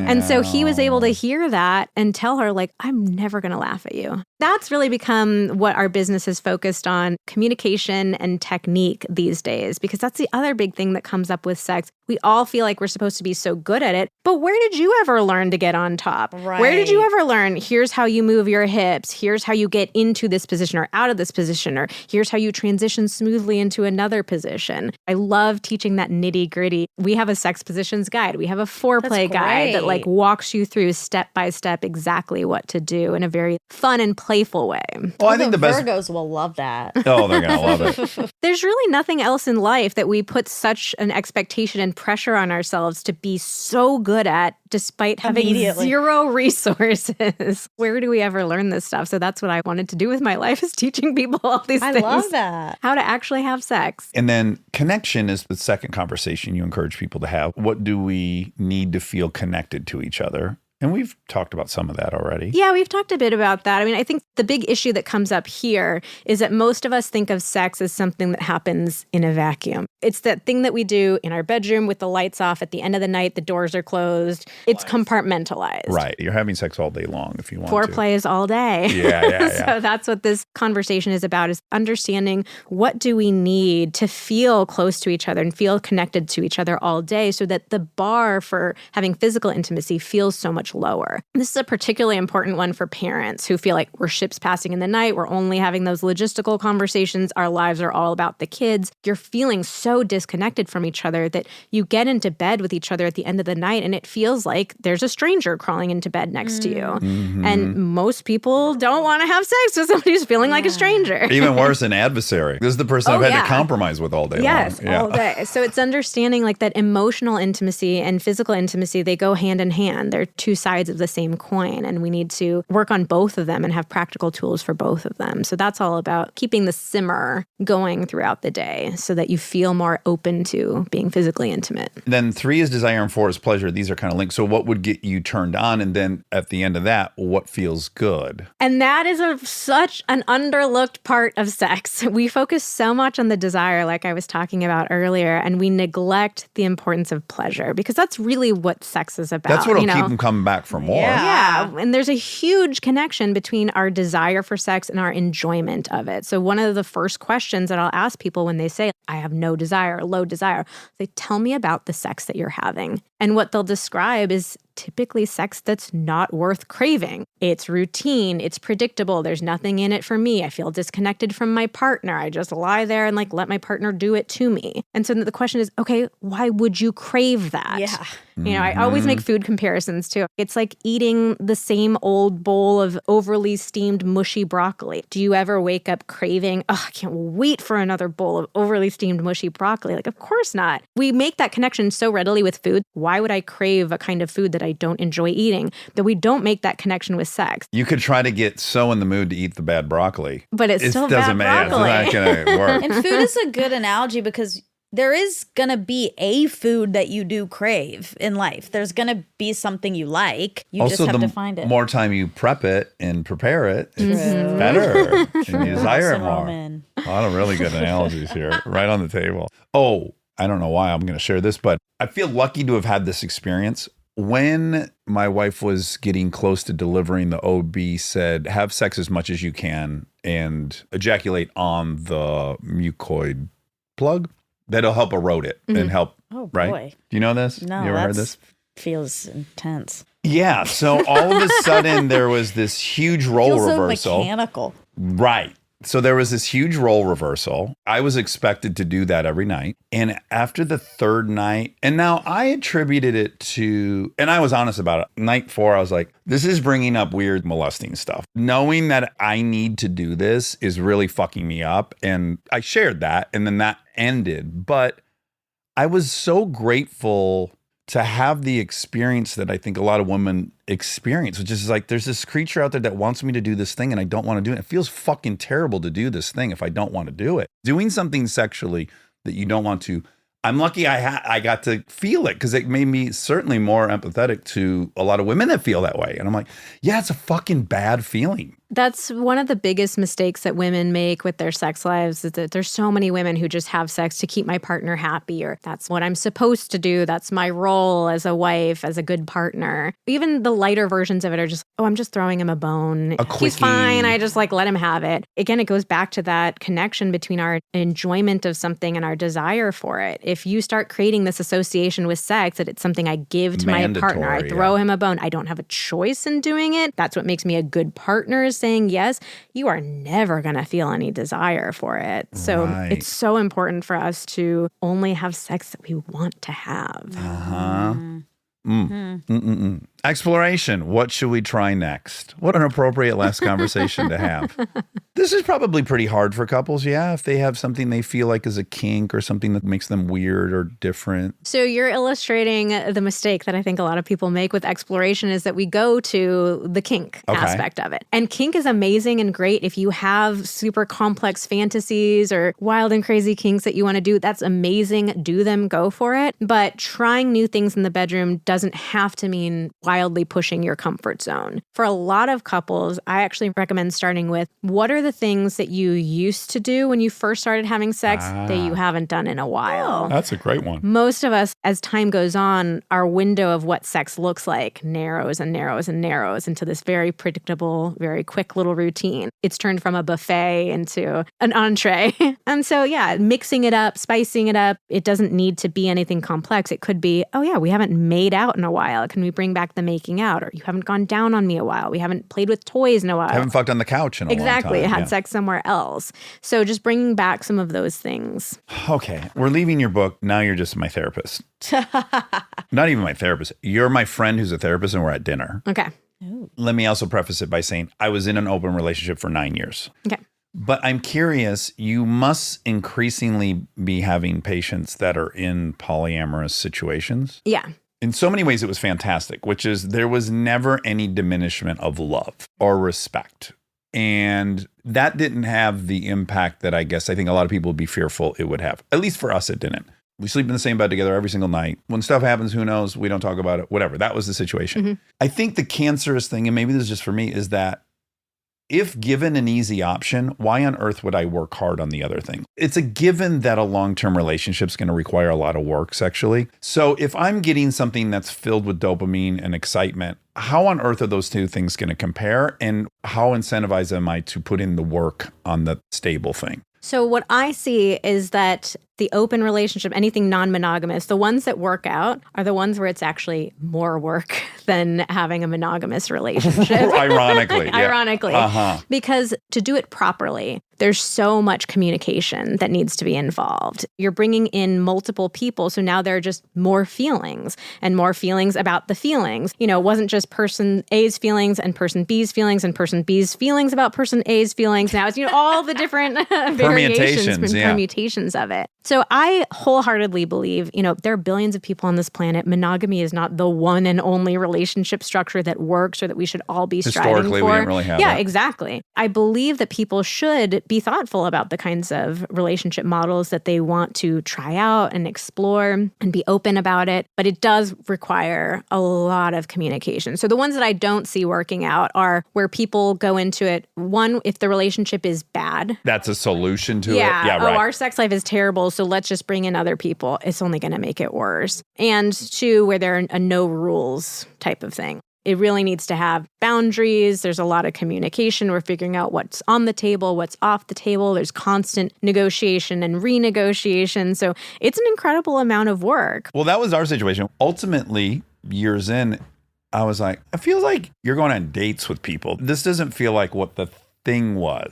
And so he was able to hear that and tell her, like, I'm never going to laugh at you. That's really become what our business is focused on, communication and technique these days, because that's the other big thing that comes up with sex. We all feel like we're supposed to be so good at it, but where did you ever learn to get on top? Where did you ever learn, here's how you move your hips, here's how you get into this position or out of this position, or here's how you transition smoothly into another position. I love teaching that nitty gritty. We have a sex positions guide. We have a foreplay guide that like walks you through step by step exactly what to do in a very fun and playful way. Well, I think the best. Virgos will love that. Oh, they're going to love it. There's really nothing else in life that we put such an expectation and pressure on ourselves to be so good at, despite having zero resources. Where do we ever learn this stuff? So that's what I wanted to do with my life, is teaching people all these things. I love that. How to actually have sex. And then connection is the second conversation you encourage people to have. What do we need to feel connected to each other? And we've talked about some of that already. Yeah, we've talked a bit about that. I mean, I think the big issue that comes up here is that most of us think of sex as something that happens in a vacuum. It's that thing that we do in our bedroom with the lights off at the end of the night, the doors are closed. It's compartmentalized. Right. You're having sex all day long if you want to. Foreplay is all day. Yeah. So that's what this conversation is about, is understanding what do we need to feel close to each other and feel connected to each other all day so that the bar for having physical intimacy feels so much lower. This is a particularly important one for parents who feel like we're ships passing in the night. We're only having those logistical conversations. Our lives are all about the kids. You're feeling so disconnected from each other that you get into bed with each other at the end of the night and it feels like there's a stranger crawling into bed next to you. Mm-hmm. And most people don't want to have sex with somebody who's feeling like a stranger. Even worse, an adversary. This is the person I've had to compromise with all day Yes, long. all day. So it's understanding like that emotional intimacy and physical intimacy, they go hand in hand. They're two sides of the same coin, and we need to work on both of them and have practical tools for both of them. So that's all about keeping the simmer going throughout the day so that you feel more open to being physically intimate. Then 3 is desire and 4 is pleasure. These are kind of linked. So what would get you turned on? And then at the end of that, what feels good? And that is such an underlooked part of sex. We focus so much on the desire, like I was talking about earlier, and we neglect the importance of pleasure because that's really what sex is about. That's what'll keep them coming back for more. Yeah. And there's a huge connection between our desire for sex and our enjoyment of it. So one of the first questions that I'll ask people when they say, I have no desire or low desire, they tell me about the sex that you're having. And what they'll describe is typically sex that's not worth craving. It's routine. It's predictable. There's nothing in it for me. I feel disconnected from my partner. I just lie there and like let my partner do it to me. And so the question is, okay, why would you crave that? Yeah. You know, I always make food comparisons too. It's like eating the same old bowl of overly steamed mushy broccoli. Do you ever wake up craving, oh, I can't wait for another bowl of overly steamed mushy broccoli? Like, of course not. We make that connection so readily with food. Why would I crave a kind of food that I don't enjoy eating? But we don't make that connection with sex. You could try to get so in the mood to eat the bad broccoli. But it's still doesn't bad broccoli. It's not going to work. And food is a good analogy because there is going to be a food that you do crave in life. There's going to be something you like. You Also, just have the to find it. more time you prep it and prepare it, it's better. And you desire it Listen, more. Roman. A lot of really good analogies here, right on the table. Oh, I don't know why I'm going to share this, but I feel lucky to have had this experience. When my wife was getting close to delivering, the OB said, have sex as much as you can and ejaculate on the mucoid plug. That'll help erode it and help, Oh, right? boy. Do you know this? No, you ever heard that's this? feels intense. Yeah. So all of a sudden there was this huge role Feels so reversal. mechanical. Right. So there was this huge role reversal. I was expected to do that every night. And after the third night, and now I attributed it to, and I was honest about it. Night 4, I was like, this is bringing up weird molesting stuff. Knowing that I need to do this is really fucking me up. And I shared that, and then that ended. But I was so grateful to have the experience that I think a lot of women experience, which is like, there's this creature out there that wants me to do this thing and I don't want to do it. It feels fucking terrible to do this thing if I don't want to do it. Doing something sexually that you don't want to, I'm lucky I got to feel it because it made me certainly more empathetic to a lot of women that feel that way. And I'm like, yeah, it's a fucking bad feeling. That's one of the biggest mistakes that women make with their sex lives is that there's so many women who just have sex to keep my partner happy, or that's what I'm supposed to do. That's my role as a wife, as a good partner. Even the lighter versions of it are just, oh, I'm just throwing him a bone. He's fine. I just like let him have it. Again, it goes back to that connection between our enjoyment of something and our desire for it. If you start creating this association with sex, that it's something I give to my partner, I throw him a bone, I don't have a choice in doing it. That's what makes me a good partner, is saying yes, you are never going to feel any desire for it. So it's so important for us to only have sex that we want to have. Exploration. What should we try next? What an appropriate last conversation to have. This is probably pretty hard for couples, yeah, if they have something they feel like is a kink or something that makes them weird or different. So you're illustrating the mistake that I think a lot of people make with exploration is that we go to the kink aspect of it. And kink is amazing and great if you have super complex fantasies or wild and crazy kinks that you want to do. That's amazing. Do them, go for it. But trying new things in the bedroom doesn't have to mean wildly pushing your comfort zone. For a lot of couples, I actually recommend starting with what are the things that you used to do when you first started having sex that you haven't done in a while? That's a great one. Most of us, as time goes on, our window of what sex looks like narrows and narrows and narrows into this very predictable, very quick little routine. It's turned from a buffet into an entree. And so, yeah, mixing it up, spicing it up, it doesn't need to be anything complex. It could be, oh yeah, we haven't made out in a while. Can we bring back the making out? Or you haven't gone down on me a while. We haven't played with toys in a while. I haven't fucked on the couch in a Exactly. long time. Had sex somewhere else. So just bringing back some of those things. Okay. We're leaving your book. Now you're just my therapist. Not even my therapist. You're my friend who's a therapist and we're at dinner. Okay. Let me also preface it by saying I was in an open relationship for 9 years. Okay. But I'm curious, you must increasingly be having patients that are in polyamorous situations. Yeah. In so many ways, it was fantastic, which is there was never any diminishment of love or respect. And that didn't have the impact that I think a lot of people would be fearful it would have. At least for us, it didn't. We sleep in the same bed together every single night. When stuff happens, who knows? We don't talk about it, whatever. That was the situation. Mm-hmm. I think the cancerous thing, and maybe this is just for me, is that if given an easy option, why on earth would I work hard on the other thing? It's a given that a long-term relationship is going to require a lot of work sexually. So if I'm getting something that's filled with dopamine and excitement, how on earth are those two things going to compare? And how incentivized am I to put in the work on the stable thing? So what I see is that the open relationship, anything non-monogamous, the ones that work out are the ones where it's actually more work than having a monogamous relationship. Ironically. Yeah. Ironically. Because to do it properly, there's so much communication that needs to be involved. You're bringing in multiple people, so now there are just more feelings and more feelings about the feelings. You know, it wasn't just person A's feelings and person B's feelings and person B's feelings about person A's feelings. Now it's, all the different variations and permutations of it. So I wholeheartedly believe, there are billions of people on this planet. Monogamy is not the one and only relationship structure that works or that we should all be striving for. Historically, we didn't really have that. that. Exactly. I believe that people should be thoughtful about the kinds of relationship models that they want to try out and explore and be open about it. But it does require a lot of communication. So the ones that I don't see working out are where people go into it. One, if the relationship is bad. That's a solution to it. Yeah, right. Our sex life is terrible, so let's just bring in other people. It's only going to make it worse. And two, where they're a no rules type of thing. It really needs to have boundaries. There's a lot of communication. We're figuring out what's on the table, what's off the table. There's constant negotiation and renegotiation. So it's an incredible amount of work. Well, that was our situation. Ultimately, years in, I was like, it feels like you're going on dates with people. This doesn't feel like what the thing was.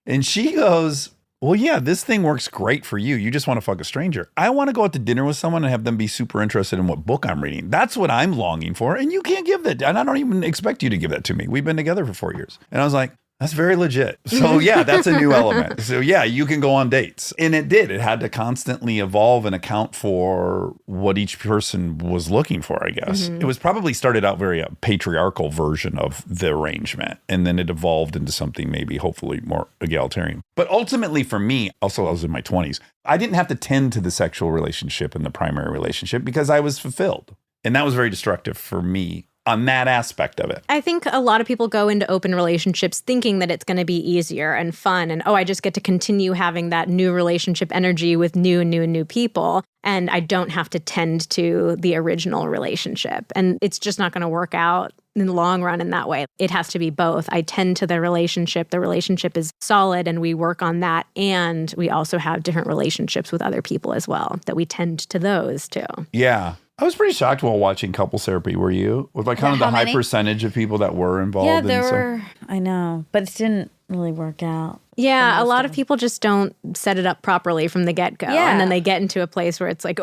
And she goes, well, yeah, this thing works great for you. You just want to fuck a stranger. I want to go out to dinner with someone and have them be super interested in what book I'm reading. That's what I'm longing for. And you can't give that. And I don't even expect you to give that to me. We've been together for 4 years. And I was like, that's very legit. So yeah, that's a new element. So yeah, you can go on dates. And it did. It had to constantly evolve and account for what each person was looking for, I guess. It was probably started out very patriarchal version of the arrangement. And then it evolved into something maybe hopefully more egalitarian. But ultimately for me, also I was in my 20s, I didn't have to tend to the sexual relationship in the primary relationship because I was fulfilled. And that was very destructive for me on that aspect of it. I think a lot of people go into open relationships thinking that it's going to be easier and fun and, I just get to continue having that new relationship energy with new people. And I don't have to tend to the original relationship. And it's just not going to work out in the long run in that way. It has to be both. I tend to the relationship. The relationship is solid and we work on that. And we also have different relationships with other people as well, that we tend to those too. Yeah. I was pretty shocked while watching couples therapy. Were you? With kind of the high percentage of people that were involved? Yeah, there were. I know, but it didn't really work out. Yeah, a lot of people just don't set it up properly from the get-go. Yeah. And then they get into a place where it's like,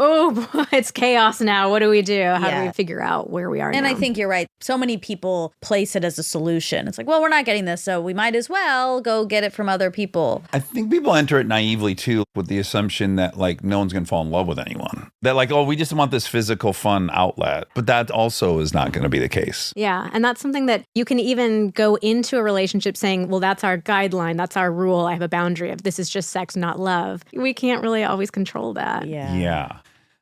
it's chaos now. What do we do? How do we figure out where we are now? And I think you're right. So many people place it as a solution. It's like, well, we're not getting this, so we might as well go get it from other people. I think people enter it naively too, with the assumption that no one's going to fall in love with anyone. That we just want this physical fun outlet. But that also is not going to be the case. Yeah. And that's something that you can even go into a relationship saying, well, that's our guideline. That's our rule. I have a boundary of this is just sex, not love. We can't really always control that. Yeah. Yeah.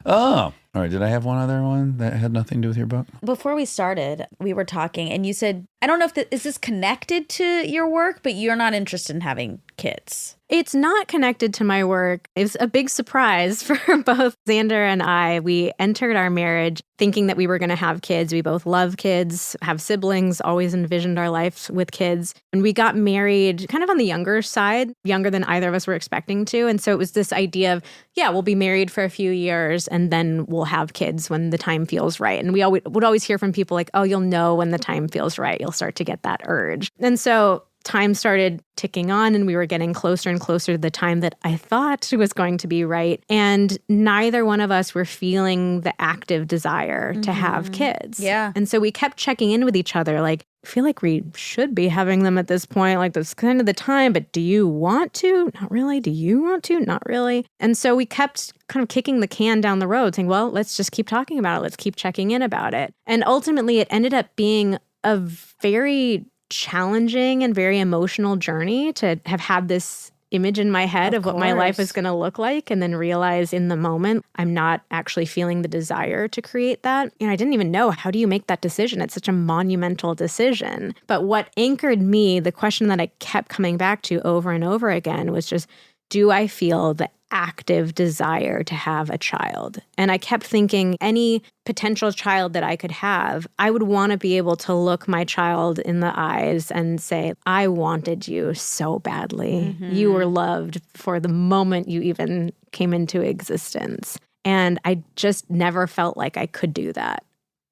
Oh, All right. Did I have one other one that had nothing to do with your book? Before we started, we were talking and you said, I don't know if is this connected to your work, but you're not interested in having kids. It's not connected to my work. It was a big surprise for both Xander and I. We entered our marriage thinking that we were going to have kids. We both love kids, have siblings, always envisioned our life with kids. And we got married kind of on the younger side, younger than either of us were expecting to. And so it was this idea of, yeah, we'll be married for a few years and then we'll have kids when the time feels right. And we would always hear from people like, oh, you'll know when the time feels right. You'll start to get that urge. And so time started ticking on and we were getting closer and closer to the time that I thought was going to be right. And neither one of us were feeling the active desire to have kids. Yeah. And so we kept checking in with each other like, I feel like we should be having them at this point. Like, that's kind of the time, but do you want to? Not really. Do you want to? Not really. And so we kept kind of kicking the can down the road saying, well, let's just keep talking about it. Let's keep checking in about it. And ultimately it ended up being a very challenging and very emotional journey to have had this image in my head of what my life is going to look like and then realize in the moment I'm not actually feeling the desire to create that. And I didn't even know, how do you make that decision? It's such a monumental decision. But what anchored me, the question that I kept coming back to over and over again was just, do I feel the active desire to have a child? And I kept thinking any potential child that I could have, I would want to be able to look my child in the eyes and say, I wanted you so badly. You were loved for the moment you even came into existence. And I just never felt like I could do that.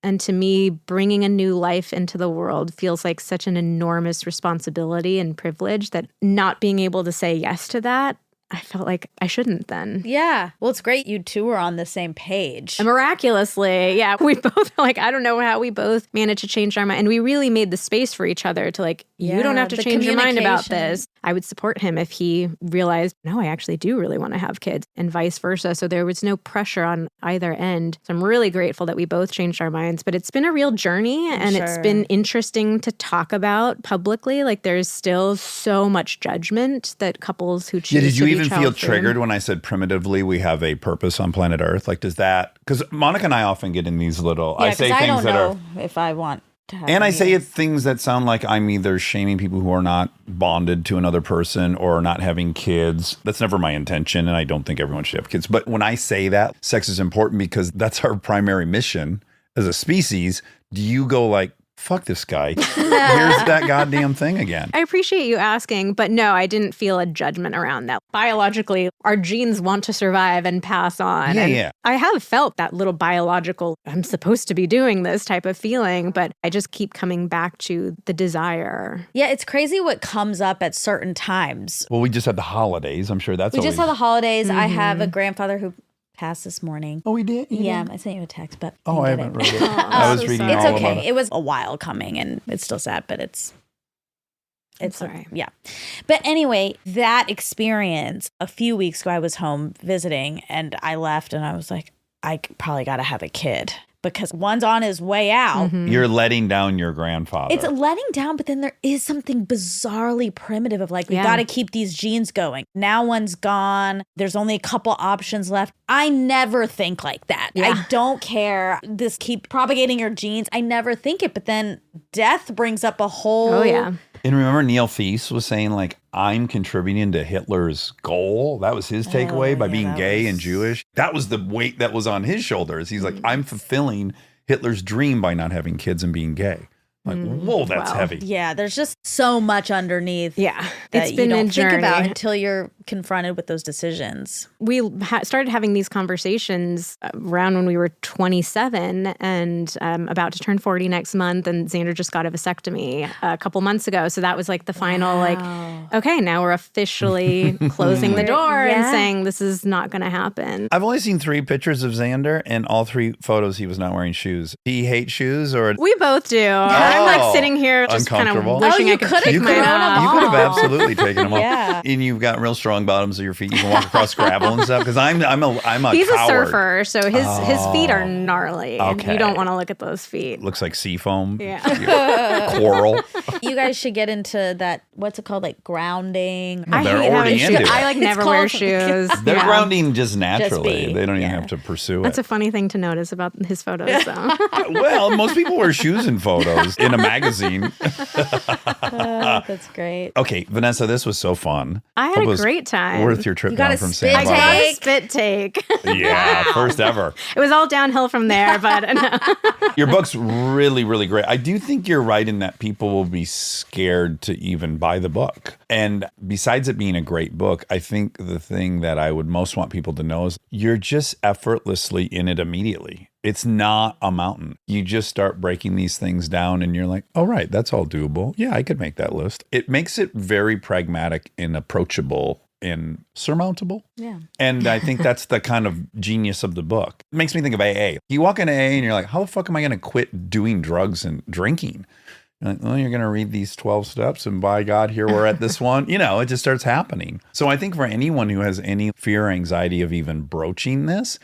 And to me, bringing a new life into the world feels like such an enormous responsibility and privilege that not being able to say yes to that, I felt like I shouldn't then. Yeah. Well, it's great you two are on the same page. And miraculously, yeah, we both, like, I don't know how we both managed to change our mind. And we really made the space for each other to like, you don't have to the change your mind about communication. this. I would support him if he realized, no, I actually do really want to have kids, and vice versa. So there was no pressure on either end. So I'm really grateful that we both changed our minds. But it's been a real journey, and it's been interesting to talk about publicly. Like, there's still so much judgment that couples who choose Did you to be even feel child-free- triggered when I said primitively we have a purpose on planet Earth? Like, does that, because Monica and I often get in these little, Yeah, I say because I things don't that know are, if I want to have and I any. say things that sound like I'm either shaming people who are not bonded to another person or not having kids. That's never my intention, and I don't think everyone should have kids. But when I say that, sex is important because that's our primary mission as a species. Do you go like, fuck this guy, here's that goddamn thing again? I appreciate you asking, but no, I didn't feel a judgment around that. Biologically, our genes want to survive and pass on. Yeah, And yeah. I have felt that little biological, I'm supposed to be doing this type of feeling, but I just keep coming back to the desire. Yeah, it's crazy what comes up at certain times. Well, we just had the holidays. I'm sure that's We just always... had the holidays. I have a grandfather who passed this morning. Oh, we did? You Yeah, did? I sent you a text, but Oh, you I didn't. haven't read it. I was so reading sorry. It's all okay. about it. It was a while coming, and it's still sad, but it's sorry. Yeah. But anyway, that experience, a few weeks ago, I was home visiting, and I left, and I was like, I probably got to have a kid because one's on his way out. You're letting down your grandfather. It's letting down, but then there is something bizarrely primitive of like, we Yeah. got to keep these genes going. Now one's gone. There's only a couple options left. I never think like that. Yeah. I don't care. This keep propagating your genes. I never think it, but then death brings up a whole. Oh, yeah. And remember Neil Feast was saying like, I'm contributing to Hitler's goal. That was his takeaway by being that gay was- and Jewish. That was the weight that was on his shoulders. He's like, I'm fulfilling Hitler's dream by not having kids and being gay. Like, whoa, that's wow. heavy. Yeah, there's just so much underneath. Yeah. That It's you been don't a think journey. about until you're confronted with those decisions. We started having these conversations around when we were 27 and about to turn 40 next month. And Xander just got a vasectomy a couple months ago. So that was like the final, like, okay, now we're officially closing the door and Yeah. saying this is not going to happen. I've only seen 3 pictures of Xander, and all 3 photos he was not wearing shoes. He hates shoes, or We both do. I'm like sitting here just kind of Uncomfortable. wishing you I could could've kick You mine could off. have absolutely taken them off. Yeah. And you've got real strong bottoms of your feet. You can walk across gravel and stuff. Because I'm a He's coward. a surfer, so his feet are gnarly. Okay. You don't want to look at those feet. Looks like sea foam. Yeah. Coral. You guys should get into that. What's it called? Like grounding. I They're hate already having into shoes. it. I like never wear called- shoes. They're Yeah. grounding just naturally. be, They don't even yeah. have to pursue That's it. a funny thing to notice about his photos. So. Well, most people wear shoes in photos in a magazine. That's great. Okay, Vanessa, this was so fun. I had Hope a it was great time. Worth your trip You got down a from spit Santa I Barbara. got a take. spit take. Yeah, first ever. It was all downhill from there, but no. Your book's really, really great. I do think you're right in that people will be scared to even buy the book. And besides it being a great book, I think the thing that I would most want people to know is you're just effortlessly in it immediately. It's not a mountain. You just start breaking these things down and you're like, oh, right, that's all doable. Yeah, I could make that list. It makes it very pragmatic and approachable and surmountable. Yeah. And I think that's the kind of genius of the book. It makes me think of AA. You walk into AA and you're like, how the fuck am I going to quit doing drugs and drinking? You're like, oh, you're going to read these 12 steps and by God, here we're at this one. You know, it just starts happening. So I think for anyone who has any fear or anxiety of even broaching this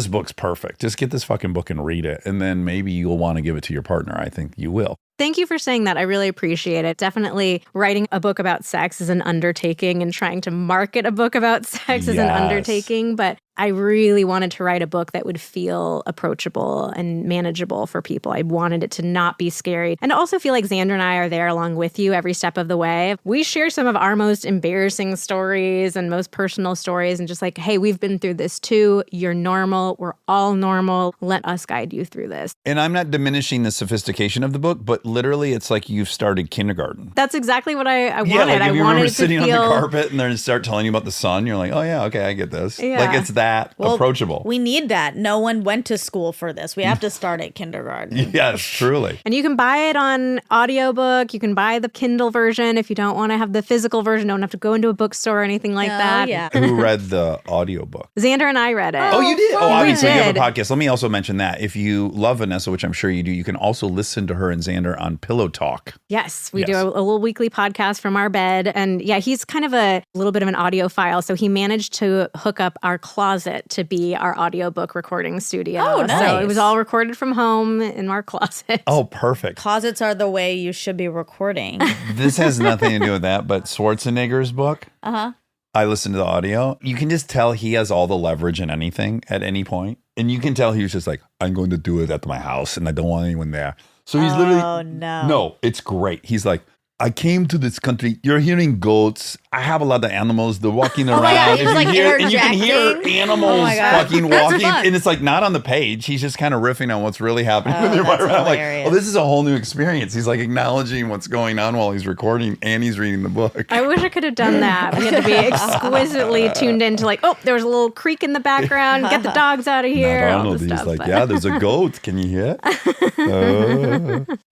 book's perfect. Just get this fucking book and read it. And then maybe you'll want to give it to your partner. I think you will. Thank you for saying that. I really appreciate it. Definitely writing a book about sex is an undertaking, and trying to market a book about sex is an Yes. undertaking. But I really wanted to write a book that would feel approachable and manageable for people. I wanted it to not be scary, and to also feel like Xander and I are there along with you every step of the way. We share some of our most embarrassing stories and most personal stories, and just like, hey, we've been through this too. You're normal. We're all normal. Let us guide you through this. And I'm not diminishing the sophistication of the book, but literally it's like you've started kindergarten. That's exactly what I wanted. Yeah, like I if you wanted remember to sitting feel on the carpet and they start telling you about the sun, you're like, oh yeah, okay, I get this. Yeah. Like it's that approachable. We need that. No one went to school for this. We have to start at kindergarten. Yes, truly. And you can buy it on audiobook. You can buy the Kindle version if you don't want to have the physical version. Don't have to go into a bookstore or anything like that. Yeah. Who read the audiobook? Xander and I read it. Oh, you did? Oh, fun. obviously you have a did. podcast. Let me also mention that. If you love Vanessa, which I'm sure you do, you can also listen to her and Xander on Pillow Talk. Yes, we Yes. do a little weekly podcast from our bed. And yeah, he's kind of a little bit of an audiophile. So he managed to hook up our closet to be our audiobook recording studio. Oh, So nice. it was all recorded from home in our closet. Oh, perfect. Closets are the way you should be recording. This has nothing to do with that, but Schwarzenegger's book, I listened to the audio. You can just tell he has all the leverage in anything at any point. And you can tell he was just like, I'm going to do it at my house and I don't want anyone there. So he's literally, Oh, no. no, it's great. He's like, I came to this country. You're hearing goats. I have a lot of animals. They're walking around. my God, he was, If like, you hear, and you can hear interjecting. animals Oh, my God. fucking That's walking. fun. And it's like not on the page. He's just kind of riffing on what's really happening Oh, when they're that's around. I'm like, hilarious. oh, this is a whole new experience. He's like acknowledging what's going on while he's recording and he's reading the book. I wish I could have done that. We had to be exquisitely tuned into like, oh, there was a little creak in the background. Get the dogs out of here. all Arnold, the he's stuff. like, But- yeah, there's a goat. Can you hear?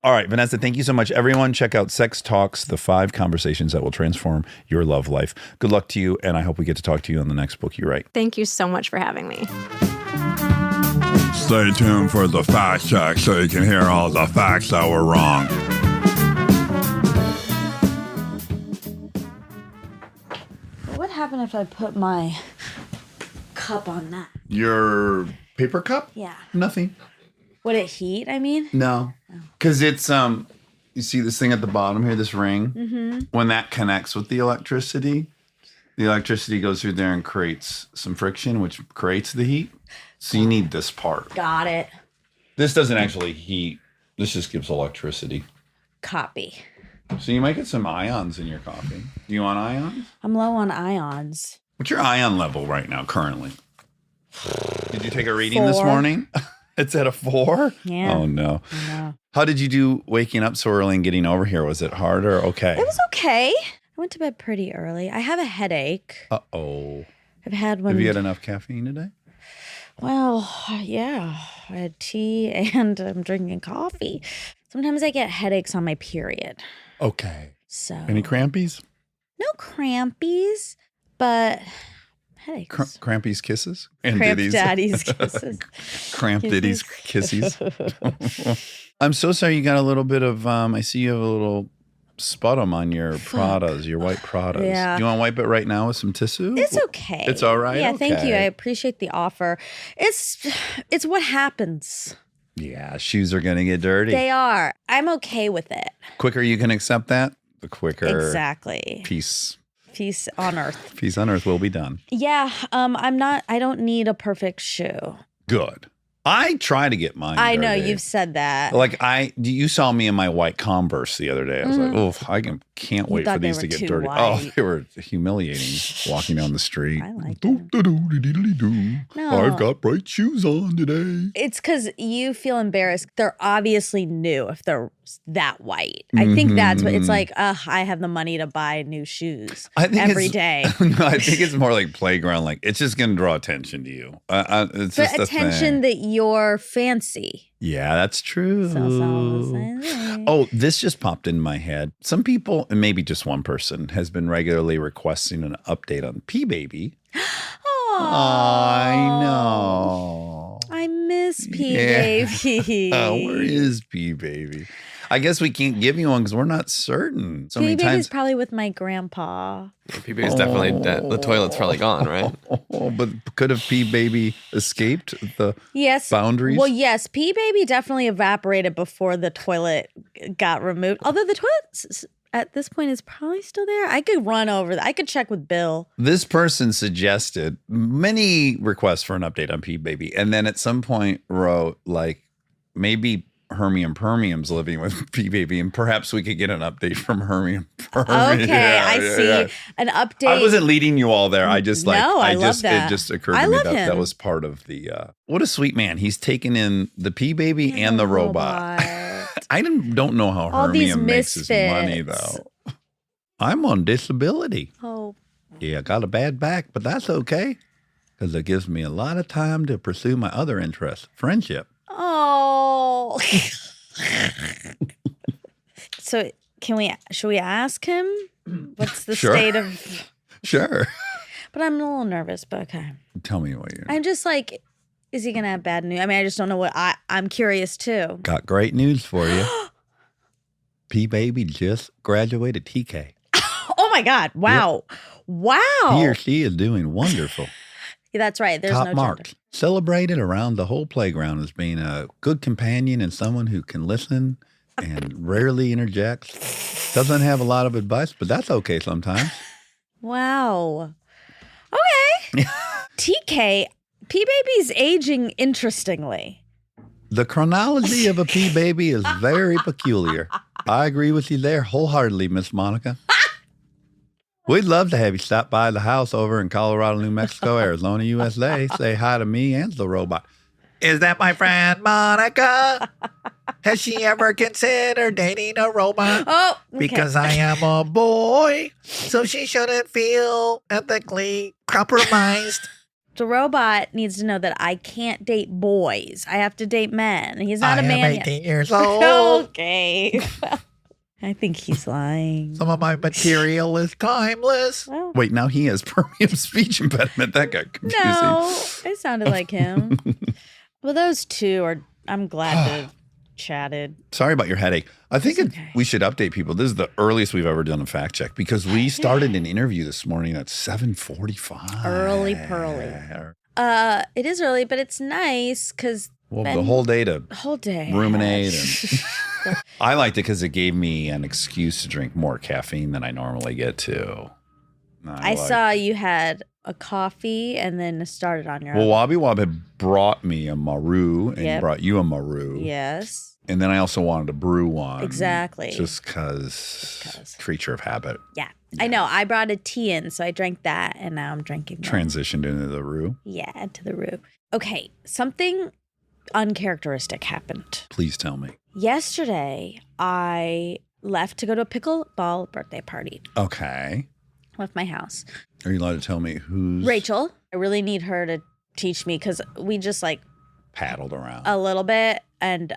All right, Vanessa, thank you so much. Everyone, check out Sex Talks, the 5 conversations that will transform your love life. Good luck to you, and I hope we get to talk to you on the next book you write. Thank you so much for having me. Stay tuned for the fact check so you can hear all the facts that were wrong. What happened if I put my cup on that? Your paper cup? Yeah. Nothing. Would it heat, I mean? No. Because it's, you see this thing at the bottom here, this ring? Mm-hmm. When that connects with the electricity goes through there and creates some friction, which creates the heat. So you need this part. Got it. This doesn't actually heat. This just gives electricity. Copy. So you might get some ions in your coffee. Do you want ions? I'm low on ions. What's your ion level right now, currently? Did you take a reading this 4. morning? It's at a 4? Yeah. Oh, no. I know. How did you do waking up so early and getting over here? Was it hard or okay? It was okay. I went to bed pretty early. I have a headache. Uh-oh. I've had one. Have you had enough caffeine today? Well, yeah. I had tea and I'm drinking coffee. Sometimes I get headaches on my period. Okay. So Any crampies? no crampies, but headaches. Crampies kisses? And Cramp ditties? daddy's kisses. Cramp ditties kissies. I'm so sorry you got a little bit of, I see you have a little sputum on your Pradas, your white Pradas. Yeah. Do you want to wipe it right now with some tissue? It's okay. It's all right? Yeah, thank you. I Okay. appreciate the offer. It's what happens. Yeah, shoes are going to get dirty. They are. I'm okay with it. Quicker you can accept that, the quicker Exactly. peace On earth. on earth will be done. Yeah. I don't need a perfect shoe. Good. I try to get mine I know dirty. you've said that. Like you saw me in my white Converse the other day. I was like, oh, I can't wait for thought they these were to get too dirty. white. Oh, they were humiliating walking down the street. I like do, them. do, do, diddly do. No. I've got bright shoes on today. It's because you feel embarrassed. They're obviously new if they're that white. I think that's what it's like. I have the money to buy new shoes every day. No, I think it's more like playground. Like it's just going to draw attention to you. It's But just attention that you're fancy. Yeah, that's true. So. Oh, this just popped in my head. Some people, and maybe just one person, has been regularly requesting an update on P Baby. I know. I miss P Yeah. Baby. Where is P Baby? I guess we can't give you one because we're not certain. So P many Baby's times. probably with my grandpa. PB is definitely dead. The toilet's probably gone, right? Oh, but could have P Baby escaped the Yes. boundaries? Well, yes. P Baby definitely evaporated before the toilet got removed. Although the toilet at this point is probably still there. I could run over that. I could check with Bill. This person suggested many requests for an update on P Baby, and then at some point wrote like maybe Hermie and Permium's living with P Baby, and perhaps we could get an update from Hermie and Permium. Okay, I see. An update. I wasn't leading you all there. I just like No, I love just that. it just occurred I to me love that him. that was part of the what a sweet man. He's taken in the P Baby and the robot. I don't know how All these Hermium makes his money misfits. though. I'm on disability. Oh, Yeah, I got a bad back, but that's okay because it gives me a lot of time to pursue my other interests, friendship. oh. So should we ask him what's the Sure. state of? Sure. But I'm a little nervous. But okay, Tell me what you I'm just like, is he gonna have bad news? I mean, I just don't know what I'm curious too. got. Great news for you. P Baby just graduated TK. Oh my God! Wow, wow. He or she is doing wonderful. Yeah, that's right. There's Top no marks. gender. Celebrated around the whole playground as being a good companion and someone who can listen and rarely interjects. Doesn't have a lot of advice, but that's okay sometimes. Wow. Okay. TK, P Baby's aging interestingly. The chronology of a P Baby is very peculiar. I agree with you there wholeheartedly, Miss Monica. We'd love to have you stop by the house over in Colorado, New Mexico, Arizona, USA. Say hi to me and the robot. Is that my friend Monica? Has she ever considered dating a robot? Oh, okay. Because I am a boy, so she shouldn't feel ethically compromised. The robot needs to know that I can't date boys. I have to date men. He's not I a man am yet. 18 years old. Okay. I think he's lying. Some of my material is timeless. Well. Wait, now he has permanent speech impediment. That got confusing. No, it sounded like him. Well, those two are. I'm glad to have chatted. Sorry about your headache. I think okay. we should update people. This is the earliest we've ever done a fact check because we started an interview this morning at 7:45. Early pearly. It is early, but it's nice because Well, the whole day to whole day ruminate. And I liked it because it gave me an excuse to drink more caffeine than I normally get to. I saw you had a coffee and then started on your Well, own. Wobby Wob had brought me a Maru and Yep. brought you a Maru. Yes, And then I also wanted to brew one. exactly. Just because creature of habit Yeah, I know. I brought a tea in, so I drank that, and now I'm drinking more. transitioned into the Rue. Yeah, to the root. Okay, something uncharacteristic happened. Please tell me. Yesterday, I left to go to a pickleball birthday party. Okay. Left my house. Are you allowed to tell me who's Rachel, I really need her to teach me because we just like paddled around? a little bit, and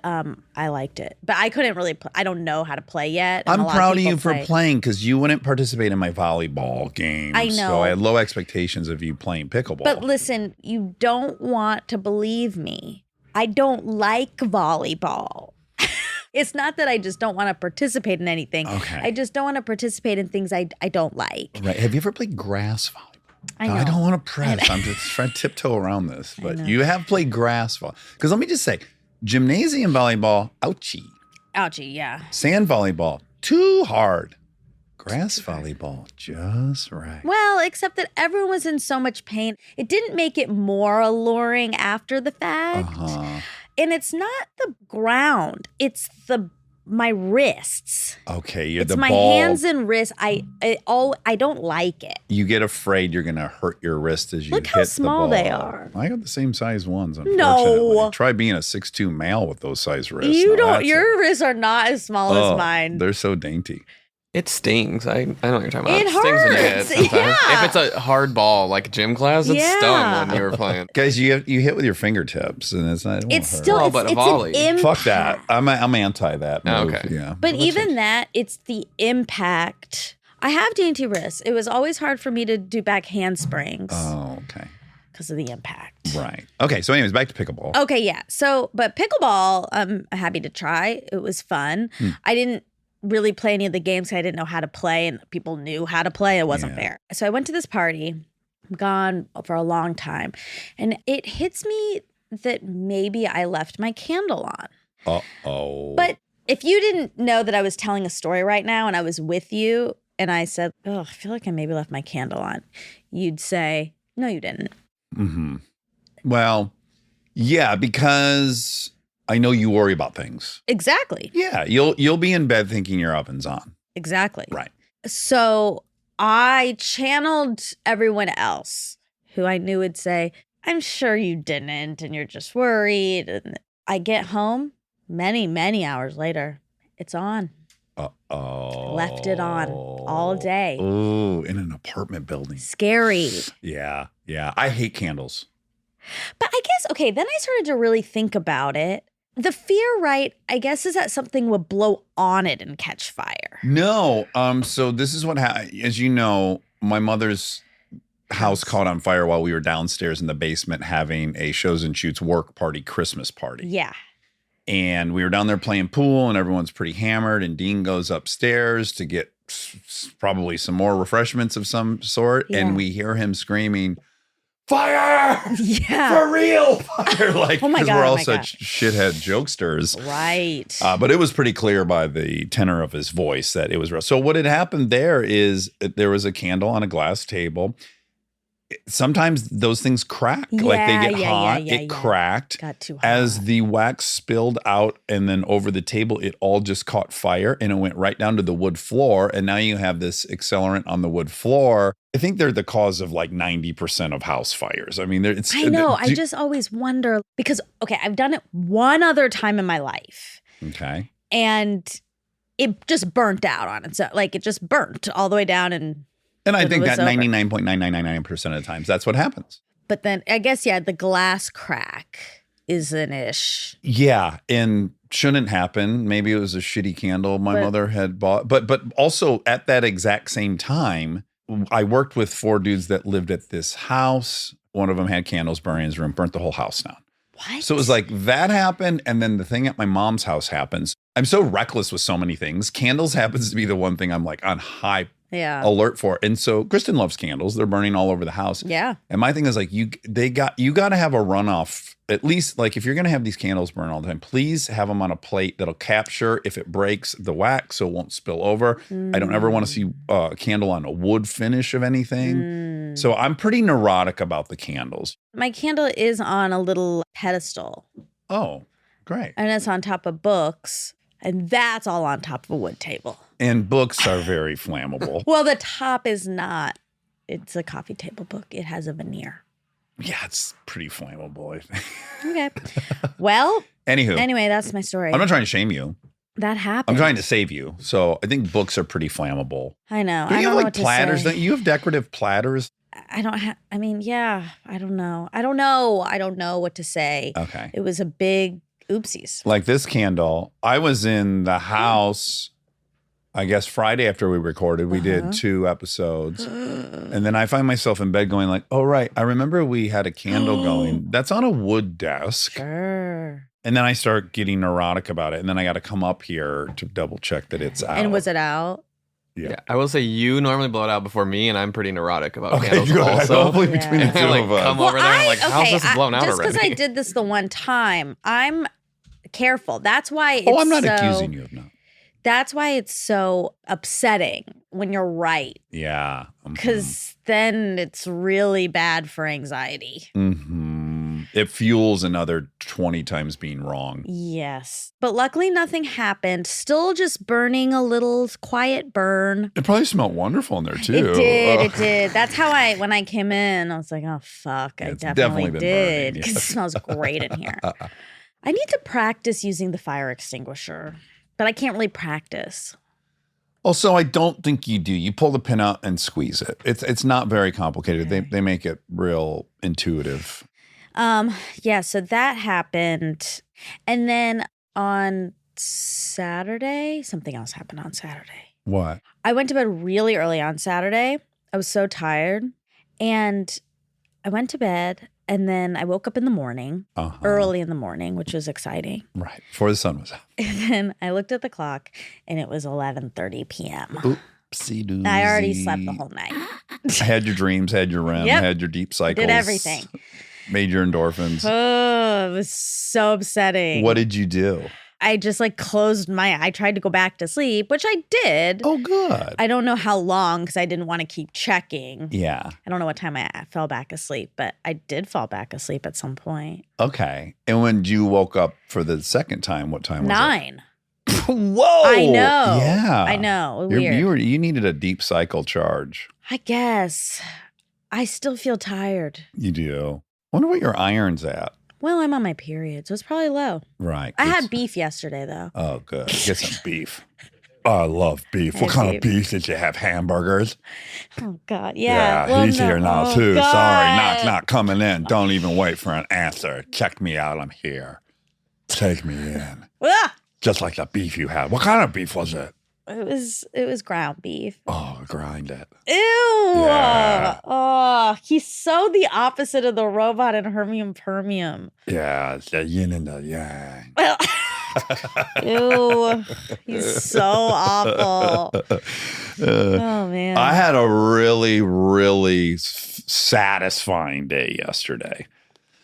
I liked it, but I couldn't really. I don't know how to play yet. and I'm a lot proud of people you for play. playing because you wouldn't participate in my volleyball game. I So know. I had low expectations of you playing pickleball. But listen, you don't want to believe me. I don't like volleyball. It's not that I just don't want to participate in anything. Okay. I just don't want to participate in things I don't like. Right. Have you ever played grass volleyball? I No, know. I don't want to press. I'm just trying to tiptoe around this. But you have played grass volleyball. Because let me just say, gymnasium volleyball, ouchie. Ouchie, yeah. Sand volleyball, too hard. Grass volleyball, just right. Well, except that everyone was in so much pain. It didn't make it more alluring after the fact. Uh-huh. And it's not the ground. It's my wrists. Okay, you're It's the my ball. hands and wrists. I don't like it. You get afraid you're going to hurt your wrist as you Look hit how the small they ball. are. I got the same size ones, unfortunately. No. Try being a 6'2" male with those size wrists. You Now, don't. that's Your wrists are not as small oh, as mine. They're so dainty. It stings. I know what you're talking about. It stings when you hit hurts. sometimes. Yeah. If it's a hard ball, like gym class, it Yeah. stung when you were playing. Guys, you hit with your fingertips, and it's not. It won't It's hurt. still Well, it's, but a it's volley. an impact. Fuck that. I'm anti that. Oh, Move. okay. Yeah. But even that, it's the impact. I have dainty wrists. It was always hard for me to do back handsprings Oh, okay. because of the impact. Right. Okay. So, anyways, back to pickleball. Okay, yeah. So, but pickleball, I'm happy to try. It was fun. I didn't really play any of the games 'cause I didn't know how to play, and people knew how to play. It wasn't Yeah. fair. So I went to this party. I'm gone for a long time, and it hits me that maybe I left my candle on. Uh-oh. But if you didn't know that I was telling a story right now and I was with you and I said, oh, I feel like I maybe left my candle on, you'd say, no, you didn't. Mm-hmm. Well, yeah, because I know you worry about things. Exactly. Yeah, you'll be in bed thinking your oven's on. Exactly. Right. So I channeled everyone else who I knew would say, I'm sure you didn't and you're just worried. And I get home many, many hours later. It's on. Uh-oh. Left it on all day. Oh, in an apartment building. Scary. Yeah, yeah. I hate candles. But I guess, okay, then I started to really think about it. The fear, right, I guess, is that something would blow on it and catch fire. No. So this is what happened. As you know, my mother's house caught on fire while we were downstairs in the basement having a Shows and Shoots work party, Christmas party. Yeah. And we were down there playing pool and everyone's pretty hammered. And Dean goes upstairs to get probably some more refreshments of some sort. Yeah. And we hear him screaming, fire! Yeah. For real! Fire! Like, Oh my because God, we're oh all my such shithead jokesters. Right. But it was pretty clear by the tenor of his voice that it was real. So what had happened there is there was a candle on a glass table. Sometimes those things crack. Like they get hot. It cracked. Got too hot. As the wax spilled out and then over the table, it all just caught fire and it went right down to the wood floor. And now you have this accelerant on the wood floor. I think they're the cause of like 90% of house fires. I mean, it's. I know. I just always wonder because, okay, I've done it one other time in my life Okay. and it just burnt out on it. So, like, it just burnt all the way down and I Then it think was that over. 99.9999% of the times, that's what happens. but then I guess, yeah, the glass crack is an ish. Yeah, and shouldn't happen. Maybe it was a shitty candle my But- mother had bought. But also at that exact same time, I worked with 4 dudes that lived at this house. One of them had candles burning in his room, burnt the whole house down. What? So it was like that happened, and then the thing at my mom's house happens. I'm so reckless with so many things. Candles happens to be the one thing I'm like on high yeah. alert for. And so Kristen loves candles. They're burning all over the house. Yeah. And my thing is like you got to have a runoff. At least like if you're going to have these candles burn all the time, please have them on a plate that'll capture if it breaks the wax so it won't spill over. I don't ever want to see a candle on a wood finish of anything. So I'm pretty neurotic about the candles. My candle is on a little pedestal Oh, great. and it's on top of books. And that's all on top of a wood table. And books are very flammable. Well, the top is not. It's a coffee table book. It has a veneer. Yeah, it's pretty flammable, I think. Okay. Well, Anywho, anyway, that's my story. I'm not trying to shame you. That happened. I'm trying to save you. So I think books are pretty flammable. I know. Do I you don't have know like what to platters? say. Don't you have decorative platters? I don't have. I mean, yeah. I don't know. I don't know what to say. Okay. It was a big oopsies. Like this candle, I was in the house, I guess Friday after we recorded, we did 2 episodes. And then I find myself in bed going like, oh, right. I remember we had a candle going. That's on a wood desk. Sure. And then I start getting neurotic about it. And then I got to come up here to double check that it's out. And was it out? Yeah, I will say you normally blow it out before me, and I'm pretty neurotic about Okay, candles good. also. Hopefully between the Yeah. two I like of us. come over there and I'm like, how's this blown out just already? because I did this the one time, I'm careful. That's why it's Oh, I'm not so, accusing you of not. That's why it's so upsetting when you're right. Yeah. Because then it's really bad for anxiety. It fuels another 20 times being wrong. Yes. But luckily, nothing happened. Still just burning a little quiet burn. It probably smelled wonderful in there too. It did. It did. That's how when I came in, I was like, oh, fuck. I It's definitely been did. burning, Because yes. it smells great in here. I need to practice using the fire extinguisher, but I can't really practice. Also, I don't think you do. You pull the pin out and squeeze it. It's not very complicated. Okay. They make it real intuitive. Yeah, so that happened. And then on Saturday, something else happened on Saturday. What? I went to bed really early on Saturday. I was so tired. And I went to bed and then I woke up in the morning, early in the morning, which was exciting. Right. Before the sun was out. And then I looked at the clock and it was 11:30 p.m. Oopsie doozy. I already slept the whole night. Had your dreams, had your REM, Yep. had your deep cycles. Did everything. Made your endorphins. Oh, it was so upsetting. What did you do? I just closed I tried to go back to sleep, which I did. Oh, good. I don't know how long because I didn't want to keep checking. Yeah. I don't know what time I fell back asleep, but I did fall back asleep at some point. Okay. And when you woke up for the second time, what time was 9. it? Whoa. I know. Yeah. I know. Weird. You needed a deep cycle charge. I guess. I still feel tired. You do. Wonder what your iron's at. Well, I'm on my period, so it's probably low. Right. I had beef yesterday, though. Oh, good. Get some beef. I love beef. I What kind do. of beef did you have? Hamburgers? Oh, God. Yeah. Well, he's no. here now, Oh, too. God. Sorry, not coming in. Don't even wait for an answer. Check me out. I'm here. Take me in. Ah! Just like the beef you had. What kind of beef was it? It was ground beef. Oh, grind it. Ew. Yeah. Oh, he's so the opposite of the robot in Hermium Permium. Yeah, it's the yin and the yang. Ew. He's so awful. Oh, man. I had a really, really satisfying day yesterday.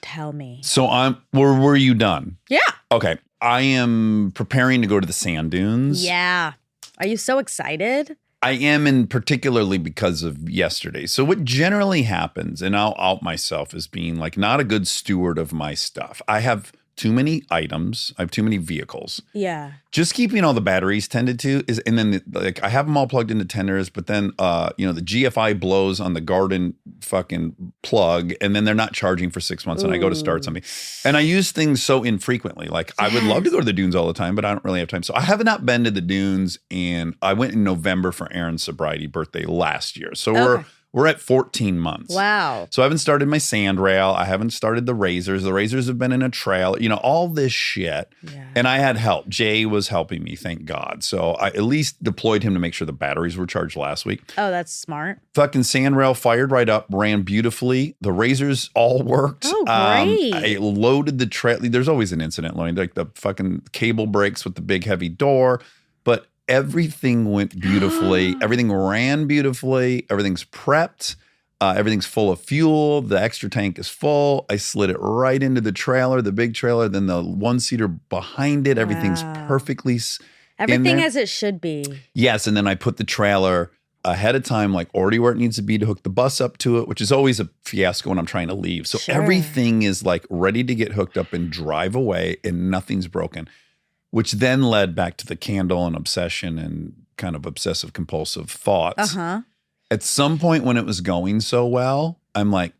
Tell me. So were you done? Yeah. Okay. I am preparing to go to the sand dunes. Yeah. Are you so excited? I am, and particularly because of yesterday. So what generally happens, and I'll out myself as being not a good steward of my stuff. I have too many items. I have too many vehicles. Yeah. Just keeping all the batteries tended to and then I have them all plugged into tenders, but then the GFI blows on the garden fucking plug, and then they're not charging for 6 months, and I go to start something, and I use things so infrequently. I would love to go to the dunes all the time, but I don't really have time. So I have not been to the dunes, and I went in November for Aaron's sobriety birthday last year. So we're at 14 months. Wow. So I haven't started my sand rail. I haven't started the razors. The razors have been in a trail, all this shit. Yeah. And I had help. Jay was helping me, thank God. So I at least deployed him to make sure the batteries were charged last week. Oh, that's smart. Fucking sand rail fired right up, ran beautifully. The razors all worked. Oh, great. I loaded the trail. There's always an incident loading, the fucking cable breaks with the big heavy door. But everything went beautifully. Everything ran beautifully. Everything's prepped. Everything's full of fuel. The extra tank is full. I slid it right into the trailer, the big trailer, then the one-seater behind it. Everything's Wow. perfectly Everything there. as it should be. Yes, and then I put the trailer ahead of time, already where it needs to be to hook the bus up to it, which is always a fiasco when I'm trying to leave. So Sure. everything is ready to get hooked up and drive away, and nothing's broken. Which then led back to the candle and obsession and kind of obsessive compulsive thoughts. Uh-huh. At some point when it was going so well, I'm like,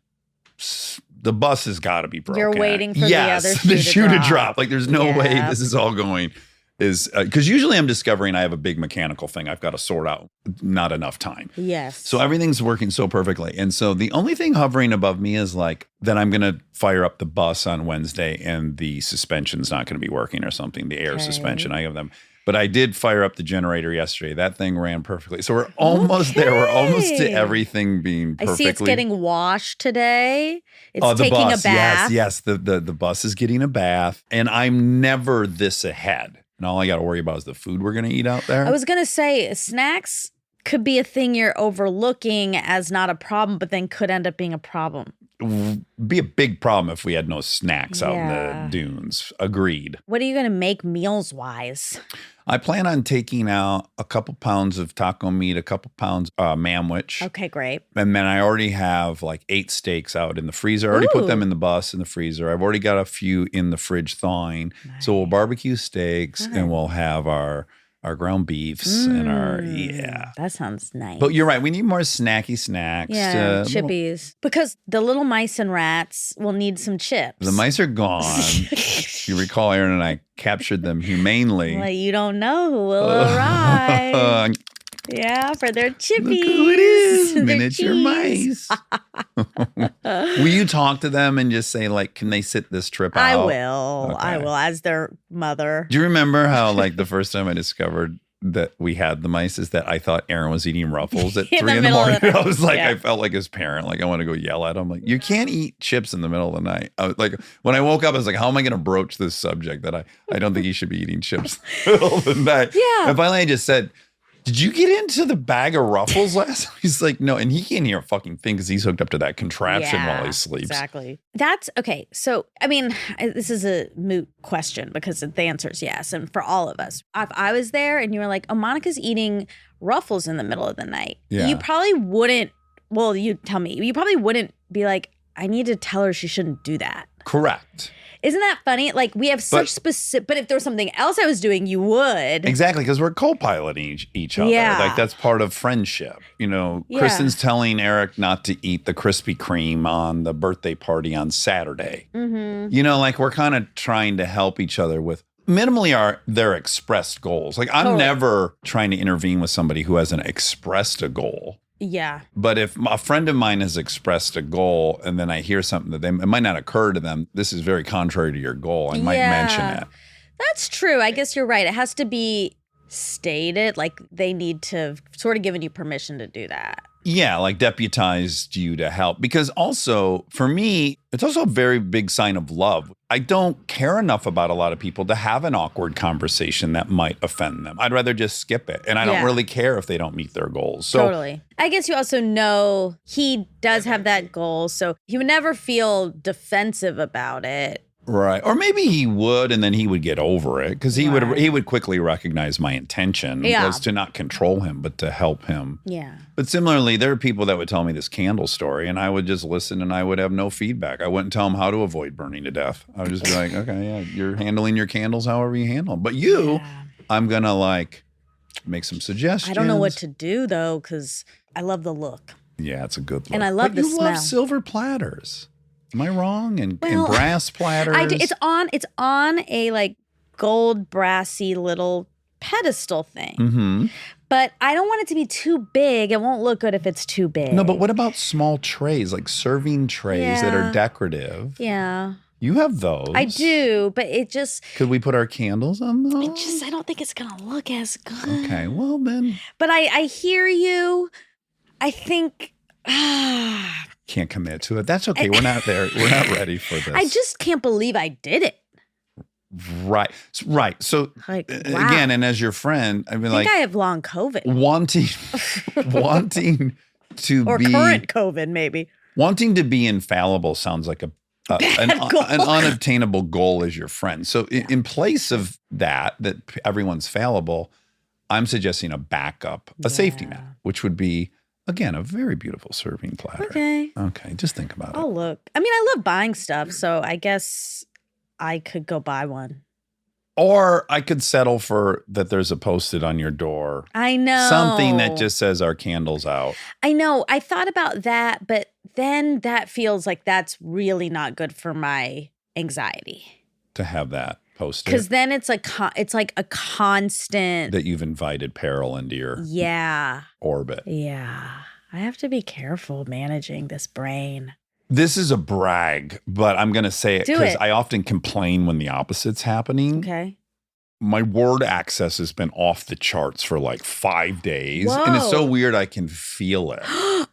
the bus has got to be broken. You're waiting for the other shoe the to shoe to drop. drop. There's no way Yeah. this is all going. Because usually I'm discovering I have a big mechanical thing I've got to sort out. Not enough time. Yes. So everything's working so perfectly. And so the only thing hovering above me is that I'm going to fire up the bus on Wednesday and the suspension's not going to be working or something, the air Okay. suspension. I have them. But I did fire up the generator yesterday. That thing ran perfectly. So we're almost there. We're almost to Okay. everything being I perfectly. see it's getting washed today. It's the taking bus. a bath. Yes. The bus is getting a bath. And I'm never this ahead. And all I got to worry about is the food we're going to eat out there. I was going to say snacks could be a thing you're overlooking as not a problem, but then could end up being a problem. Be a big problem if we had no snacks out in Yeah. the dunes. Agreed. What are you going to make meals wise? I plan on taking out a couple pounds of taco meat, a couple pounds manwich. Okay, great. And then I already have like 8 steaks out in the freezer. I already put them Ooh. in the bus in the freezer. I've already got a few in the fridge thawing. So we'll barbecue steaks and we'll have our ground beefs and our, That sounds nice. But you're right. We need more snacky snacks. Yeah, little- chippies. Because the little mice and rats will need some chips. The mice are gone. You recall Aaron and I captured them humanely. Well, you don't know who will arrive. Yeah, for their chippies. Look who it is. Their Miniature cheese. mice. Will you talk to them and just say, like, can they sit this trip out? I will. I Okay. will, as their mother. Do you remember how, like, the first time I discovered that we had the mice is that I thought Aaron was eating Ruffles at 3 In the in the middle of morning? the night. I was like, Yeah. I felt like his parent. Like, I want to go yell at him. Like, you can't eat chips in the middle of the night. I was like, when I woke up, I was like, how am I going to broach this subject that I don't think he should be eating chips in the middle of the night? Yeah. And finally, I just said, did you get into the bag of Ruffles last night? He's like, no. And he can't hear a fucking thing because he's hooked up to that contraption Yeah, while he sleeps. Exactly. That's okay. So, I mean, this is a moot question because the answer is yes. And for all of us, if I was there and you were like, oh, Monica's eating Ruffles in the middle of the night, Yeah. you probably wouldn't, well, you tell me, you probably wouldn't be like, I need to tell her she shouldn't do that. Correct. Isn't that funny? Like we have such specific, but if there was something else I was doing, you would. Exactly, because we're co-piloting each other. Yeah. Like that's part of friendship. You know, Yeah. Kristen's telling Eric not to eat the Krispy Kreme on the birthday party on Saturday. Mm-hmm. You know, like we're kind of trying to help each other with minimally their expressed goals. Like I'm Totally. never trying to intervene with somebody who hasn't expressed a goal. Yeah. But if a friend of mine has expressed a goal and then I hear something that it might not occur to them, this is very contrary to your goal, I might mention Yeah. it. That's true. I guess you're right. It has to be stated. Like they need to have sort of given you permission to do that. Yeah, like deputized you to help. Because also, for me, it's also a very big sign of love. I don't care enough about a lot of people to have an awkward conversation that might offend them. I'd rather just skip it. And I don't Yeah. really care if they don't meet their goals. So Totally. I guess you also know he does have that goal. So he would never feel defensive about it. right. Or maybe he would, and then he would get over it because he Right. would quickly recognize my intention Yeah. was to not control him, but to help him. Yeah. But similarly, there are people that would tell me this candle story, and I would just listen, and I would have no feedback. I wouldn't tell them how to avoid burning to death. I would just be like, okay, yeah, you're handling your candles however you handle them. But you, Yeah. I'm gonna like make some suggestions. I don't know what to do though, because I love the look. Yeah, it's a good look. And I love but the you smell. love silver platters. Am I wrong? And Well, brass platters. It's on a like gold brassy little pedestal thing. Mm-hmm. But I don't want it to be too big. It won't look good if it's too big. No, but what about small trays, like serving trays that Yeah. are decorative? Yeah. You have those. I do, but it just Could we put our candles on those? I don't think it's gonna look as good. Okay, well then. But I hear you. I think Can't commit to it. That's okay. We're not there. We're not ready for this. I just can't believe I did it. Right. Right. So Like, wow. again, and as your friend, I mean, I think like I have long COVID wanting to or be current COVID, maybe. wanting to be infallible sounds like an unobtainable goal as your friend. So in place of that everyone's fallible, I'm suggesting a backup, a safety net, which would be again a very beautiful serving platter. Okay. Okay. Just think about it. I'll look. I mean, I love buying stuff, so I guess I could go buy one. Or I could settle for that there's a post-it on your door. I know. Something that just says our candle's out. I know. I thought about that, but then that feels like that's really not good for my anxiety. To have that post-it. Because then it's like a constant. That you've invited peril into your Yeah. orbit. Yeah. I have to be careful managing this brain. This is a brag, but I'm going to say it Do because it. I often complain when the opposite's happening. Okay. my word access has been off the charts for like 5 days. And it's so Whoa. weird I can feel it.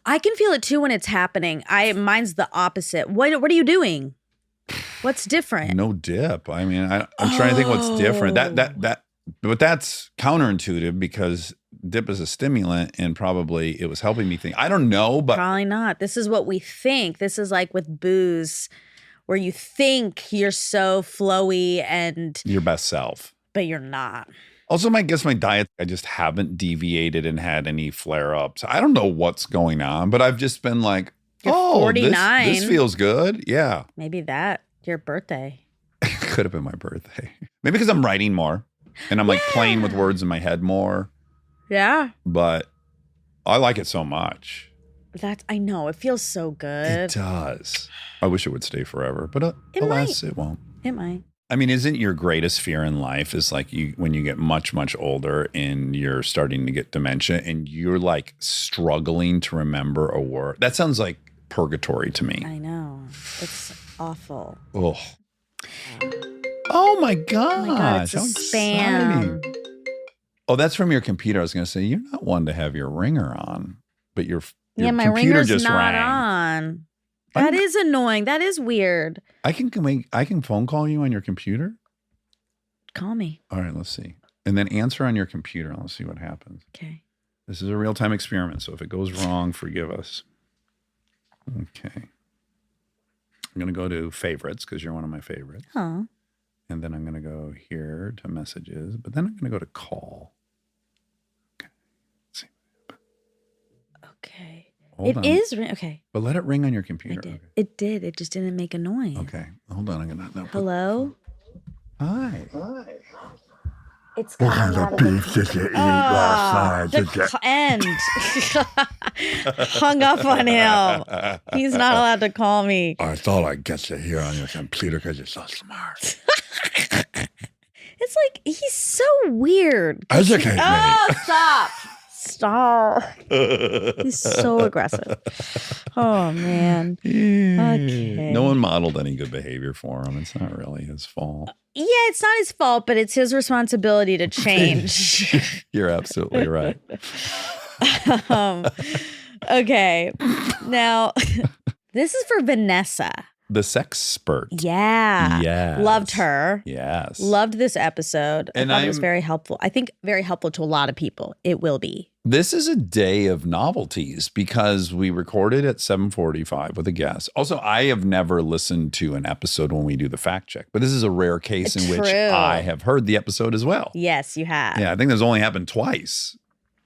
I can feel it too when it's happening. Mine's the opposite. What are you doing? What's different? No dip. I mean, I'm trying to think what's different. But that's counterintuitive because dip is a stimulant and probably it was helping me think. I don't know, but Probably not. This is what we think. This is like with booze, where you think you're so flowy your best self. but you're not. Also, I guess my diet, I just haven't deviated and had any flare-ups. I don't know what's going on, but I've just been like, You're oh, 49. This feels good. Yeah. Maybe that, your birthday. Could have been my birthday. Maybe because I'm writing more and I'm like playing with words in my head more. Yeah. But I like it so much. I know. It feels so good. It does. I wish it would stay forever, but It alas, it won't. It might. I mean, isn't your greatest fear in life is like when you get much, much older and you're starting to get dementia and you're like struggling to remember a word? That sounds like purgatory to me. I know. It's awful. Oh. Oh my gosh. Oh my God, it's a how spam. exciting. Oh, that's from your computer. I was going to say, you're not one to have your ringer on, but your My computer ringer's just not rang. on. That is annoying. That is weird. I can phone call you on your computer. Call me. All right, let's see. And then answer on your computer and let's see what happens. Okay. This is a real-time experiment, so if it goes wrong, forgive us. Okay. I'm going to go to favorites because you're one of my favorites. Oh. And then I'm going to go here to messages, but then I'm going to go to call. Okay. Let's see. Okay. Hold on. It is. Okay. But let it ring on your I computer. did. Okay. It did. It just didn't make a noise. Okay. Hold on. I'm going to. Hello? Hi. It's What kind of beef did you eat last night? Did you? End. Hung up on him. He's not allowed to call me. I thought I'd get you here on your computer because you're so smart. It's like he's so weird. Educate me. Oh, stop. Stop. He's so aggressive. Oh, man. Okay. No one modeled any good behavior for him. It's not really his fault. Yeah, it's not his fault, but it's his responsibility to change. You're absolutely right. Okay. Now, this is for Vanessa. The sex expert. Yeah. Yes. Loved her. Yes. Loved this episode. And I thought it was very helpful. I think very helpful to a lot of people. It will be. This is a day of novelties because we recorded at 7:45 with a guest. Also, I have never listened to an episode when we do the fact check, but this is a rare case in which True. I have heard the episode as well. Yes, you have. Yeah, I think that's only happened twice.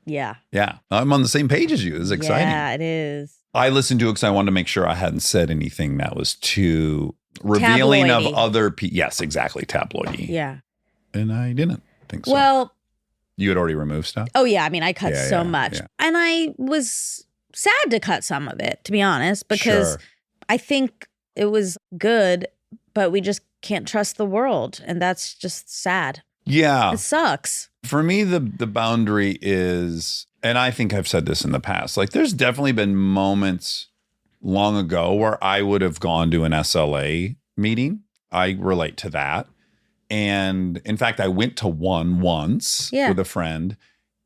Yeah. Yeah, I'm on the same page as you. This is exciting. Yeah, it is. I listened to it because I wanted to make sure I hadn't said anything that was too revealing Tabloidy. of other people. Yes, exactly, tabloidy. Yeah. And I didn't think so. Well, You had already removed stuff? oh yeah, I mean, I cut Yeah, so yeah, much. yeah. And I was sad to cut some of it, to be honest, because Sure. I think it was good, but we just can't trust the world. And that's just sad. Yeah. It sucks. For me, the boundary is, and I think I've said this in the past, like there's definitely been moments long ago where I would have gone to an SLA meeting. I relate to that. And in fact, I went to one once Yeah. with a friend.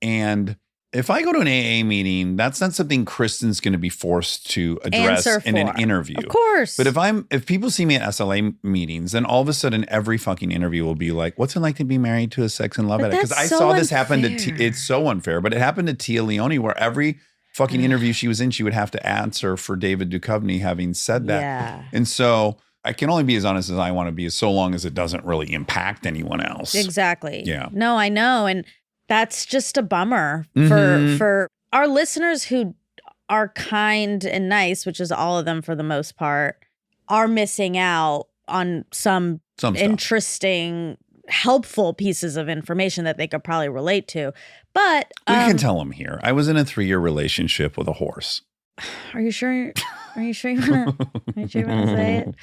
And if I go to an AA meeting, that's not something Kristen's going to be forced to address Answer in an for. interview. Of course. But if people see me at SLA meetings, then all of a sudden every fucking interview will be like, "What's it like to be married to a sex and love But addict?" Because I that's so saw this happen to. unfair. It's so unfair, but it happened to Tia Leone, where every fucking interview she was in, she would have to answer for David Duchovny having said that. Yeah. And so I can only be as honest as I want to be, so long as it doesn't really impact anyone else. Exactly. Yeah. No, I know. And that's just a bummer Mhm. for our listeners who are kind and nice, which is all of them for the most part, are missing out on some Some stuff. interesting, helpful pieces of information that they could probably relate to. But We can tell them here. I was in a 3-year relationship with a horse. are you sure? Are you sure you wanna? Are you sure you wanna say it?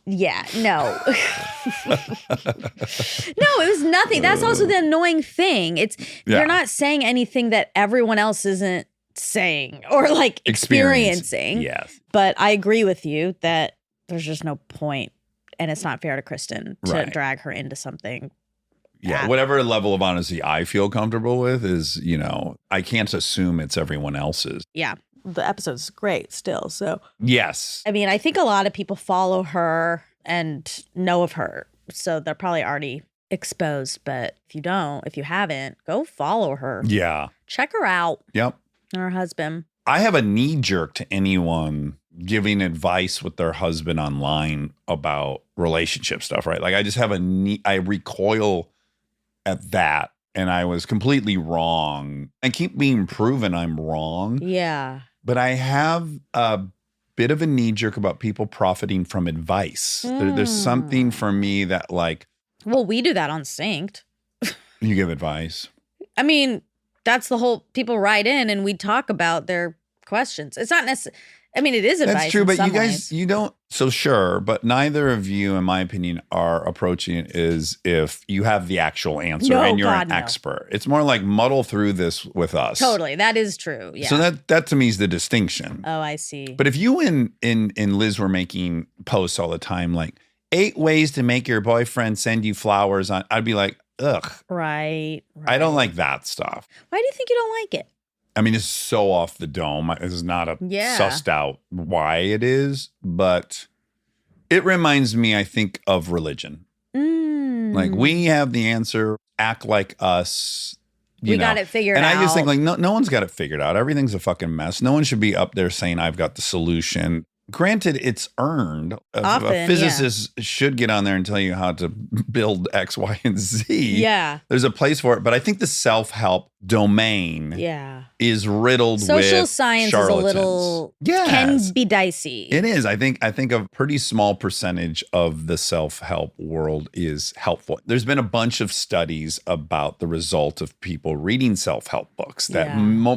Yeah, no. No, it was nothing. That's also the annoying thing. It's Yeah. you're not saying anything that everyone else isn't saying or like experiencing. Yes. But I agree with you that there's just no point, and it's not fair to Kristen to Right. drag her into something Yeah, whatever level of honesty I feel comfortable with is, I can't assume it's everyone else's. Yeah. The episode's great still. So, yes. I mean, I think a lot of people follow her and know of her. So they're probably already exposed. But if you haven't, go follow her. Yeah. Check her out. Yep. And her husband. I have a knee jerk to anyone giving advice with their husband online about relationship stuff, right? Like I just have I recoil at that. And I was completely wrong. I keep being proven I'm wrong. Yeah. But I have a bit of a knee jerk about people profiting from advice. There's something for me that like. Well, we do that on Synced. You give advice. I mean, that's the whole, people write in and we talk about their questions. It's not necessarily, I mean, it is advice. That's true, in but some you guys, ways. you don't, so sure, but neither of you, in my opinion, are approaching it as if you have the actual answer No, and you're God, an no. expert. It's more like muddle through this with us. Totally. That is true. Yeah. So that to me is the distinction. Oh, I see. But if you and Liz were making posts all the time, like 8 ways to make your boyfriend send you flowers I'd be like, ugh. Right. I don't like that stuff. Why do you think you don't like it? I mean, it's so off the dome. It's not sussed out why it is, but it reminds me, I think, of religion. Like we have the answer, act like us. We got it figured out. And I just think like, no one's got it figured out. Everything's a fucking mess. No one should be up there saying I've got the solution. Granted, it's earned. Often, a physicist should get on there and tell you how to build X, Y, and Z. Yeah. There's a place for it. But I think the self-help domain is riddled with social science charlatans. is a little, Yes. can be dicey. It is. I think a pretty small percentage of the self-help world is helpful. There's been a bunch of studies about the result of people reading self-help books that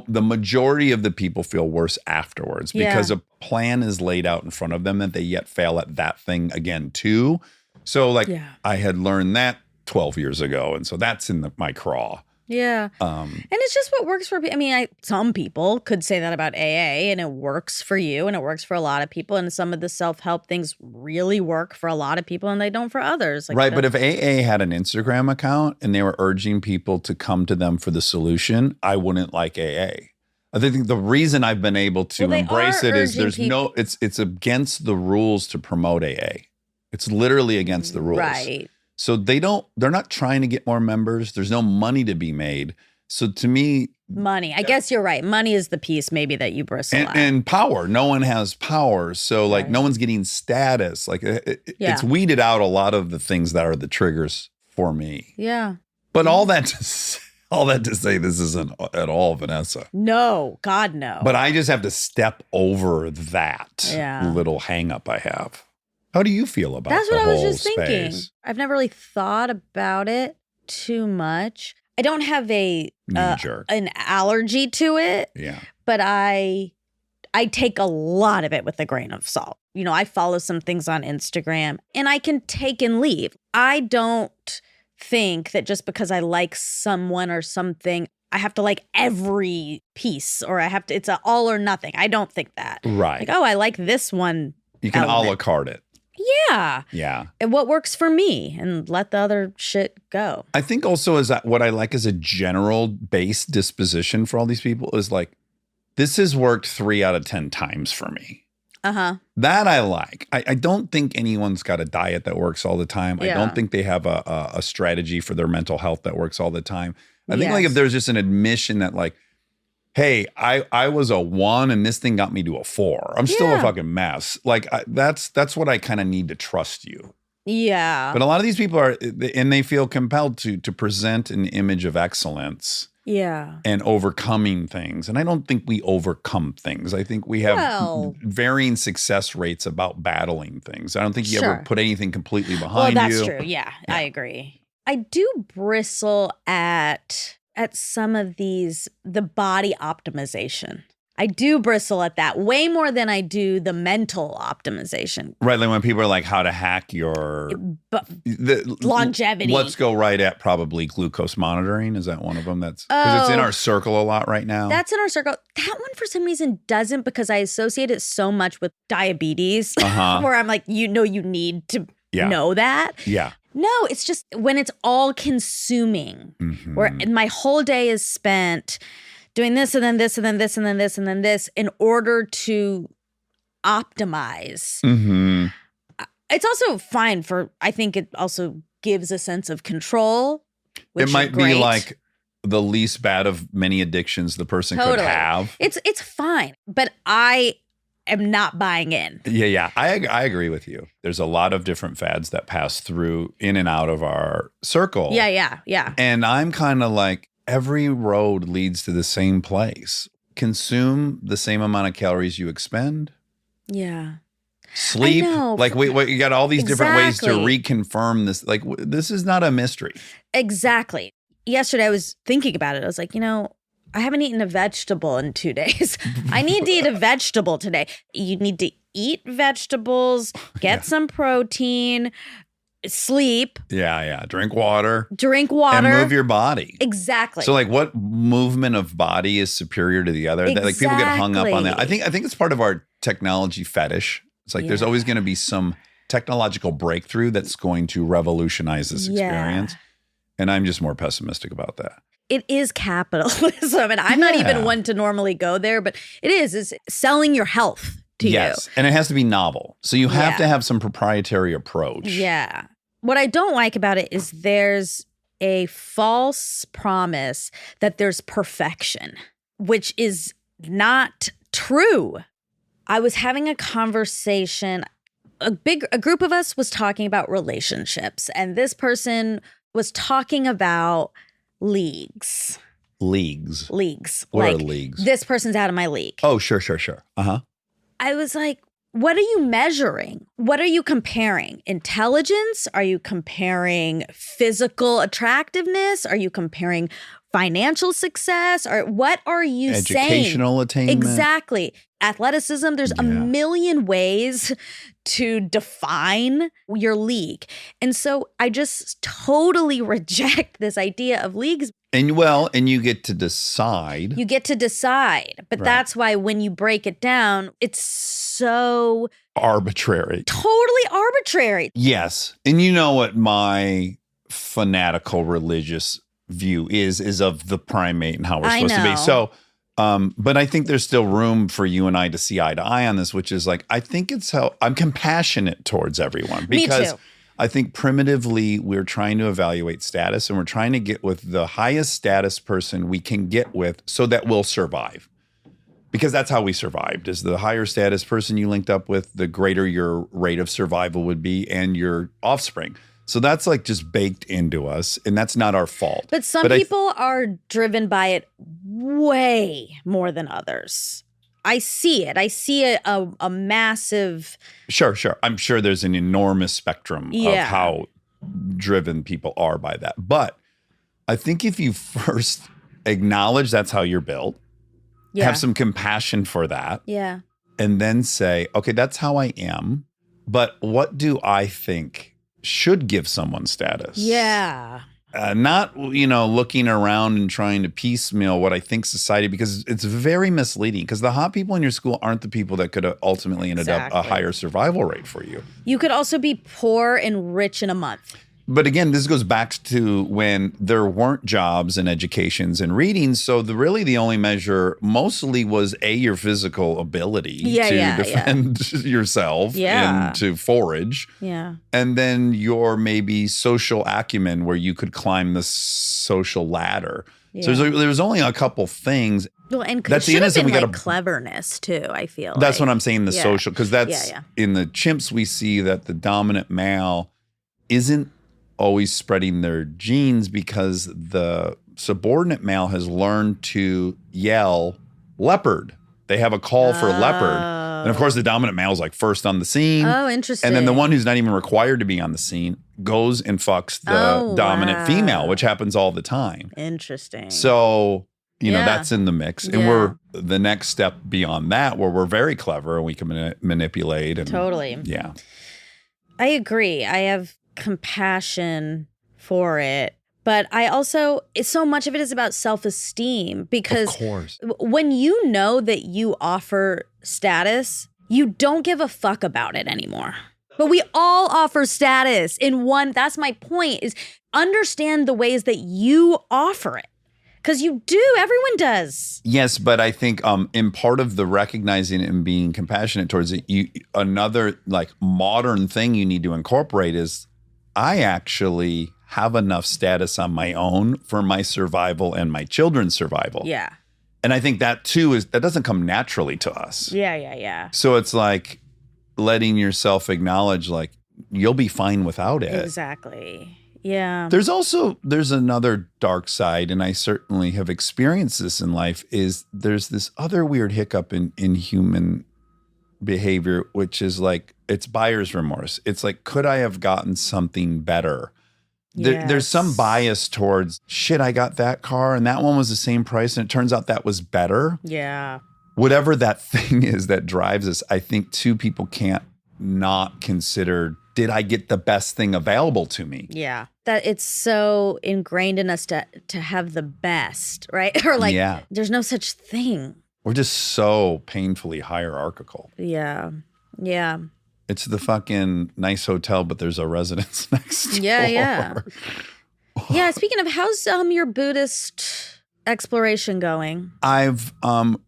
the majority of the people feel worse afterwards because a plan is laid out in front of them that they yet fail at that thing again too. So like I had learned that 12 years ago. And so that's in my craw. Yeah. And it's just what works for people. I mean, some people could say that about AA and it works for you and it works for a lot of people. And some of the self-help things really work for a lot of people and they don't for others. Like right. But if AA had an Instagram account and they were urging people to come to them for the solution, I wouldn't like AA. I think the reason I've been able to embrace it is it's against the rules to promote AA. It's literally against the rules. Right. So they're not trying to get more members. There's no money to be made. So to me, money, I guess you're right. Money is the piece maybe that you bristle at. And power. No one has power. So like no one's getting status. Like it's weeded out a lot of the things that are the triggers for me. Yeah. But all that to say this isn't at all Vanessa. No, God, no. But I just have to step over that little hang up I have. How do you feel about That's the what I was whole just thinking. space? I've never really thought about it too much. I don't have an allergy to it. Yeah. But I take a lot of it with a grain of salt. You know, I follow some things on Instagram and I can take and leave. I don't think that just because I like someone or something, I have to like every piece or it's a all or nothing. I don't think that. Right. Like, oh, I like this one. You can a la carte it. Yeah. Yeah. And what works for me and let the other shit go. I think also is that what I like as a general base disposition for all these people is like, this has worked 3 out of 10 times for me. Uh-huh. That I like. I don't think anyone's got a diet that works all the time. I don't think they have a strategy for their mental health that works all the time. I think like if there's just an admission that like, hey, I was a 1 and this thing got me to a 4. I'm still a fucking mess. Like that's what I kind of need to trust you. Yeah. But a lot of these people are, and they feel compelled to present an image of excellence. Yeah. And overcoming things. And I don't think we overcome things. I think we have varying success rates about battling things. I don't think you ever put anything completely behind you. Well, that's true. Yeah, I agree. I do bristle at some of the body optimization. I do bristle at that way more than I do the mental optimization. Right, like when people are like, how to hack your longevity. Let's go right at probably glucose monitoring. Is that one of them? That's because it's in our circle a lot right now. That's in our circle. That one for some reason doesn't, because I associate it so much with diabetes, where I'm like, you need to know that. Yeah. No, it's just when it's all consuming, where my whole day is spent doing this and then this and then this and then this and then this in order to optimize. It's also fine I think it also gives a sense of control. Which It might is great. be like the least bad of many addictions the person could have. It's fine, but I am not buying in. Yeah. I agree with you. There's a lot of different fads that pass through in and out of our circle. Yeah. And I'm kind of like, every road leads to the same place. Consume the same amount of calories you expend. Yeah. Sleep. I know. Like, wait, you got all these different ways to Exactly. reconfirm this. Like, this is not a mystery. Exactly. Yesterday I was thinking about it. I was like, I haven't eaten a vegetable in 2 days. I need to eat a vegetable today. You need to eat vegetables, get some protein, sleep, Drink water. and And move your body. Exactly. So, like, what movement of body is superior to the other? Like, people get hung up on that. I think it's part of our technology fetish. It's like there's always going to be some technological breakthrough that's going to revolutionize this experience. And I'm just more pessimistic about that. It is capitalism. And I'm not even one to normally go there, but it's selling your health to you. Yes. And it has to be novel. So you have to have some proprietary approach. Yeah. What I don't like about it is there's a false promise that there's perfection, which is not true. I was having a conversation. A group of us was talking about relationships, and this person was talking about leagues. Leagues. What are leagues? This person's out of my league. Oh, sure. Uh-huh. I was like, what are you measuring? What are you comparing? Intelligence? Are you comparing physical attractiveness? Are you comparing financial success? Or what are you saying? Educational attainment. Exactly. Athleticism. There's a million ways to define your league. And so I just totally reject this idea of leagues. And you get to decide. You get to decide. But that's why when you break it down, it's so Arbitrary. totally arbitrary. Yes. And you know what my fanatical religious view is of the primate and how we're supposed to be. know. So, but I think there's still room for you and I to see eye to eye on this, which is like, I think it's how I'm compassionate towards everyone because Me too. I think primitively we're trying to evaluate status and we're trying to get with the highest status person we can get with so that we'll survive. Because that's how we survived, is the higher status person you linked up with, the greater your rate of survival would be and your offspring. So that's like just baked into us, and that's not our fault. But some people are driven by it way more than others. I see it. I see a massive. Sure. I'm sure there's an enormous spectrum of Yeah. how driven people are by that. But I think if you first acknowledge that's how you're built, have some compassion for that, Yeah. and then say, okay, that's how I am, but what do I think should give someone status? Yeah. Not, looking around and trying to piecemeal what I think society, because it's very misleading, because the hot people in your school aren't the people that could have ultimately ended up a Exactly. higher survival rate for you. You could also be poor and rich in a month. But again, this goes back to when there weren't jobs and educations and readings. So really the only measure mostly was your physical ability to defend yourself and to forage. Yeah. And then your maybe social acumen where you could climb the social ladder. So there was only a couple things. Well, and That's it the should have innocent. been We like gotta- cleverness too, I feel. That's like. what I'm saying, the social, because that's in the chimps, we see that the dominant male isn't always spreading their genes because the subordinate male has learned to yell leopard. They have a call for leopard. And of course, the dominant male is like first on the scene. Oh, interesting. And then the one who's not even required to be on the scene goes and fucks the dominant female, which happens all the time. Interesting. So, that's in the mix. And we're the next step beyond that, where we're very clever and we can manipulate. And, Totally. Yeah. I agree. I have compassion for it. But I also, so much of it is about self-esteem because Of course. when you know that you offer status, you don't give a fuck about it anymore. But we all offer status in one. That's my point, is understand the ways that you offer it. Because you do. Everyone does. Yes, but I think in part of the recognizing and being compassionate towards it, another like modern thing you need to incorporate is I actually have enough status on my own for my survival and my children's survival. Yeah. And I think that too that doesn't come naturally to us. Yeah. So it's like letting yourself acknowledge like you'll be fine without it. Exactly. Yeah. There's another dark side, and I certainly have experienced this in life, is there's this other weird hiccup in human behavior, which is like it's buyer's remorse. It's like, could I have gotten something better? There's some bias towards, shit, I got that car and that one was the same price and it turns out that was better. Yeah. Whatever that thing is that drives us, I think two people can't not consider, did I get the best thing available to me? Yeah. That it's so ingrained in us to have the best, right? Or like, there's no such thing. We're just so painfully hierarchical. Yeah. It's the fucking nice hotel, but there's a residence next door. Yeah. Yeah. Speaking of, how's your Buddhist exploration going? I've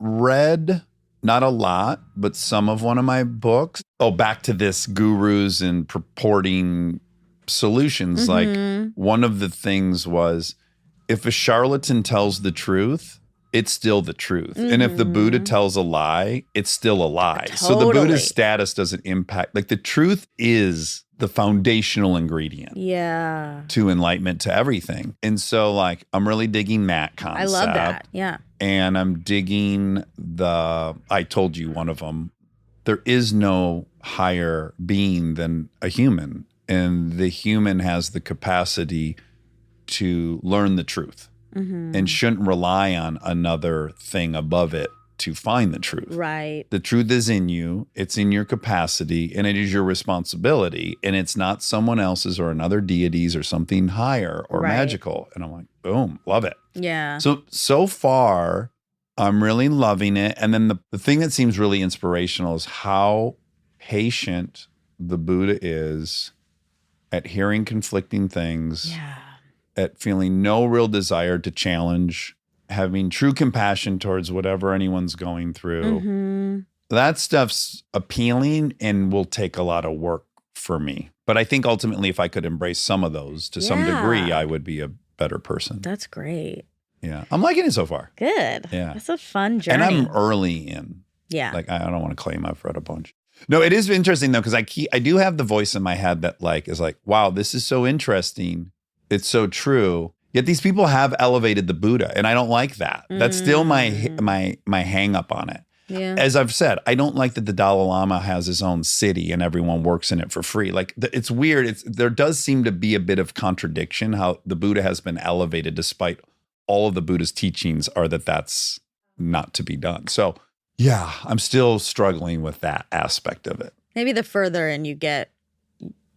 read not a lot, but some of one of my books. Oh, back to this gurus and purporting solutions. Like one of the things was, if a charlatan tells the truth, it's still the truth. And if the Buddha tells a lie, it's still a lie. Totally. So the Buddha's status doesn't impact, like the truth is the foundational ingredient to enlightenment, to everything. And so like, I'm really digging that concept. I love that. Yeah. And I'm digging I told you one of them, there is no higher being than a human. And the human has the capacity to learn the truth. And shouldn't rely on another thing above it to find the truth. Right. The truth is in you. It's in your capacity, and it is your responsibility. And it's not someone else's or another deity's or something higher or magical. And I'm like, boom, love it. Yeah. So far, I'm really loving it. And then the thing that seems really inspirational is how patient the Buddha is at hearing conflicting things. Yeah. At feeling no real desire to challenge, having true compassion towards whatever anyone's going through. That stuff's appealing and will take a lot of work for me. But I think ultimately if I could embrace some of those to some degree, I would be a better person. That's great. Yeah. I'm liking it so far. Good. Yeah. It's a fun journey. And I'm early in. Yeah. Like, I don't want to claim I've read a bunch. No, it is interesting though, because I do have the voice in my head that like is like, wow, this is so interesting. It's so true. Yet these people have elevated the Buddha, and I don't like that. That's still my hang up on it. Yeah. As I've said, I don't like that the Dalai Lama has his own city and everyone works in it for free. Like it's weird. There does seem to be a bit of contradiction how the Buddha has been elevated despite all of the Buddha's teachings are that that's not to be done. So yeah, I'm still struggling with that aspect of it. Maybe the further in you get,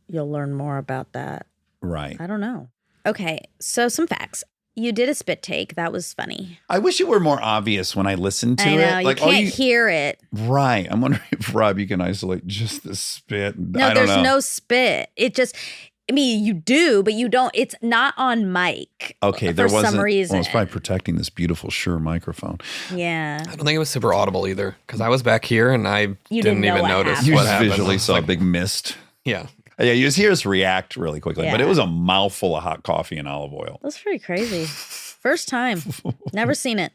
you'll learn more about that. Right. I don't know. Okay, so some facts. You did a spit take. That was funny. I wish it were more obvious when I listened to I know, it. you can't hear it. Right. I'm wondering if, Rob, you can isolate just the spit. No, there's no spit. It just, I mean, you do, but you don't. It's not on mic. Okay, for some reason. Well, it's probably protecting this beautiful Shure microphone. Yeah. I don't think it was super audible either because I was back here and I didn't know even what notice happened. You what just happened. visually I was saw a like, big mist. Yeah. Yeah, you just hear us react really quickly, but Yeah. it was a mouthful of hot coffee and olive oil. That's pretty crazy. First time. Never seen it.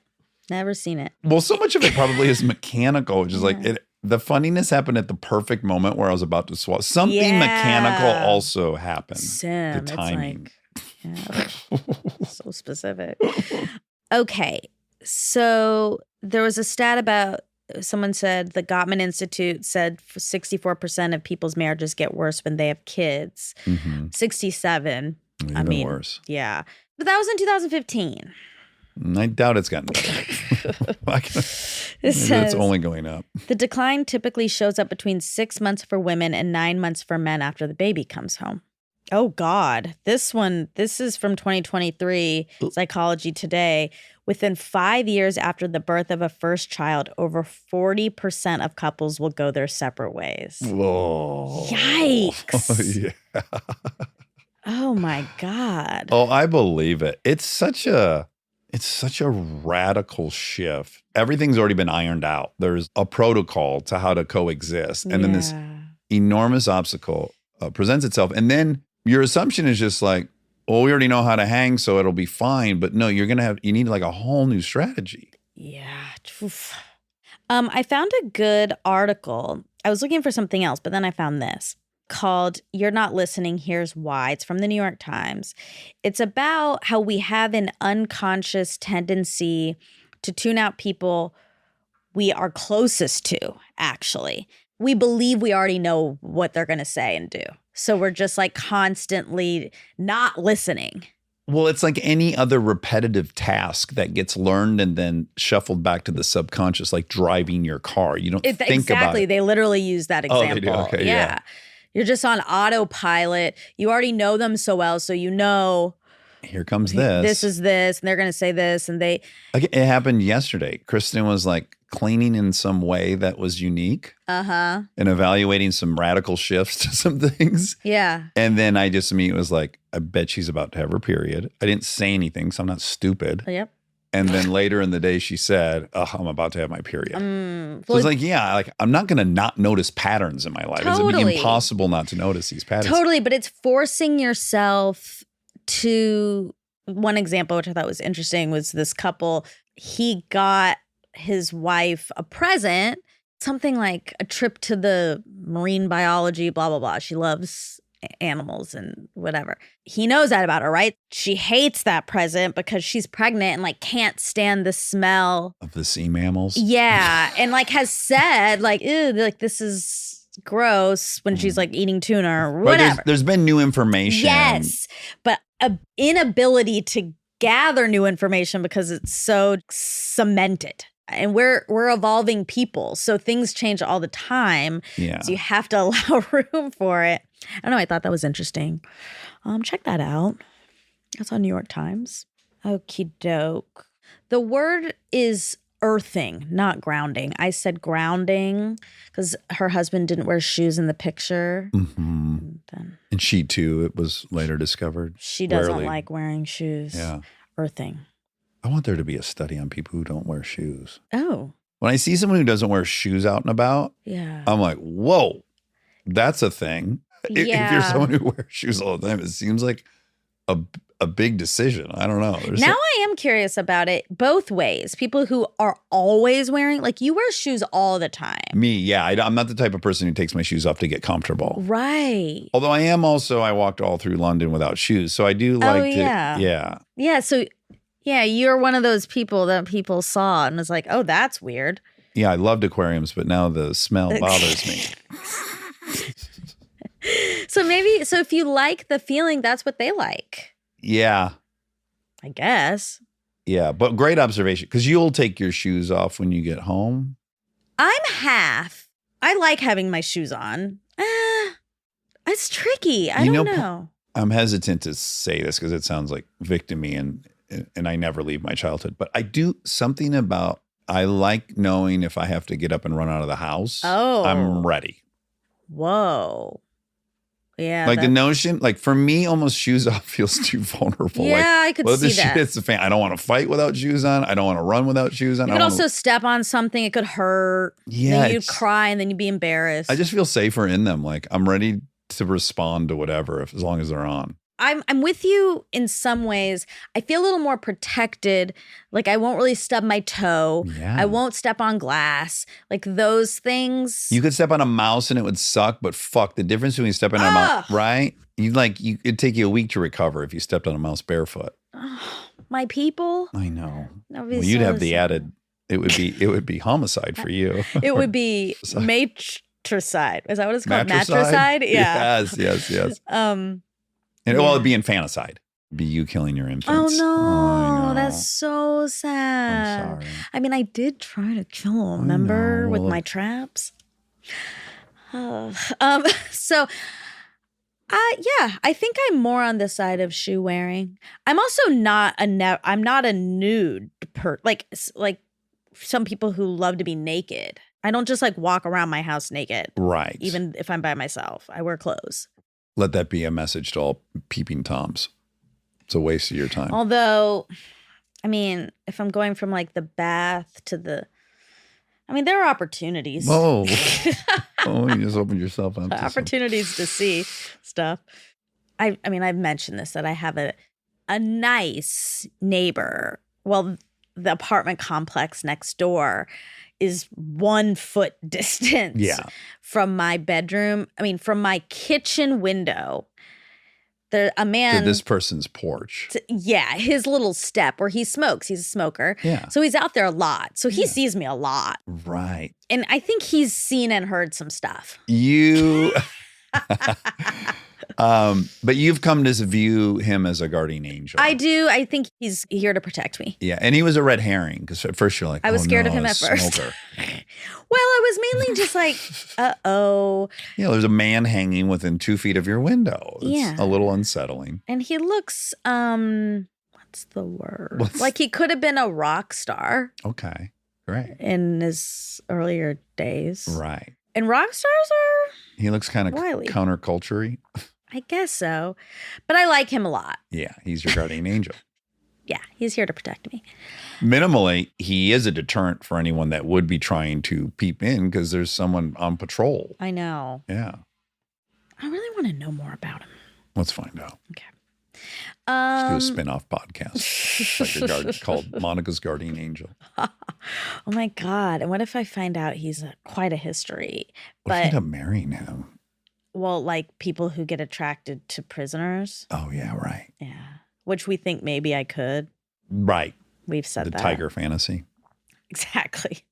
Never seen it. Well, so much of it probably is mechanical, which is like the funniness happened at the perfect moment where I was about to swallow. Something mechanical also happened. Sim. The timing. It's like, yeah, so specific. Okay. So there was a stat about someone said the Gottman Institute said 64% of people's marriages get worse when they have kids. 67. Even worse. Yeah. But that was in 2015. I doubt it's gotten better. It says, It's only going up. the decline typically shows up between 6 months for women and 9 months for men after the baby comes home. Oh, God. This is from 2023, Psychology Today. Within 5 years after the birth of a first child, over 40% of couples will go their separate ways. Whoa. Yikes. Yeah. Oh, my God. Oh, I believe it. It's such a radical shift. Everything's already been ironed out. There's a protocol to how to coexist. And then this enormous obstacle presents itself. And then your assumption is just like, well, we already know how to hang, so it'll be fine. But no, you need like a whole new strategy. Yeah. Oof. I found a good article. I was looking for something else, but then I found this called You're Not Listening, Here's Why. It's from the New York Times. It's about how we have an unconscious tendency to tune out people we are closest to, actually. We believe we already know what they're going to say and do. So we're just like constantly not listening. Well, it's like any other repetitive task that gets learned and then shuffled back to the subconscious, like driving your car. You don't think about it. Exactly. They literally use that example. Oh, they do? Okay, yeah. You're just on autopilot. You already know them so well, so you know. Here comes this. This is this, and they're going to say this, and they. It happened yesterday. Kristen was like cleaning in some way that was unique. And evaluating some radical shifts to some things. Yeah. And then I just immediately was like, I bet she's about to have her period. I didn't say anything, so I'm not stupid. Yep. And then later in the day, she said, oh, I'm about to have my period. So it's like, yeah, like I'm not going to not notice patterns in my life. Totally. It's be impossible not to notice these patterns. Totally, but it's forcing yourself to, one example, which I thought was interesting, was this couple, he got his wife a present, something like a trip to the marine biology, blah, blah, blah. She loves animals and whatever. He knows that about her, right? She hates that present because she's pregnant and like can't stand the smell of the sea mammals. Yeah. And like has said like, ew, like this is gross when she's like eating tuna or whatever. Right, there's been new information. Yes. But an inability to gather new information because it's so cemented. And we're evolving people. So things change all the time. Yeah. So you have to allow room for it. I don't know. I thought that was interesting. Check that out. That's on New York Times. Okie doke. The word is earthing, not grounding. I said grounding because her husband didn't wear shoes in the picture. And she too, it was later discovered. She doesn't like wearing shoes. Yeah. Earthing. I want there to be a study on people who don't wear shoes. Oh. When I see someone who doesn't wear shoes out and about, Yeah. I'm like, whoa, that's a thing. If Yeah. you're someone who wears shoes all the time, it seems like a big decision. I don't know. Now I am curious about it both ways. People who are always wearing, like you wear shoes all the time. Me, yeah. I'm not the type of person who takes my shoes off to get comfortable. Right. Although I walked all through London without shoes. So I do like to. Yeah. Yeah. So, yeah, you're one of those people that people saw and was like, oh, that's weird. Yeah, I loved aquariums, but now the smell bothers me. So if you like the feeling, that's what they like. Yeah. I guess. Yeah, but great observation because you'll take your shoes off when you get home. I'm half. I like having my shoes on. It's tricky. I don't know. I'm hesitant to say this because it sounds like victim-y and I never leave my childhood. But I do something about, I like knowing if I have to get up and run out of the house, I'm ready. Whoa. Yeah. Like the notion, like for me, almost shoes off feels too vulnerable. Yeah, like, I could see the that. shit hits the fan. I don't want to fight without shoes on. I don't want to run without shoes on. You could also step on something. It could hurt. Yeah. Then you'd cry and then you'd be embarrassed. I just feel safer in them. Like I'm ready to respond to whatever as long as they're on. I'm with you in some ways. I feel a little more protected. Like I won't really stub my toe. Yeah. I won't step on glass. Like those things. You could step on a mouse and it would suck, but fuck the difference between stepping on a mouse, right? It'd take you a week to recover if you stepped on a mouse barefoot. My people. I know. Well, you'd have the added. It would be homicide for you. It would be matricide. Is that what it's called? Matricide? Matricide? Yeah. Yes. It'd be infanticide. It'd be you killing your infants. Oh I know. that's so sad. I'm sorry. I mean, I did try to kill him, remember, with my traps. So Yeah, I think I'm more on the side of shoe wearing. I'm also not I'm not a nude like some people who love to be naked. I don't just like walk around my house naked. Right. Even if I'm by myself, I wear clothes. Let that be a message to all peeping toms. It's a waste of your time. Although, I mean, if I'm going from like the bath to there are opportunities. Oh, you just opened yourself up. To Opportunities to see stuff. I've mentioned this, that I have a nice neighbor. Well, the apartment complex next door is 1 foot distance from my bedroom. From my kitchen window. A man to this person's porch. His little step where he smokes. He's a smoker. Yeah. So he's out there a lot. So he sees me a lot. Right. And I think he's seen and heard some stuff. You but you've come to view him as a guardian angel. I do. I think he's here to protect me. Yeah. And he was a red herring because at first you're like, I was scared of him a at first. smoker. Well, I was mainly just like, uh-oh. Yeah, there's a man hanging within 2 feet of your window. It's a little unsettling. And he looks, what's the word? Like he could have been a rock star. Okay, great. In his earlier days. Right. And rock stars are He looks kind of wily. counterculture-y. I guess so. But I like him a lot. Yeah, he's your guardian angel. Yeah, he's here to protect me. Minimally, he is a deterrent for anyone that would be trying to peep in because there's someone on patrol. I know. Yeah. I really want to know more about him. Let's find out. Okay. Let's do a spin-off podcast called Monica's Guardian Angel. Oh my God. And what if I find out he's quite a history? What if you end up marrying him? Well, like people who get attracted to prisoners. Oh, yeah, right. Yeah. Which we think maybe I could. Right. We've said that. The tiger fantasy. Exactly.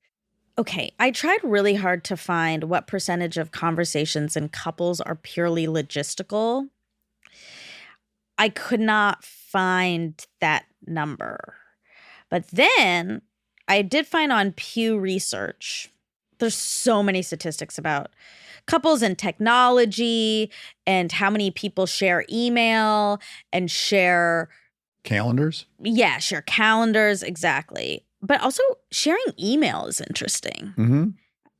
Okay. I tried really hard to find what percentage of conversations in couples are purely logistical. I could not find that number. But then I did find on Pew Research, there's so many statistics about couples and technology and how many people share email and share calendars. Yeah, share calendars. Exactly. But also sharing email is interesting. Mm-hmm.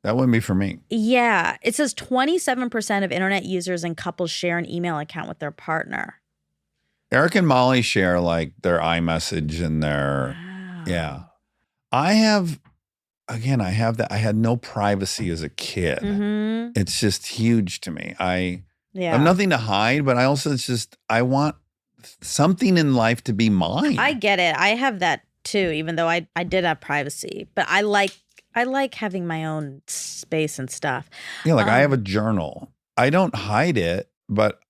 That wouldn't be for me. Yeah. It says 27% of internet users and couples share an email account with their partner. Eric and Molly share like their iMessage and their, yeah. I have that. I had no privacy as a kid. Mm-hmm. It's just huge to me. I have nothing to hide, but I also, I want something in life to be mine. I get it. I have that too, even though I did have privacy, but I like having my own space and stuff. Yeah, like I have a journal. I don't hide it, but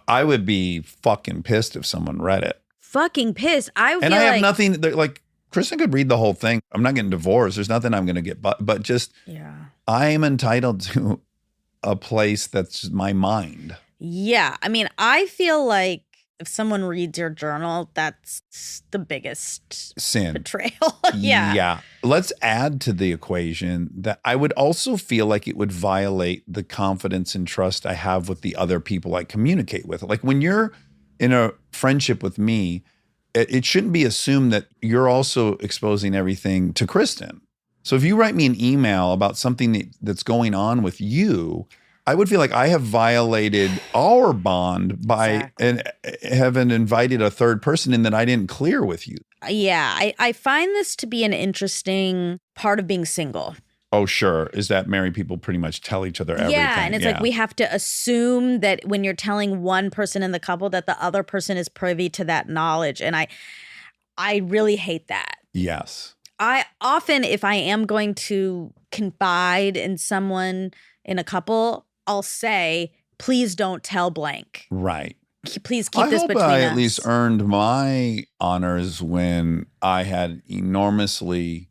I would be fucking pissed if someone read it. Fucking pissed. I have nothing, like Kristen could read the whole thing. I'm not getting divorced. There's nothing I'm going to get, but just, I am entitled to a place that's just my mind. Yeah. I mean, I feel like if someone reads your journal, that's the biggest sin. Betrayal. Yeah. Yeah. Let's add to the equation that I would also feel like it would violate the confidence and trust I have with the other people I communicate with. Like when you're in a friendship with me, it shouldn't be assumed that you're also exposing everything to Kristen. So if you write me an email about something that's going on with you, I would feel like I have violated our bond by and having invited a third person in that I didn't clear with you. Yeah, I find this to be an interesting part of being single. Oh, sure. Is that married people pretty much tell each other everything? Yeah, and it's like we have to assume that when you're telling one person in the couple that the other person is privy to that knowledge. And I really hate that. Yes. I often, if I am going to confide in someone in a couple, I'll say, please don't tell blank. Right. Please keep this between us. I at least earned my honors when I had enormously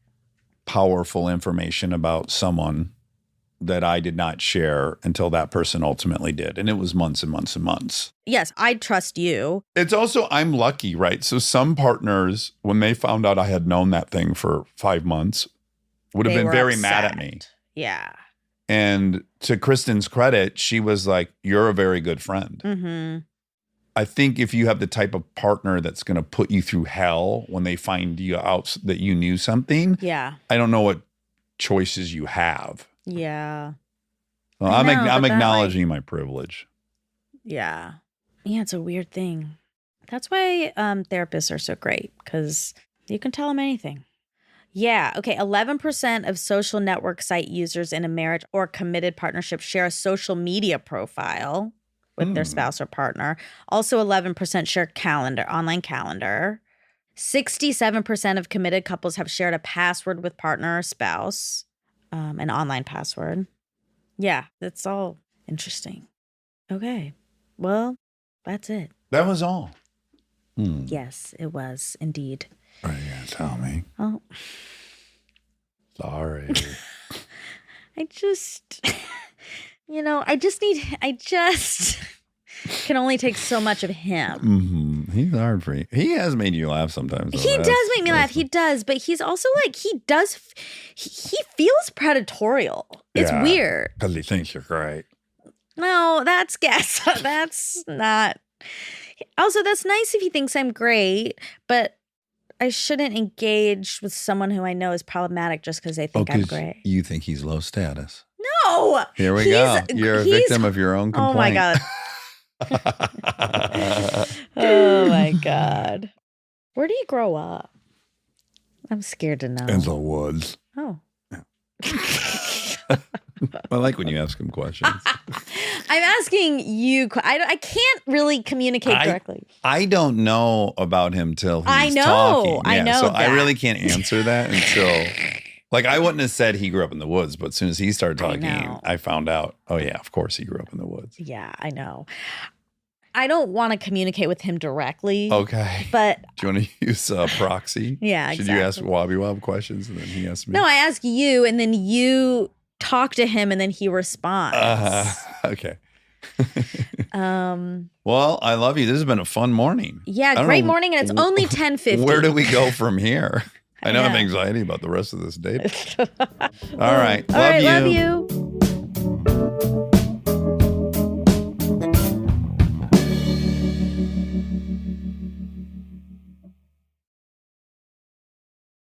powerful information about someone that I did not share until that person ultimately did. And it was months and months and months. Yes, I trust you. It's also, I'm lucky, right? So some partners, when they found out I had known that thing for 5 months, would have been very mad at me. Yeah. And to Kristen's credit, she was like, you're a very good friend. Mm-hmm. I think if you have the type of partner that's going to put you through hell when they find you out that you knew something, Yeah. I don't know what choices you have. Yeah. Well, I I'm know, but that, acknowledging my privilege. Yeah. Yeah, it's a weird thing. That's why therapists are so great, because you can tell them anything. Yeah. Okay. 11% of social network site users in a marriage or committed partnership share a social media profile with their spouse or partner. Also, 11% share online calendar. 67% of committed couples have shared a password with partner or spouse, an online password. Yeah, that's all interesting. Okay. Well, that's it. That was all. Yes, it was indeed. What are you going to tell me? Oh, Sorry. I just can only take so much of him. He's hard for you. He has made you laugh sometimes. Though. He does make me laugh. He does, but he's also like, he feels predatorial. It's weird. Because he thinks you're great. No, that's gas. That's not. Also, that's nice if he thinks I'm great, but I shouldn't engage with someone who I know is problematic just because they think I'm great. You think he's low status. No. Here we go. You're a victim of your own complaint. Oh my God. Oh my God. Where do you grow up? I'm scared to know. In the woods. Oh. I like when you ask him questions. I'm asking you. I can't really communicate directly. I don't know about him till he's I know. talking. I know So that. I really can't answer that until, like, I wouldn't have said he grew up in the woods, but as soon as he started talking, I found out, oh yeah, of course he grew up in the woods. Yeah, I know. I don't want to communicate with him directly. Okay. But do you want to use a proxy? Yeah, Should you ask Wobby Wob questions and then he asks me? No, I ask you and then you talk to him and then he responds. Okay. Well, I love you. This has been a fun morning. Yeah, great morning, and it's only 10:50. Where do we go from here? I don't have anxiety about the rest of this date. All right. Love you.